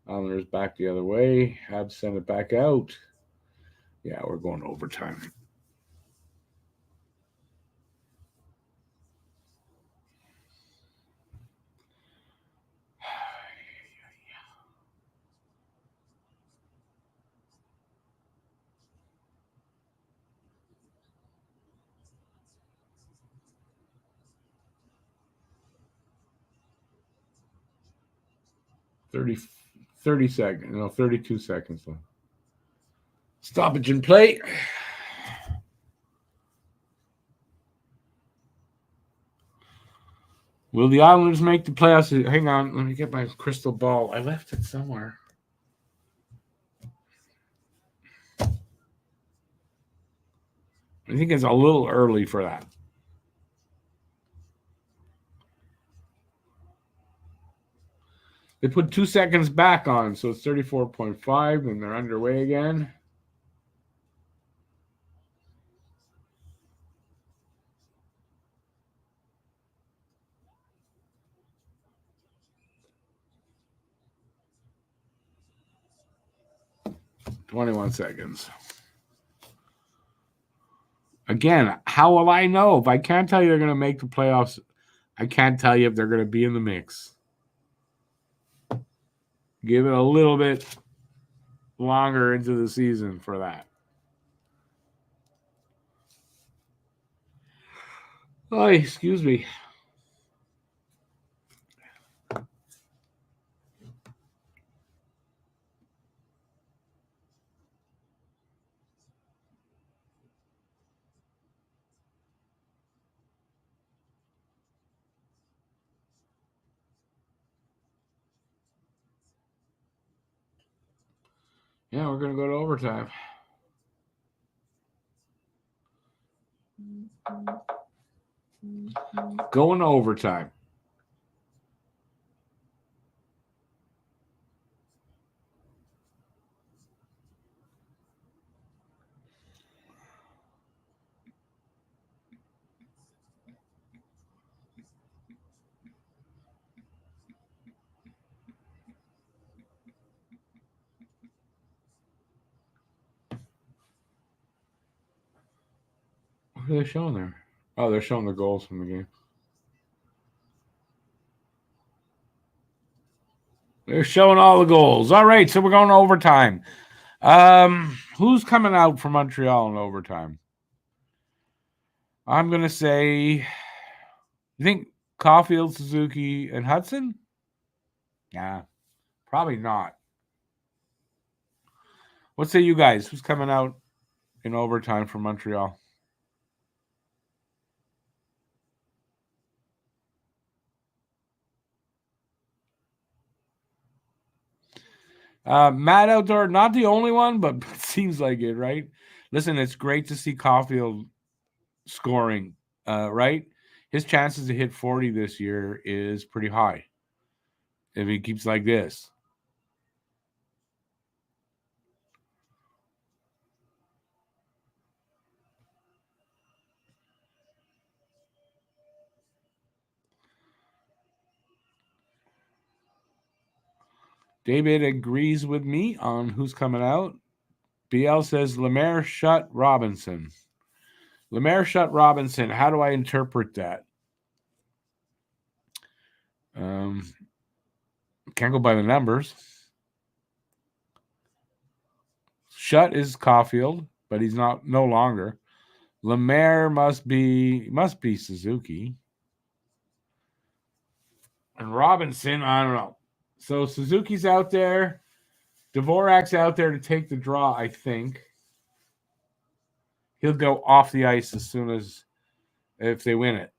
Islanders back the other way. Habs send it back out. Yeah, we're going overtime. Thirty seconds. No, 32 seconds left. Stoppage in play. Will the Islanders make the playoffs? Hang on. Let me get my crystal ball. I left it somewhere. I think it's a little early for that. They put 2 seconds back on, so it's 34.5, and they're underway again. $21 seconds. Again, how will I know? If I can't tell you they're going to make the playoffs, I can't tell you if they're going to be in the mix. Give it a little bit longer into the season for that. Oh, excuse me. Yeah, we're going to go to overtime. Going to overtime. What are they showing there? Oh, they're showing the goals from the game. They're showing all the goals. All right, so we're going to overtime. Who's coming out for Montreal in overtime? I'm going to say, you think Caulfield, Suzuki, and Hudson? Yeah, probably not. What say you guys? Who's coming out in overtime for Montreal? Matt Outdoor, not the only one, but it seems like it, right? Listen, it's great to see Caulfield scoring, right? His chances to hit 40 this year is pretty high if he keeps like this. David agrees with me on who's coming out. BL says Lemaire shut Robinson. Lemaire shut Robinson. How do I interpret that? Can't go by the numbers. Shut is Caulfield, but he's no longer. Lemaire must be Suzuki. And Robinson, I don't know. So Suzuki's out there. Dvorak's out there to take the draw, I think. He'll go off the ice as soon as if they win it.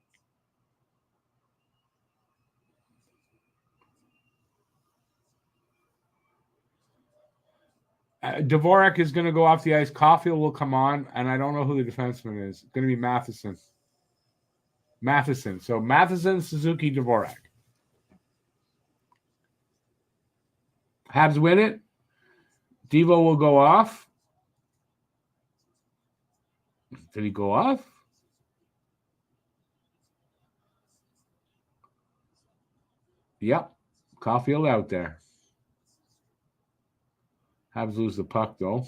Dvorak is going to go off the ice. Caulfield will come on, and I don't know who the defenseman is. It's going to be Matheson. So Matheson, Suzuki, Dvorak. Habs win it. Devo will go off. Did he go off? Yep. Caulfield out there. Habs lose the puck, though.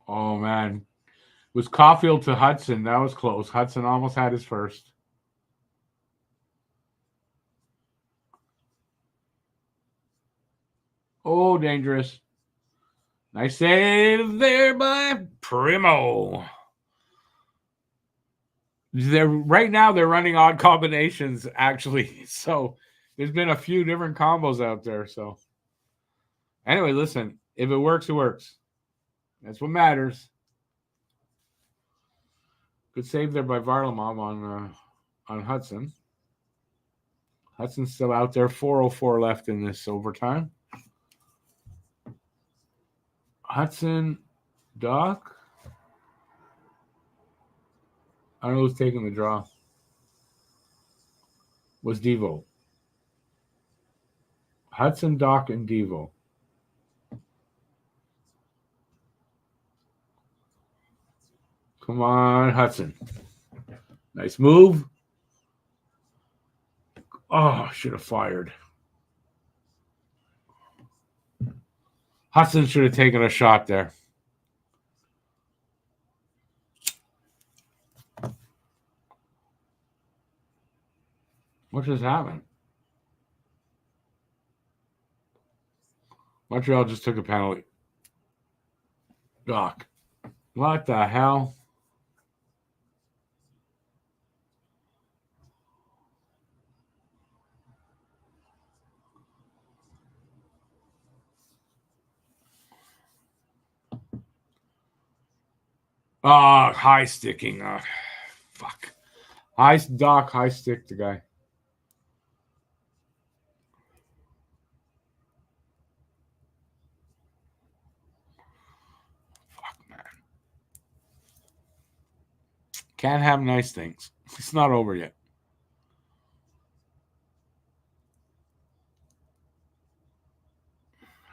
Oh, man. It was Caulfield to Hudson. That was close. Hudson almost had his first. Oh, dangerous. Nice save there by Primo. Right now they're running odd combinations, actually. So there's been a few different combos out there. So anyway, listen, if it works, it works. That's what matters. Good save there by Varlamov on Hudson. Hudson's still out there. 4:04 left in this overtime. Hudson, Doc. I don't know who's taking the draw. Was Devo. Hudson, Doc, and Devo. Come on, Hudson. Nice move. Oh, should have fired. Hudson should have taken a shot there. What just happened? Montreal just took a penalty. Doc. What the hell? High sticking. Fuck. Doc, high stick the guy. Fuck, man. Can't have nice things. It's not over yet.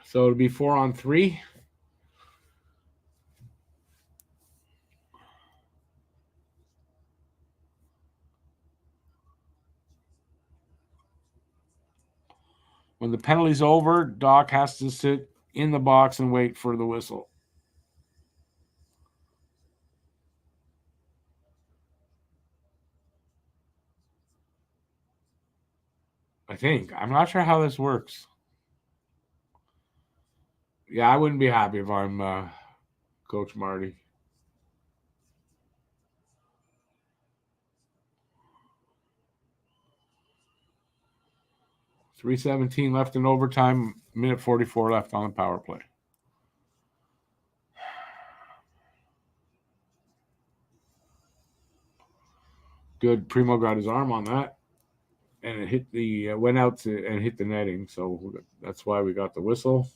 So it'll be 4-on-3. When the penalty's over, Doc has to sit in the box and wait for the whistle. I think. I'm not sure how this works. Yeah, I wouldn't be happy if I'm Coach Marty. .317 left in overtime, minute 44 left on the power play. Good. Primo got his arm on that, and it hit the went out and hit the netting. So that's why we got the whistle.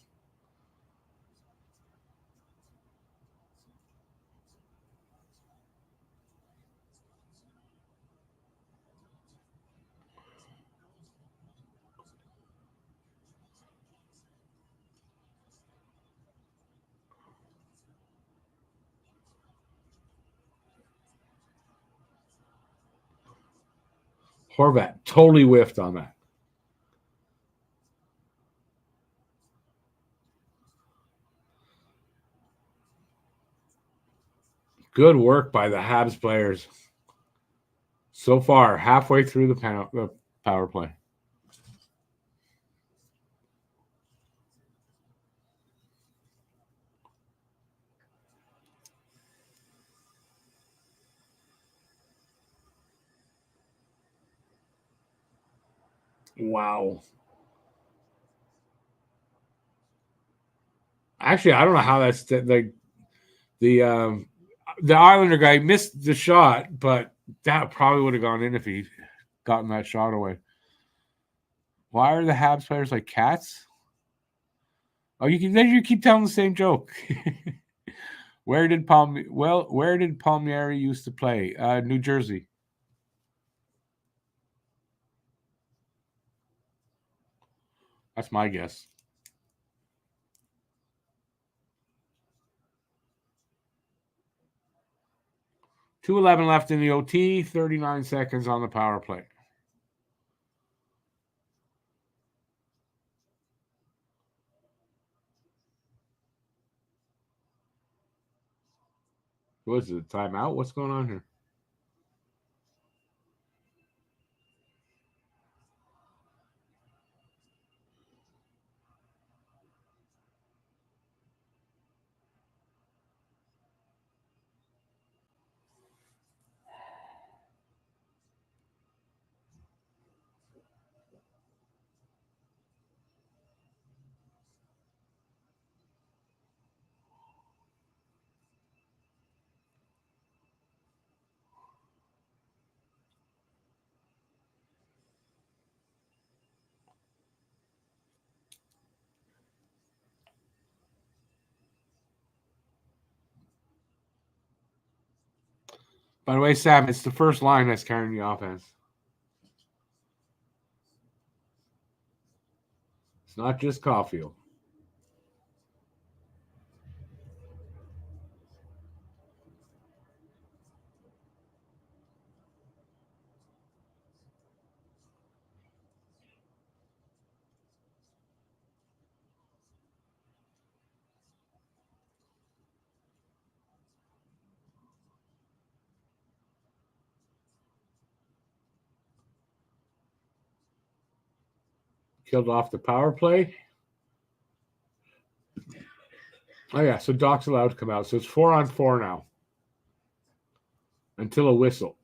Horvat totally whiffed on that. Good work by the Habs players. So far, halfway through the power play. Wow. Actually, I don't know how that's like the Islander guy missed the shot, but that probably would have gone in if he gotten that shot away. Why are the Habs players like cats? Oh, you keep telling the same joke. Where did Palmieri used to play? New Jersey. That's my guess. 2:11 left in the OT, 39 seconds on the power play. What is it? Timeout? What's going on here? By the way, Sam, it's the first line that's carrying the offense. It's not just Caulfield. Killed off the power play. Oh, yeah, so Doc's allowed to come out. So it's 4-on-4 now until a whistle.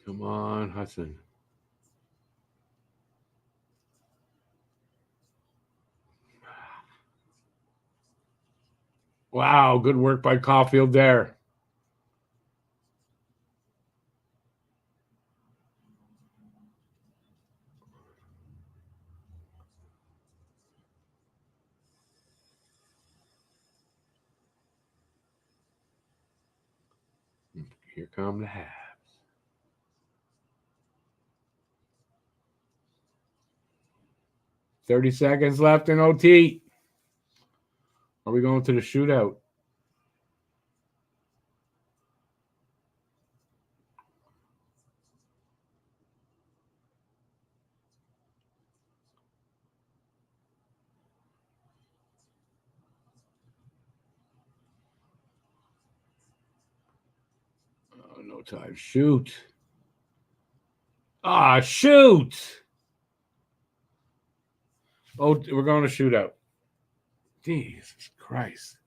Come on, Hudson. Wow, good work by Caulfield there. Here come the Habs. 30 seconds left in OT. Are we going to the shootout? Oh, no time. Shoot. Shoot. Oh, we're going to shootout. Jesus Christ.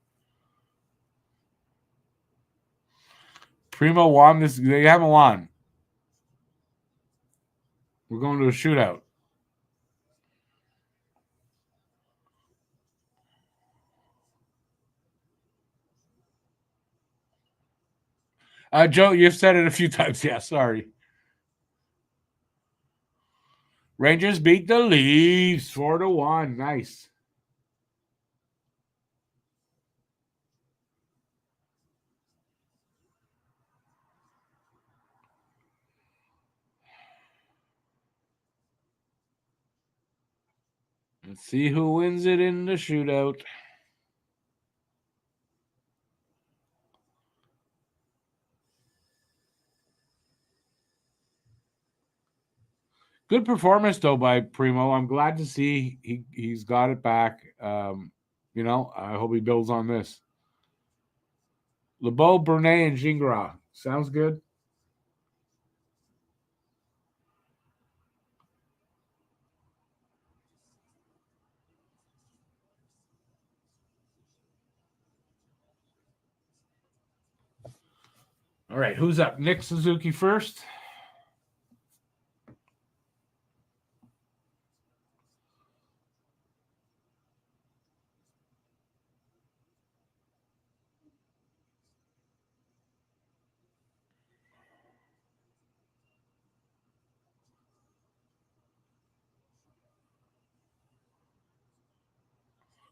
Primo won this. They haven't won. We're going to a shootout. Joe, you've said it a few times. Yeah, sorry. Rangers beat the Leafs 4-1. Nice. Let's see who wins it in the shootout. Good performance, though, by Primo. I'm glad to see he's got it back. I hope he builds on this. LeBeau, Brunet, and Gingras. Sounds good. All right, who's up? Nick Suzuki first.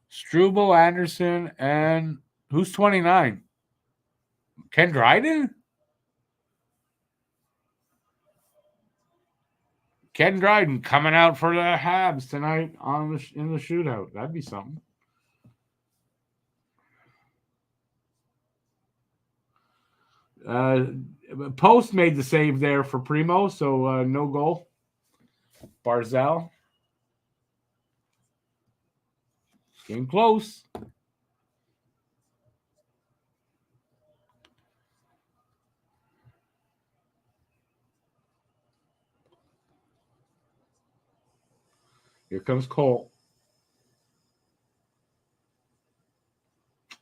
Struble, Anderson, and who's 29? Ken Dryden? Ken Dryden coming out for the Habs tonight in the shootout. That'd be something. Post made the save there for Primo, so no goal. Barzell. Came close. Here comes Cole.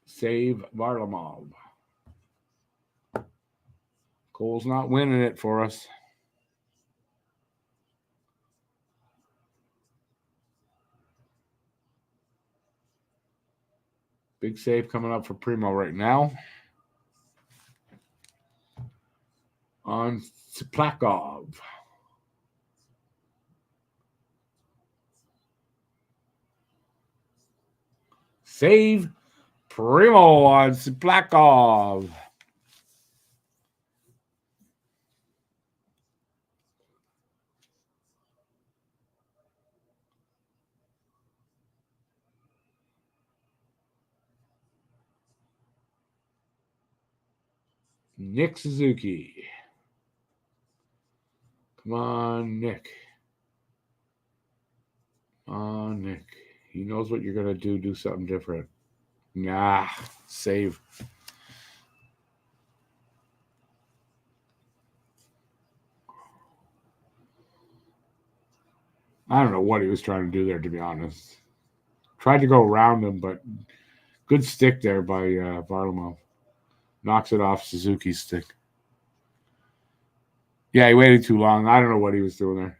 Save Varlamov. Cole's not winning it for us. Big save coming up for Primo right now. On tPuckwithMedia. Save Primo on tPuckwithMedia. Nick Suzuki. Come on, Nick. Come on, Nick. He knows what you're going to do. Do something different. Nah, save. I don't know what he was trying to do there, to be honest. Tried to go around him, but good stick there by Varlamov. Knocks it off Suzuki's stick. Yeah, he waited too long. I don't know what he was doing there.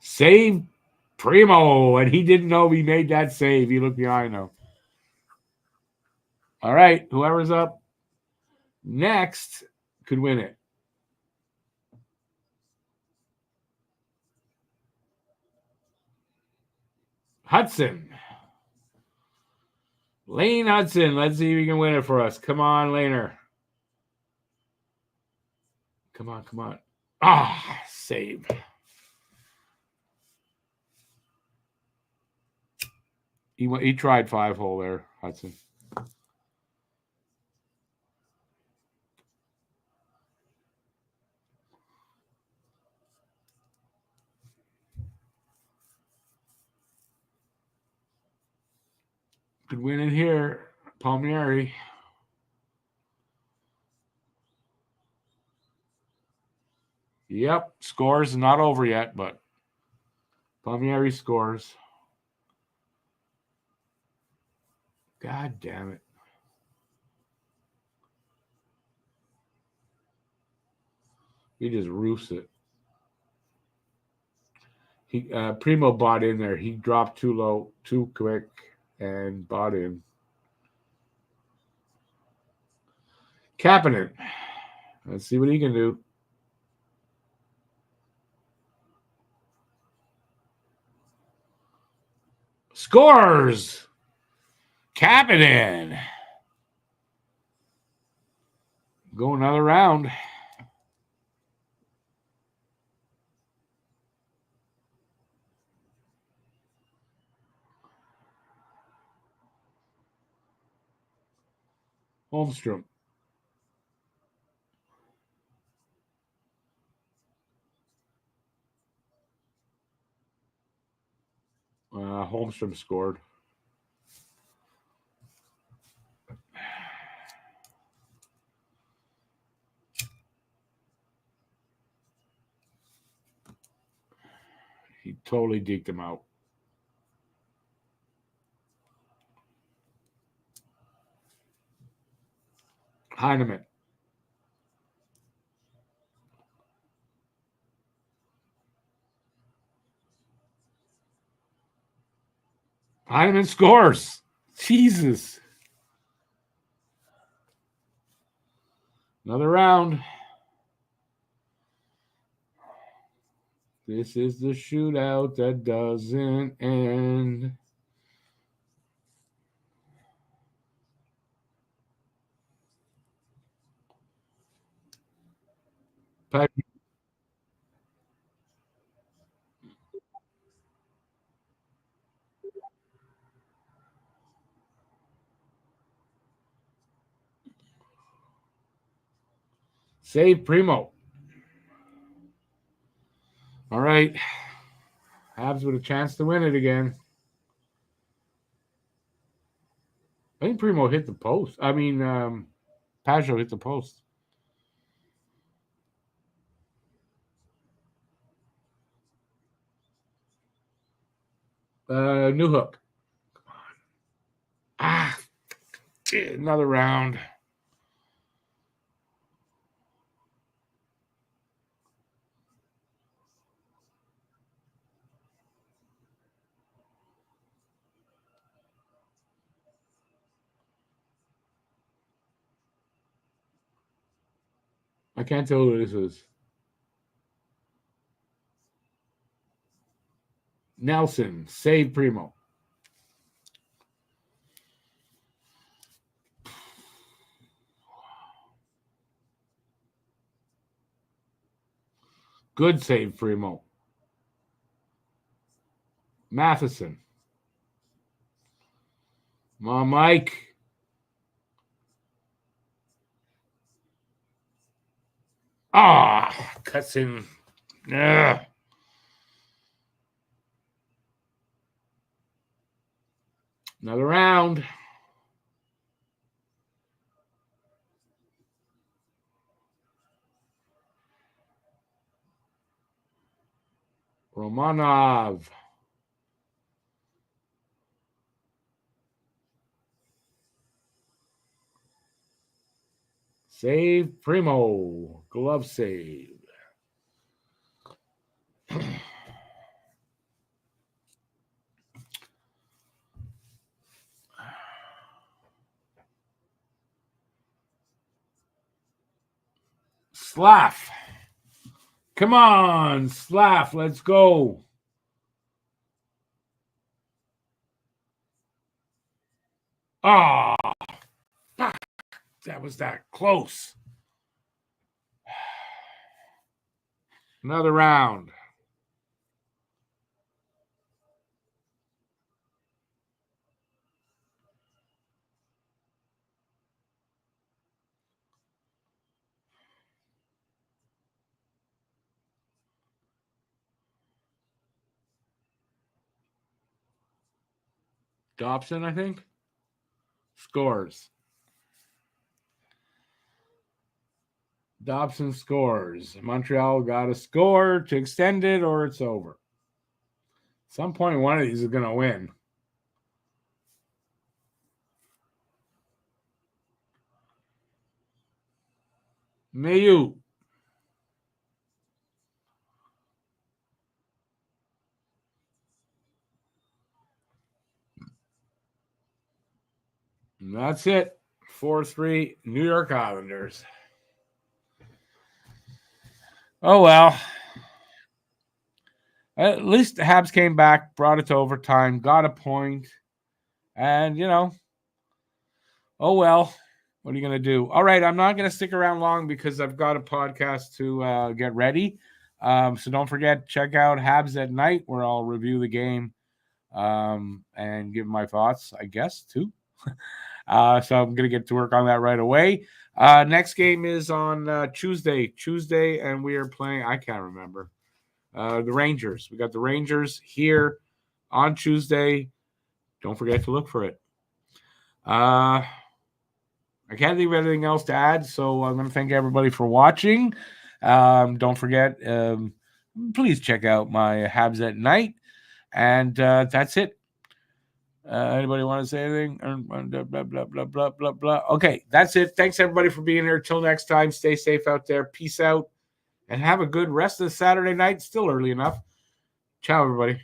Save Primo, and he didn't know he made that save. He looked behind him. All right, whoever's up next could win it. Hudson. Lane Hudson. Let's see if he can win it for us. Come on, Laner. Come on, come on. Ah, save. He tried 5-hole there, Hudson. Could win it here. Palmieri. Yep. Scores not over yet, but Palmieri scores. God damn it. He just roofs it. Primo bought in there. He dropped too low, too quick, and bought in. Kapanen. Let's see what he can do. Scores! Kapanen. Go another round. Holmstrom. Holmstrom scored. He totally deked him out. Heineman. Heineman scores. Jesus. Another round. This is the shootout that doesn't end. Save Primo. All right. Habs with a chance to win it again. I think Primo hit the post. I mean, Pajot hit the post. New hook. Come on. Another round. I can't tell who this is. Nelson, save Primo. Good save, Primo. Matheson. Come on, Mike. Cuts in. Ugh. Another round. Romanov. Save Primo. Glove save. Slav. Come on, Slav. Let's go. That was that close. Another round. Dobson, I think, scores. Dobson scores. Montreal got a score to extend it, or it's over. At some point, one of these is going to win. Mayu. And that's it. 4-3 New York Islanders. Oh, well. At least the Habs came back, brought it to overtime, got a point. And, oh, well. What are you going to do? All right, I'm not going to stick around long because I've got a podcast to get ready. So don't forget, check out Habs at Night, where I'll review the game and give my thoughts, I guess, too. So I'm going to get to work on that right away. Next game is on Tuesday, and we are playing, I can't remember, the Rangers. We got the Rangers here on Tuesday. Don't forget to look for it. I can't think of anything else to add, so I'm going to thank everybody for watching. Don't forget, please check out my Habs at Night. And that's it. Anybody want to say anything? Blah, blah, blah, blah, blah, blah, blah. Okay, that's it. Thanks, everybody, for being here. Till next time, stay safe out there. Peace out, and have a good rest of the Saturday night. Still early enough. Ciao, everybody.